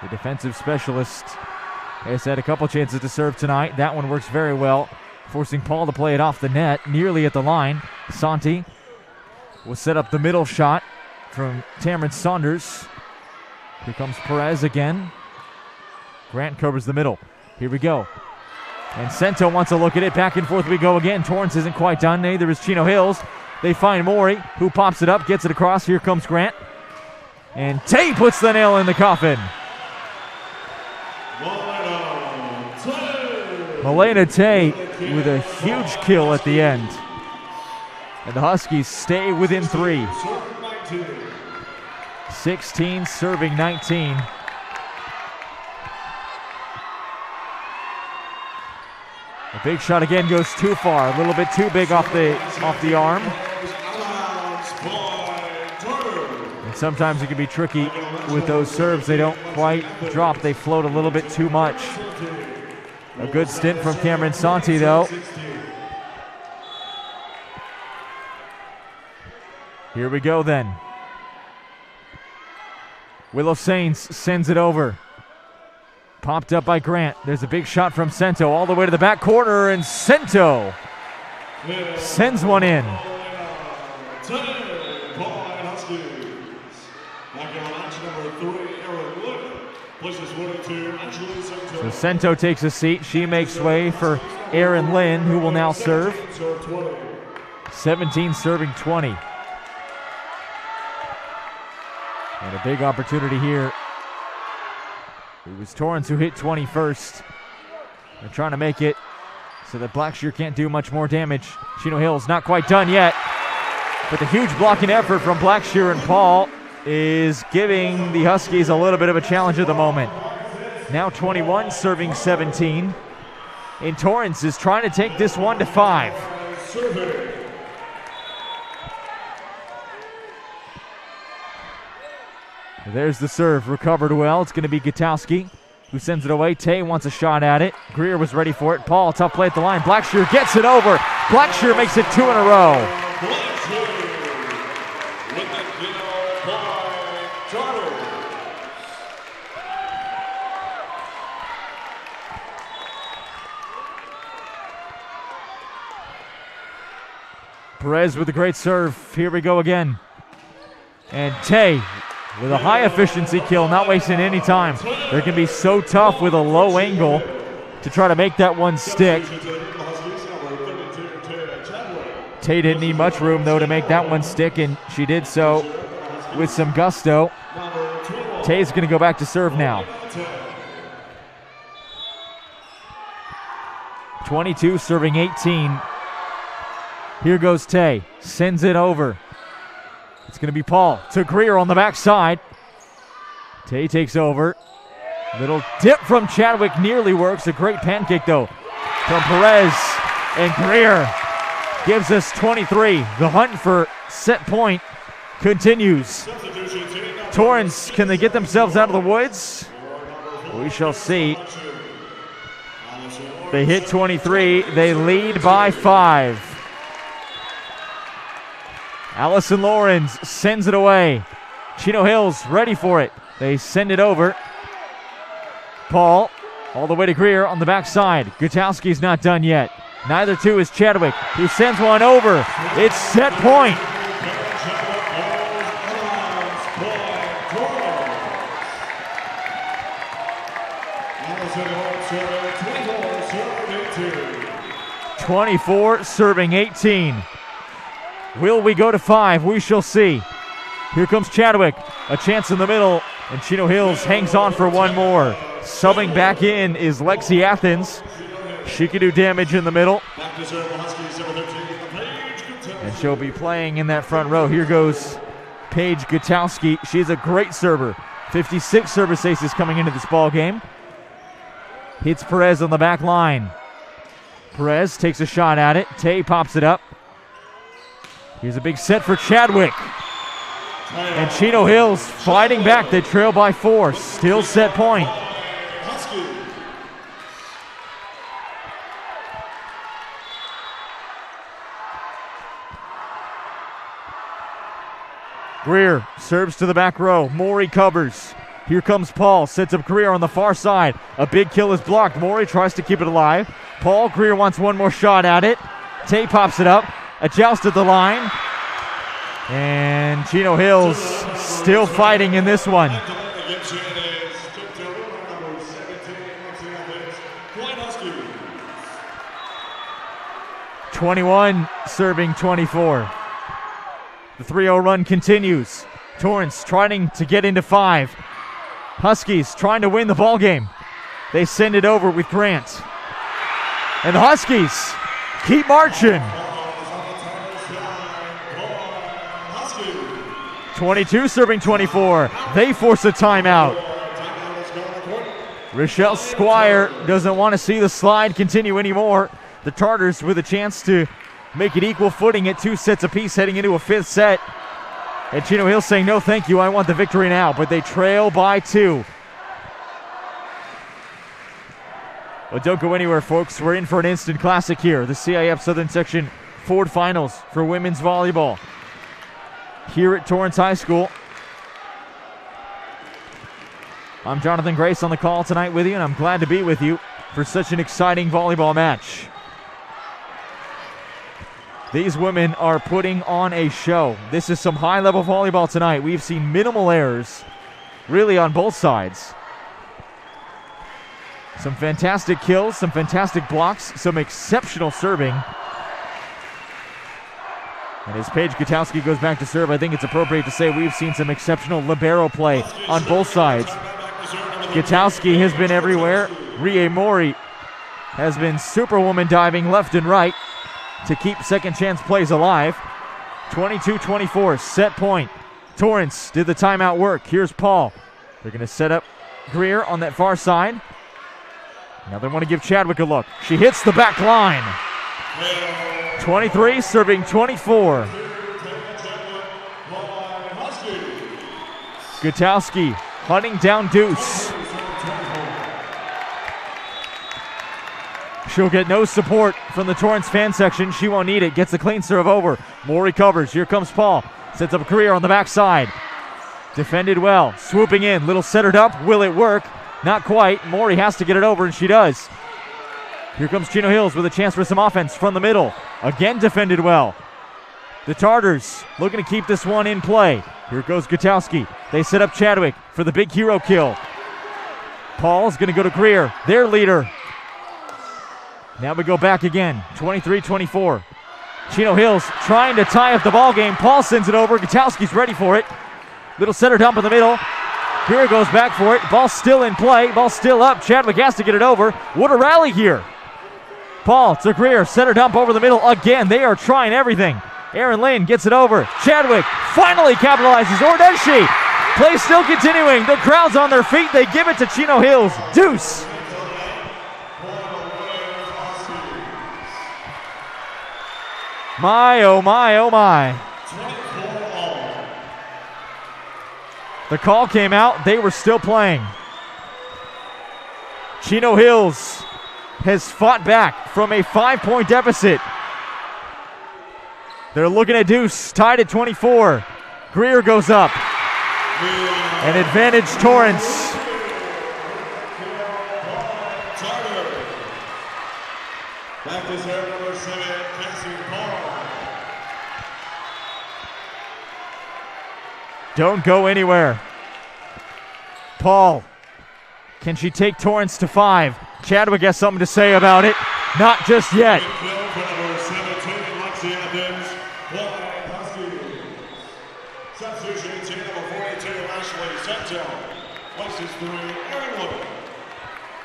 the defensive specialist, has had a couple chances to serve tonight. That one works very well, forcing Paul to play it off the net, nearly at the line. Santi will set up the middle shot from Tamron Saunders. Here comes Perez again. Grant covers the middle. Here we go. And Sento wants a look at it. Back and forth we go again. Torrance isn't quite done. Neither is Chino Hills. They find Mori, who pops it up, gets it across. Here comes Grant. And Tay puts the nail in the coffin. Milena Tay with a huge kill at the end. And the Huskies stay within 3. 16 serving 19. The big shot again goes too far, a little bit too big off the arm. And sometimes it can be tricky with those serves. They don't quite drop, they float a little bit too much. A good stint from Cameron Santi though. Here we go then. Willow Sains sends it over. Popped up by Grant. There's a big shot from Sento all the way to the back corner, and Sento sends one in. So Sento takes a seat. She makes way for Erin Lynn, who will now serve. 17 serving 20. And a big opportunity here. It was Torrance who hit 20 first. They're trying to make it so that Blackshear can't do much more damage. Chino Hills not quite done yet. But the huge blocking effort from Blackshear and Paul is giving the Huskies a little bit of a challenge at the moment. Now 21 serving 17. And Torrance is trying to take this one to 5. There's the serve, recovered well. It's going to be Gutowski who sends it away. Tay wants a shot at it. Greer was ready for it. Paul, tough play at the line. Blackshear gets it over. Blackshear makes it 2 in a row. Perez with a great serve. Here we go again. And Tay with a high efficiency kill, not wasting any time. They can be so tough with a low angle to try to make that one stick. Tay didn't need much room, though, to make that one stick, and she did so with some gusto. Tay's going to go back to serve now. 22 serving 18. Here goes Tay. Sends it over. It's going to be Paul to Greer on the backside. Tay takes over. Little dip from Chadwick nearly works. A great pancake, though, from Perez. And Greer gives us 23. The hunt for set point continues. Torrance, can they get themselves out of the woods? We shall see. They hit 23. They lead by 5. Allison Lawrence sends it away. Chino Hills ready for it. They send it over. Paul all the way to Greer on the backside. Gutowski's not done yet. Neither too is Chadwick, who sends one over. It's set point. (24 serving 18). Will we go to 5? We shall see. Here comes Chadwick. A chance in the middle, and Chino Hills hangs on for one more. Subbing back in is Lexi Athens. She can do damage in the middle. And she'll be playing in that front row. Here goes Paige Gutowski. She's a great server. 56 service aces coming into this ball game. Hits Perez on the back line. Perez takes a shot at it. Tay pops it up. Here's a big set for Chadwick. And Chino Hills fighting back. They trail by 4. Still set point. Greer serves to the back row. Morey covers. Here comes Paul. Sets up Greer on the far side. A big kill is blocked. Morey tries to keep it alive. Paul, Greer wants one more shot at it. Tay pops it up. A joust at the line. And Chino Hills still fighting in this one. 21 serving 24. The 3-0 run continues. Torrance trying to get into 5. Huskies trying to win the ball game. They send it over with Grant. And the Huskies keep marching. 22 serving 24. They force a timeout. Rochelle Squire doesn't want to see the slide continue anymore. The Tartars with a chance to make it equal footing at 2 sets apiece heading into a 5th set. And Chino Hills saying, no thank you, I want the victory now. But they trail by 2. Well, don't go anywhere, folks. We're in for an instant classic here. The CIF Southern Section Ford Finals for women's volleyball here at Torrance High School. I'm Jonathan Grace on the call tonight with you, and I'm glad to be with you for such an exciting volleyball match. These women are putting on a show. This is some high-level volleyball tonight. We've seen minimal errors, really, on both sides. Some fantastic kills, some fantastic blocks, some exceptional serving. And as Paige Gutowski goes back to serve, I think it's appropriate to say we've seen some exceptional libero play on both sides. Gutowski has been everywhere. Rie Morey has been superwoman diving left and right to keep second chance plays alive. 22-24, set point. Torrance did the timeout work. Here's Paul. They're going to set up Greer on that far side. Now they want to give Chadwick a look. She hits the back line. 23 serving 24. Gutowski hunting down Deuce. She'll get no support from the Torrance fan section. She won't need it. Gets the clean serve over. Morey covers. Here comes Paul. Sets up a career on the backside. Defended well. Swooping in. Little centered up. Will it work? Not quite. Morey has to get it over, and she does. Here comes Chino Hills with a chance for some offense from the middle. Again defended well. The Tartars looking to keep this one in play. Here goes Gutowski. They set up Chadwick for the big hero kill. Paul's going to go to Greer, their leader. Now we go back again, 23-24. Chino Hills trying to tie up the ball game. Paul sends it over. Gutowski's ready for it. Little center dump in the middle. Greer goes back for it. Ball still in play. Ball still up. Chadwick has to get it over. What a rally here. Paul to Greer. Center dump over the middle again. They are trying everything. Aaron Lane gets it over. Chadwick finally capitalizes, or does she? Play still continuing. The crowd's on their feet. They give it to Chino Hills. Deuce. My, oh my, oh my. The call came out. They were still playing. Chino Hills has fought back from a 5-point deficit. They're looking at deuce, tied at 24. Greer goes up. An advantage, Torrance. Back to serve number 7, Cassie Paul. Don't go anywhere. Paul, can she take Torrance to 5? Chadwick has something to say about it. Not just yet.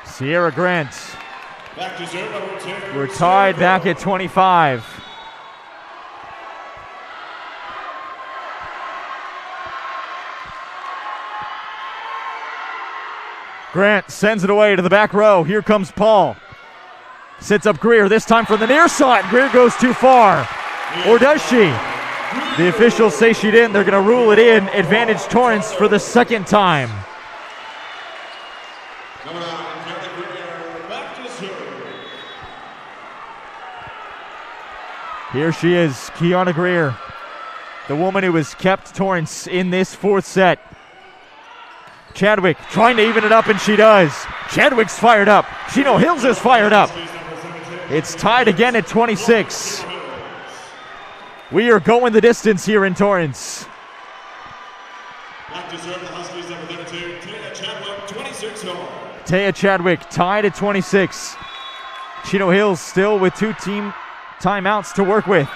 Sierra Grant. We're tied back at 25. Grant sends it away to the back row. Here comes Paul. Sits up Greer, this time from the near side. Greer goes too far. Or does she? The officials say she didn't. They're going to rule it in. Advantage Torrance for the second time. Here she is, Kiana Greer, the woman who has kept Torrance in this fourth set. Chadwick trying to even it up, and she does. Chadwick's fired up. Chino Hills is fired up. It's tied again at 26. We are going the distance here in Torrance. Taya Chadwick tied at 26. Chino Hills still with 2 team timeouts to work with.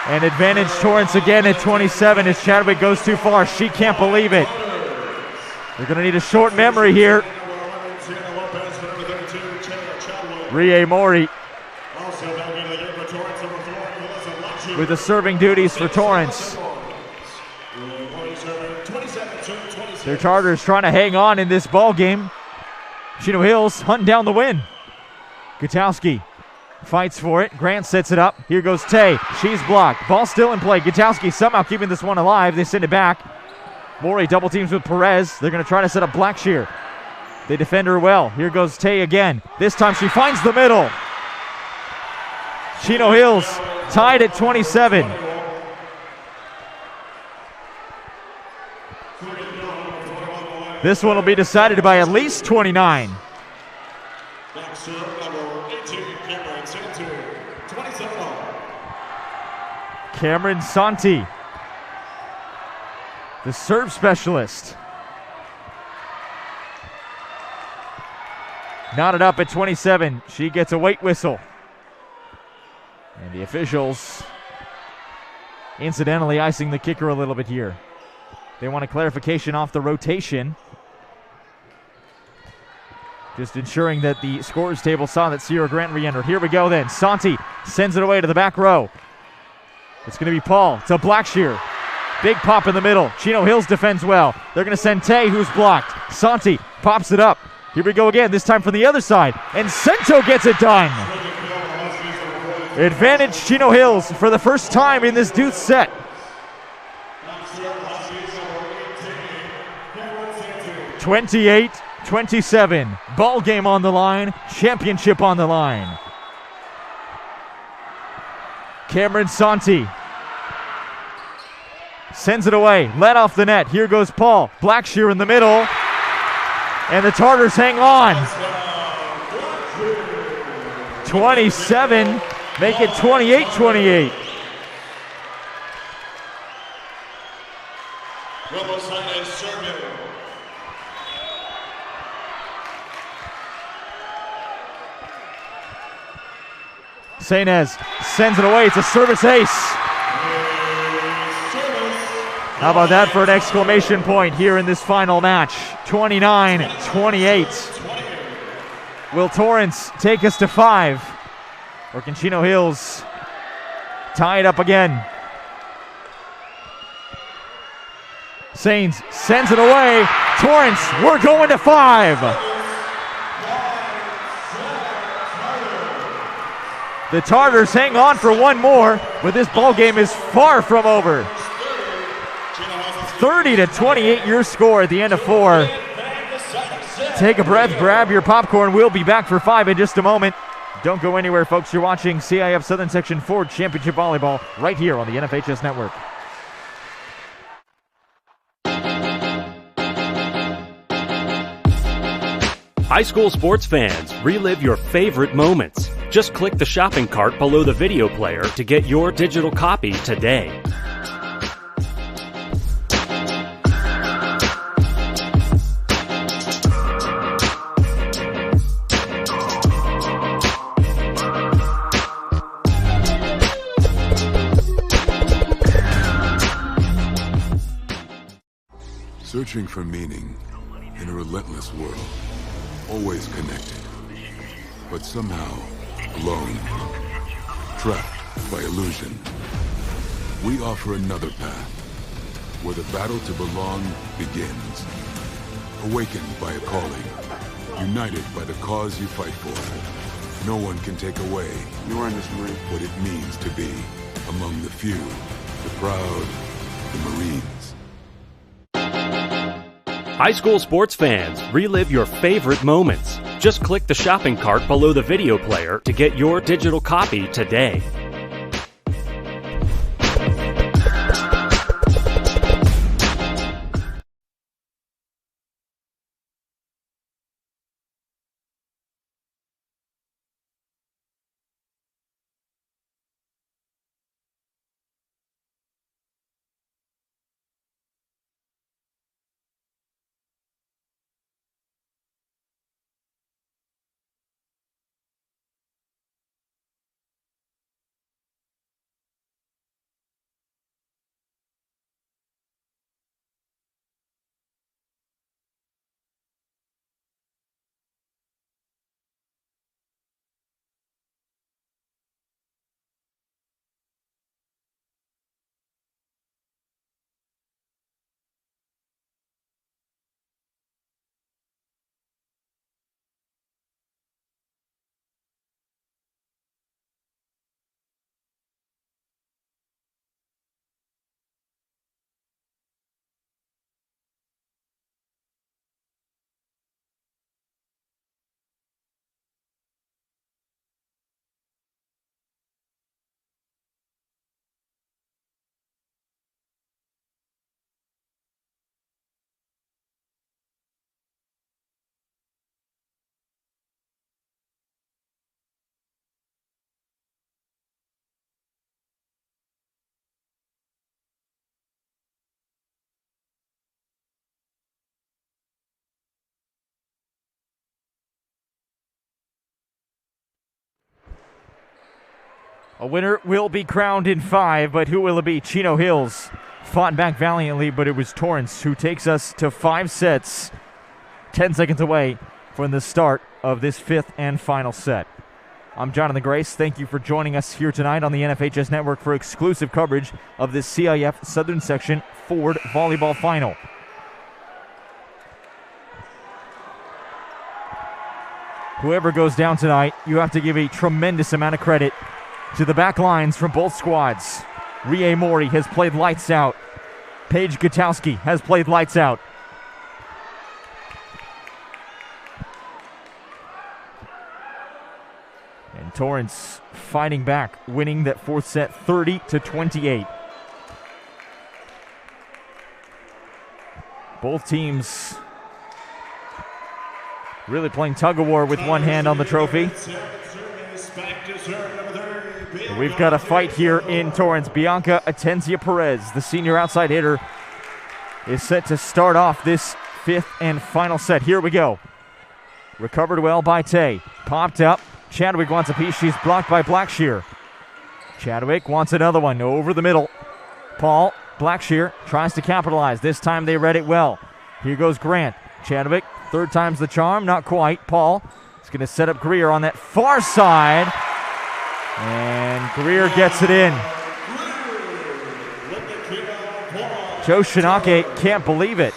And advantage Torrance again at 27 as Chadwick goes too far. She can't believe it. They're going to need a short memory here. Rie Mori with the serving duties for Torrance. Their Chargers trying to hang on in this ball game. Chino Hills hunting down the win. Gutowski fights for it. Grant sets it up. Here goes Tay. She's blocked. Ball still in play. Gutowski somehow keeping this one alive. They send it back. Morey double teams with Perez. They're going to try to set up Blackshear. They defend her well. Here goes Tay again. This time she finds the middle. Chino Hills tied at 27. This one will be decided by at least 29. Cameron Santi, the serve specialist. Knotted up at 27. She gets a weight whistle. And the officials incidentally icing the kicker a little bit here. They want a clarification off the rotation. Just ensuring that the scorers table saw that Sierra Grant re-entered. Here we go then. Santi sends it away to the back row. It's going to be Paul to Blackshear. Big pop in the middle. Chino Hills defends well. They're going to send Tay, who's blocked. Santi pops it up. Here we go again, this time from the other side. And Cento gets it done. Advantage Chino Hills for the first time in this deuce set. (28-27). Ball game on the line. Championship on the line. Cameron Santi sends it away. Let off the net. Here goes Paul. Blackshear in the middle. And the Tartars hang on. 27. Make it 28-28. Sainez sends it away. It's a service ace. How about that for an exclamation point here in this final match? 29-28. Will Torrance take us to 5? Or can Chino Hills tie it up again? Sainz sends it away. Torrance, we're going to 5. The Tartars hang on for one more, but this ball game is far from over. 30-28 your score at the end of 4. Take a breath, grab your popcorn. We'll be back for 5 in just a moment. Don't go anywhere, folks. You're watching CIF Southern Section 4 Championship Volleyball right here on the NFHS Network. High school sports fans, relive your favorite moments. Just click the shopping cart below the video player to get your digital copy today. Searching for meaning in a relentless world. Always connected, but somehow alone. Trapped by illusion. We offer another path, where the battle to belong begins. Awakened by a calling. United by the cause you fight for. No one can take away what it means to be among the few, the proud, the Marines. High school sports fans, relive your favorite moments. Just click the shopping cart below the video player to get your digital copy today. A winner will be crowned in 5, but who will it be? Chino Hills fought back valiantly, but it was Torrance who takes us to 5 sets, 10 seconds away from the start of this 5th and final set. I'm Jonathan Grace. Thank you for joining us here tonight on the NFHS Network for exclusive coverage of this CIF Southern Section Ford Volleyball Final. Whoever goes down tonight, you have to give a tremendous amount of credit to the back lines from both squads. Rie Mori has played lights out. Paige Gutowski has played lights out. And Torrance fighting back, winning that 4th set 30-28. Both teams really playing tug-of-war with one hand on the trophy. We've got a fight here in Torrance. Bianca Atencia Perez, the senior outside hitter, is set to start off this 5th and final set. Here we go. Recovered well by Tay. Popped up. Chadwick wants a piece. She's blocked by Blackshear. Chadwick wants another one over the middle. Paul, Blackshear tries to capitalize. This time they read it well. Here goes Grant. Chadwick, third time's the charm. Not quite. Paul is going to set up Greer on that far side. And Greer gets it in. Joe Shinake can't believe it.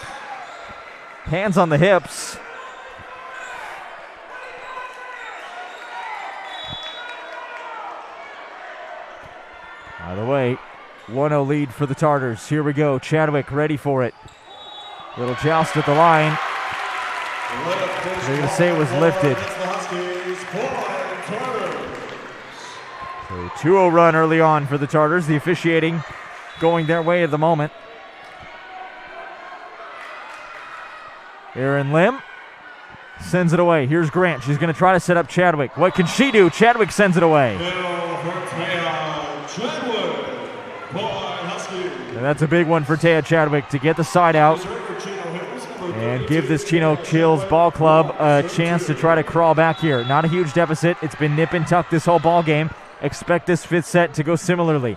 Hands on the hips. By the way, 1-0 lead for the Tartars. Here we go. Chadwick ready for it. Little joust at the line. They're going to say it was lifted. So 2-0 run early on for the Tartars. The officiating going their way at the moment. Erin Lim sends it away. Here's Grant. She's going to try to set up Chadwick. What can she do? Chadwick sends it away. And that's a big one for Taya Chadwick to get the side out and give this Chino Hills Ball Club a chance to try to crawl back here. Not a huge deficit. It's been nip and tuck this whole ball game. Expect this fifth set to go similarly.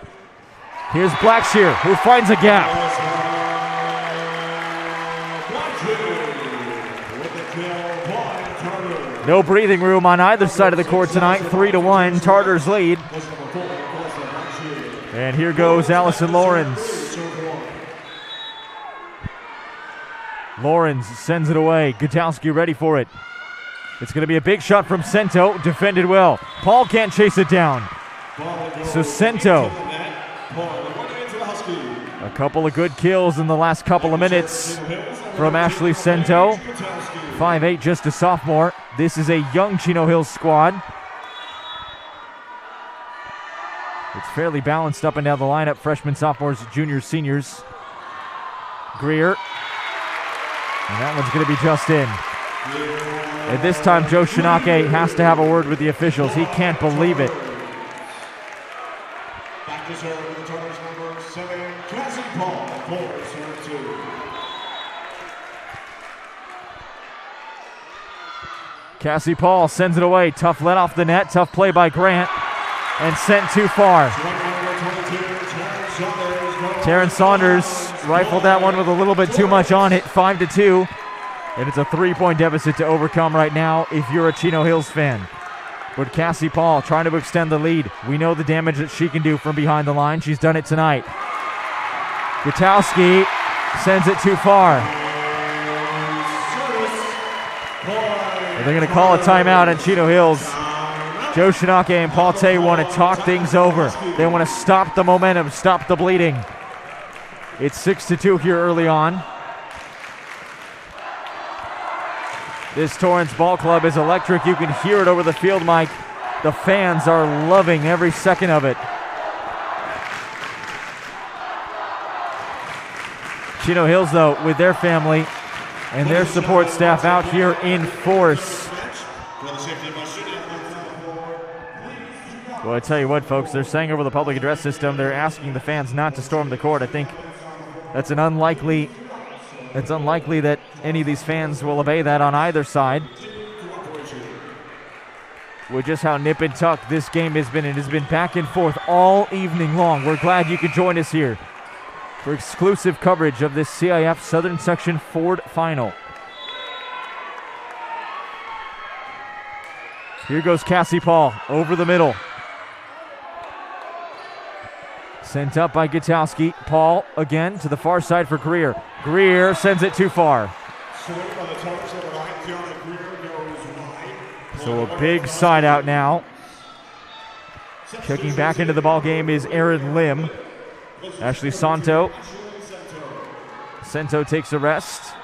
Here's Blackshear, who finds a gap. No breathing room on either side of the court tonight. 3-1, Tartars lead. And here goes Allison Lawrence. Lawrence sends it away. Gutowski ready for it. It's going to be a big shot from Sento. Defended well. Paul can't chase it down. So Sento. A couple of good kills in the last couple of minutes from Ashley Sento. 5'8", just a sophomore. This is a young Chino Hills squad. It's fairly balanced up and down the lineup. Freshmen, sophomores, juniors, seniors. Greer. And that one's going to be just in. And this time, Joe Shinake has to have a word with the officials. He can't believe it. Back to serve with the Tartars number 7, Cassie Paul, for serve 2. Cassie Paul sends it away. Tough let off the net. Tough play by Grant. And sent too far. Terrence Saunders rifled that one with a little bit too much on it. 5-2. And it's a 3-point deficit to overcome right now if you're a Chino Hills fan. But Cassie Paul trying to extend the lead. We know the damage that she can do from behind the line. She's done it tonight. Gutowski sends it too far. And they're going to call a timeout at Chino Hills. Joe Shinake and Paul Tay want to talk things over. They want to stop the momentum, stop the bleeding. It's 6-2 here early on. This Torrance Ball Club is electric. You can hear it over the field mic. The fans are loving every second of it. Chino Hills, though, with their family and their support staff out here in force. Well, I tell you what, folks, they're saying over the public address system, they're asking the fans not to storm the court. I think that's unlikely that any of these fans will obey that on either side. With just how nip and tuck this game has been, it has been back and forth all evening long. We're glad you could join us here for exclusive coverage of this CIF Southern Section Ford Final. Here goes Cassie Paul over the middle. Sent up by Gutowski. Paul again to the far side for Greer. Greer sends it too far. So a big side out now. Checking back into the ball game is Erin Lim. Ashley Sento takes a rest.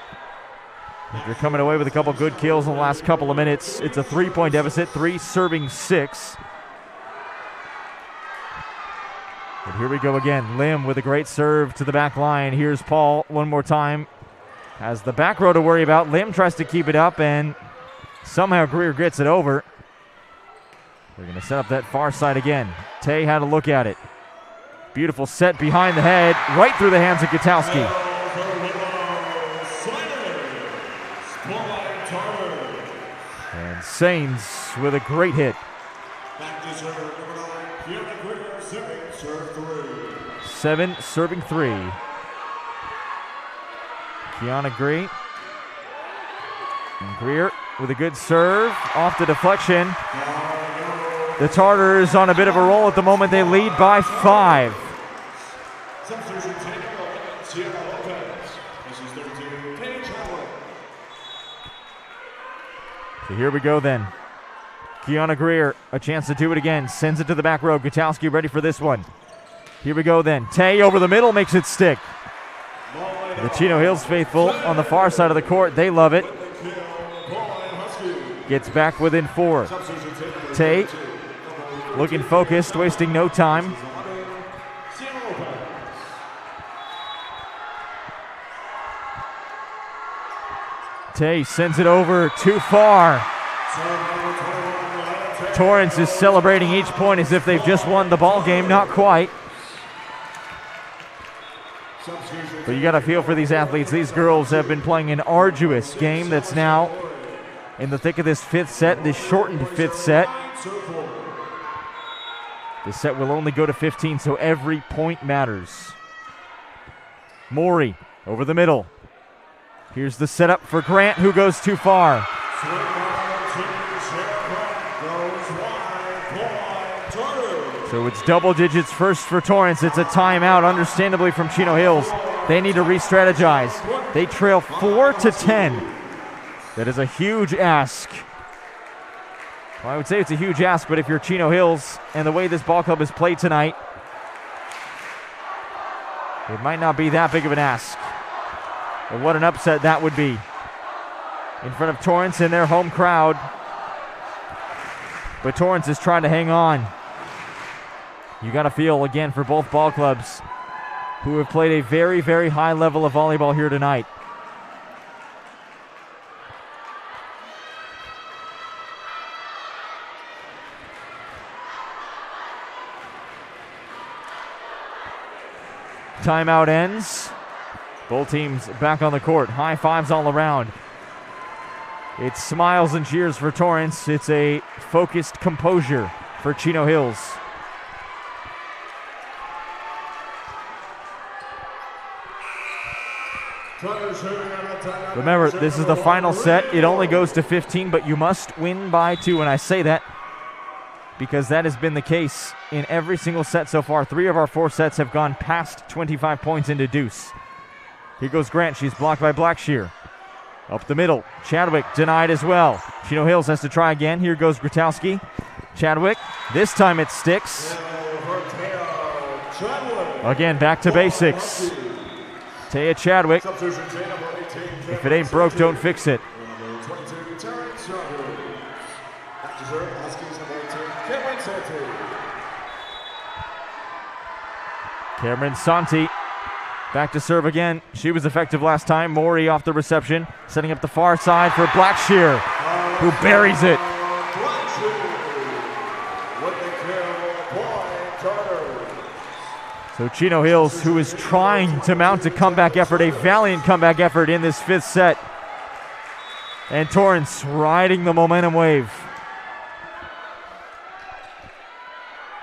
They're coming away with a couple good kills in the last couple of minutes. It's a 3-point deficit, 3 serving 6. And here we go again. Lim with a great serve to the back line. Here's Paul one more time. Has the back row to worry about. Lim tries to keep it up, and somehow Greer gets it over. They're going to set up that far side again. Tay had a look at it. Beautiful set behind the head, right through the hands of Gutowski. And Sains with a great hit. Back to serve number 9, Kiana Greer, 7, serve 3. 7 serving 3. Kiana Greer. And Greer with a good serve. Off the deflection. The Tartars on a bit of a roll at the moment. They lead by 5. Substitution taken by Sierra Lopez. This is 32, Paige Howard. So here we go then. Kiana Greer, a chance to do it again. Sends it to the back row. Gutowski ready for this one. Here we go then. Tay over the middle makes it stick. The Chino Hills faithful on the far side of the court. They love it. Gets back within 4. Tay looking focused, wasting no time. Tay sends it over too far. Torrance is celebrating each point as if they've just won the ball game. Not quite. But you got to feel for these athletes. These girls have been playing an arduous game that's now in the thick of this 5th set, this shortened 5th set. The set will only go to 15, so every point matters. Maury over the middle. Here's the setup for Grant, who goes too far. So it's double digits first for Torrance. It's a timeout, understandably, from Chino Hills. They need to re-strategize. They trail 4-10. That is a huge ask. Well, I would say it's a huge ask, but if you're Chino Hills and the way this ball club has played tonight, it might not be that big of an ask. And what an upset that would be. In front of Torrance and their home crowd. But Torrance is trying to hang on. You got to feel, again, for both ball clubs who have played a very, very high level of volleyball here tonight. Timeout ends. Both teams back on the court. High fives all around. It's smiles and cheers for Torrance. It's a focused composure for Chino Hills. Remember, this is the final set. It only goes to 15, but you must win by 2. And I say that because that has been the case in every single set so far. 3 of our 4 sets have gone past 25 points into deuce. Here goes Grant. She's blocked by Blackshear. Up the middle. Chadwick denied as well. Chino Hills has to try again. Here goes Grotowski. Chadwick. This time it sticks. Again, back to basics. Taya Chadwick. If it ain't broke, don't fix it. Cameron Santi back to serve again. She was effective last time. Maury off the reception, setting up the far side for Blackshear, who buries it. So Chino Hills, who is trying to mount a comeback effort, a valiant comeback effort in this 5th set. And Torrance riding the momentum wave.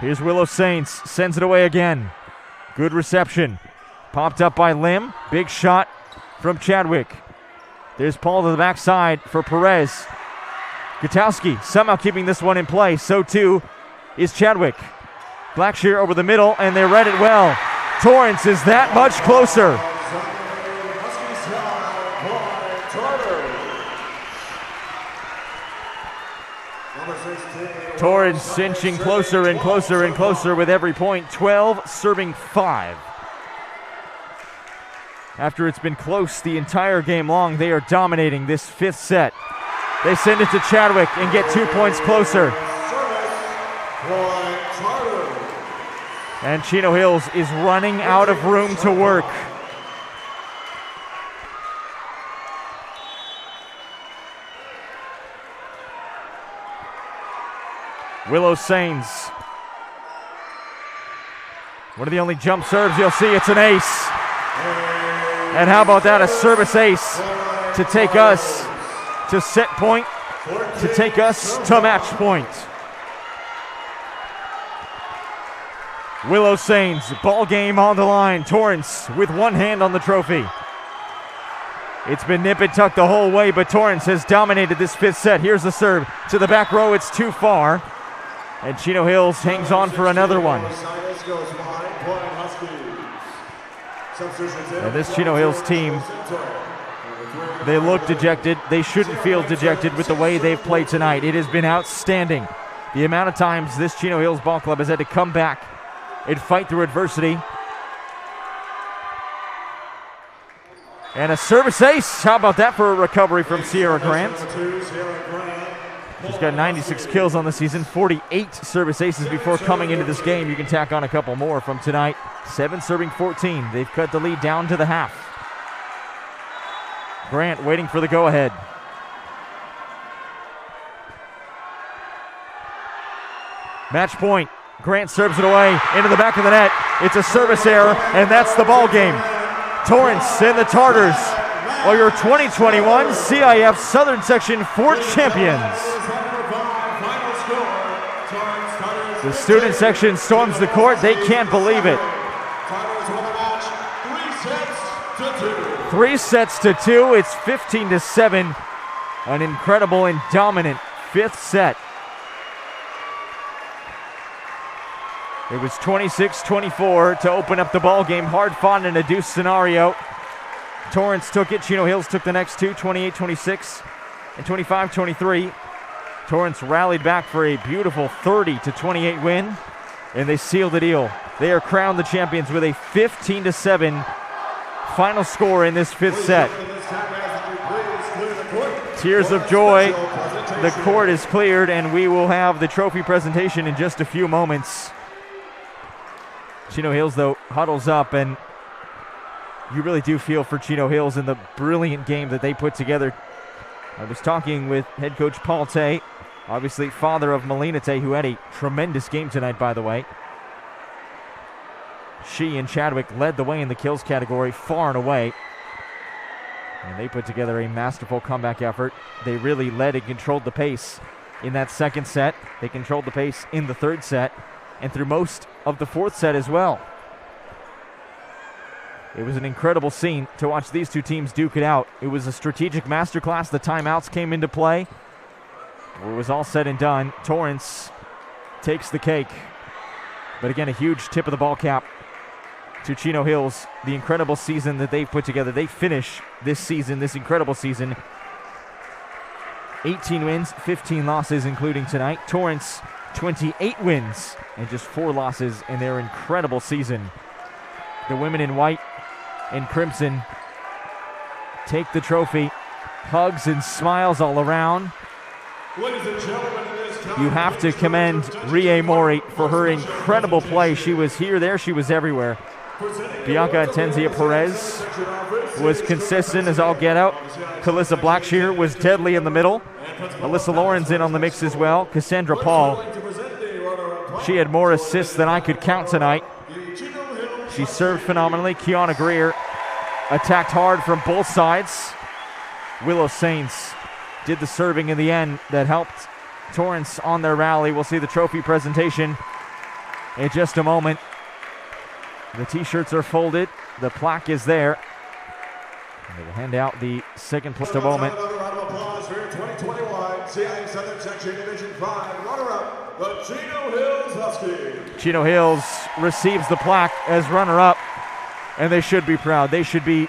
Here's Willow Saints, sends it away again. Good reception. Popped up by Lim. Big shot from Chadwick. There's Paul to the backside for Perez. Gutowski somehow keeping this one in play. So too is Chadwick. Blackshear over the middle, and they read it well. Torrance is that much closer. Torrance cinching closer and closer and closer with every point. 12 serving 5. After it's been close the entire game long, they are dominating this 5th set. They send it to Chadwick and get 2 points closer. And Chino Hills is running out of room to work. Willow Sains. One of the only jump serves you'll see. It's an ace. And how about that, a service ace to take us to set point, to take us to match point. Willow Sains, ball game on the line. Torrance with one hand on the trophy. It's been nip and tuck the whole way, but Torrance has dominated this fifth set. Here's the serve to the back row. It's too far. And Chino Hills hangs on for another one. And this Chino Hills team, they look dejected. They shouldn't feel dejected with the way they've played tonight. It has been outstanding. The amount of times this Chino Hills ball club has had to come back and fight through adversity. And a service ace. How about that for a recovery from Sierra Grant? She's got 96 kills on the season, 48 service aces before coming into this game. You can tack on a couple more from tonight. 7 serving 14. They've cut the lead down to the half. Grant waiting for the go-ahead. Match point. Grant serves it away into the back of the net. It's a service error, and that's the ball game. Torrance and the Tartars are your 2021 CIF Southern Section 4 champions. The student section storms the court. They can't believe it. 3 sets to 2. It's 15-7. An incredible and dominant fifth set. It was 26-24 to open up the ball game. Hard fought in a deuce scenario. Torrance took it. Chino Hills took the next 2, 28-26 and 25-23. Torrance rallied back for a beautiful 30-28 win, and they sealed the deal. They are crowned the champions with a 15-7 final score in this fifth set. Tears of joy. The court is cleared, and we will have the trophy presentation in just a few moments. Chino Hills, though, huddles up, and you really do feel for Chino Hills in the brilliant game that they put together. I was talking with head coach Paul Tay, obviously father of Melina Tay, who had a tremendous game tonight, by the way. She and Chadwick led the way in the kills category far and away. And they put together a masterful comeback effort. They really led and controlled the pace in that second set. They controlled the pace in the third set and through most of the fourth set as well. It was an incredible scene to watch these two teams duke it out. It was a strategic masterclass. The timeouts came into play. When it was all said and done, Torrance takes the cake. But again, a huge tip of the ball cap to Chino Hills, the incredible season that they've put together. They finish this season, this incredible season, 18 wins, 15 losses, including tonight. Torrance, 28 wins and just 4 losses in their incredible season. The women in white and crimson take the trophy. Hugs and smiles all around. You have to commend Rie Mori for her incredible play. She was here, there, she was everywhere. Bianca Tenzia Perez was consistent as all get out. Calissa Blackshear was deadly in the middle. Alyssa Lauren's in on the mix as well. Cassandra Paul, she had more assists than I could count tonight. She served phenomenally. Kiana Greer attacked hard from both sides. Willow Saints did the serving in the end that helped Torrance on their rally. We'll see the trophy presentation in just a moment. The t-shirts are folded. The plaque is there. And they will hand out the second place in a moment. Another round of applause for 2021 CIF Southern Section Division 5 runner-up, the Chino Hills Huskies. Chino Hills receives the plaque as runner-up, and they should be proud. They should be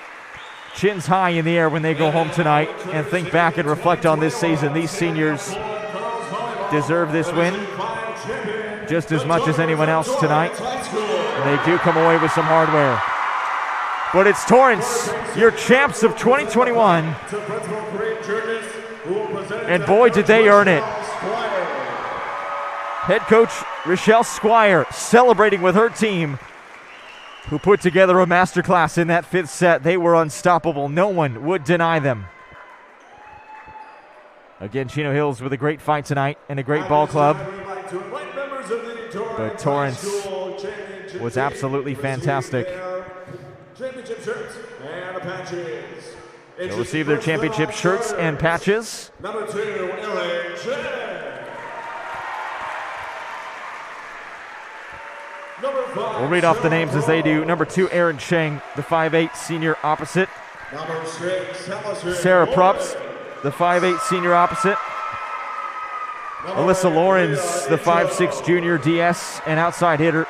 chins high in the air when they go home tonight and think back and reflect on this season. These seniors deserve this win just as much as anyone else tonight. And they do come away with some hardware. But it's Torrance, your champs of 2021. And boy, did they earn it. Head coach Rochelle Squire celebrating with her team, who put together a masterclass in that fifth set. They were unstoppable. No one would deny them. Again, Chino Hills with a great fight tonight and a great ball club. But Torrance was absolutely fantastic. Championship shirts and patches. They'll receive their championship shirts and patches. Number 2, LHA. We'll read off the names as they do. Number 2, Aaron Cheng, the 5'8 senior opposite. Number 6, Allison Sarah Lawrence. Prups, the 5'8 senior opposite. Alyssa Lawrence, the 5'6 junior DS and outside hitter.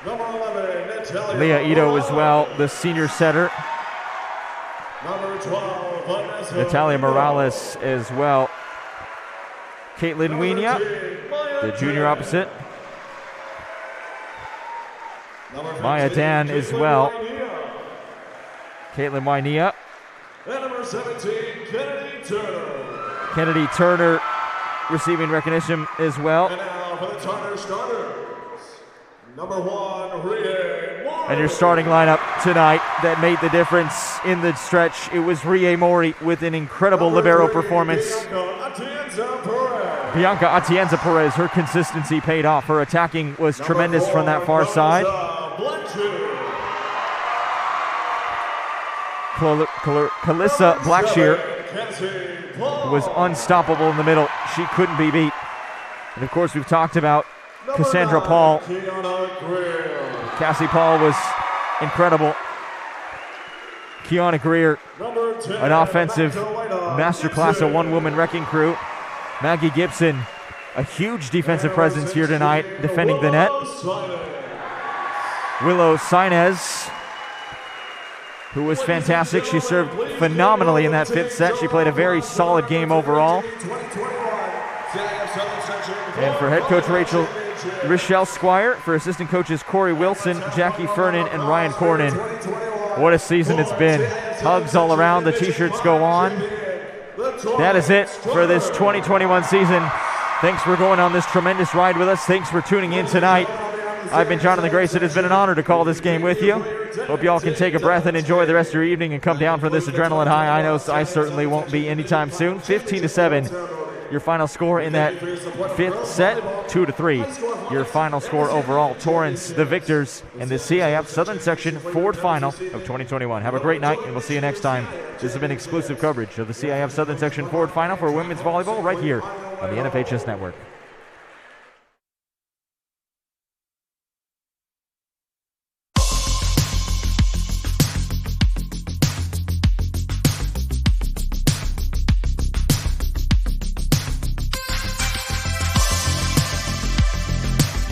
Number 11, Natalia Leah Ito as well, the senior setter. Number 12, Vanessa Natalia Morales as well. Caitlin Wienia, the junior opposite. Number Maya 15, Dan as well. Caitlin Caitlin Wynea. Wienia. And number 17, Kennedy Turner. Kennedy Turner receiving recognition as well. And now for the Turner starters. Number 1, Rie Mori. And your starting lineup tonight that made the difference in the stretch. It was Rie Mori with an incredible libero performance. Bianca Atienza Perez, her consistency paid off. Her attacking was tremendous from that far side. Kalissa Blackshear was unstoppable in the middle. She couldn't be beat. And of course, we've talked about Cassandra Paul. Cassie Paul was incredible. Kiana Greer, an offensive masterclass, a one-woman wrecking crew. Maggie Gibson, a huge defensive presence here tonight, defending the net. Willow Sainez, who was fantastic. She served phenomenally in that 5th set. She played a very solid game overall. And for head coach Rochelle Squire, for assistant coaches Corey Wilson, Jackie Fernan, and Ryan Cornyn, what a season it's been. Hugs all around, the t-shirts go on. That is it for this 2021 season. Thanks for going on this tremendous ride with us. Thanks for tuning in tonight. I've been Jonathan Grace. It has been an honor to call this game with you. Hope you all can take a breath and enjoy the rest of your evening and come down for this adrenaline high. I know I certainly won't be anytime soon. 15-7, your final score in that 5th set. 2-3, your final score overall. Torrance, the victors in the CIF Southern Section Ford Final of 2021. Have a great night, and we'll see you next time. This has been exclusive coverage of the CIF Southern Section Ford Final for women's volleyball right here on the NFHS Network.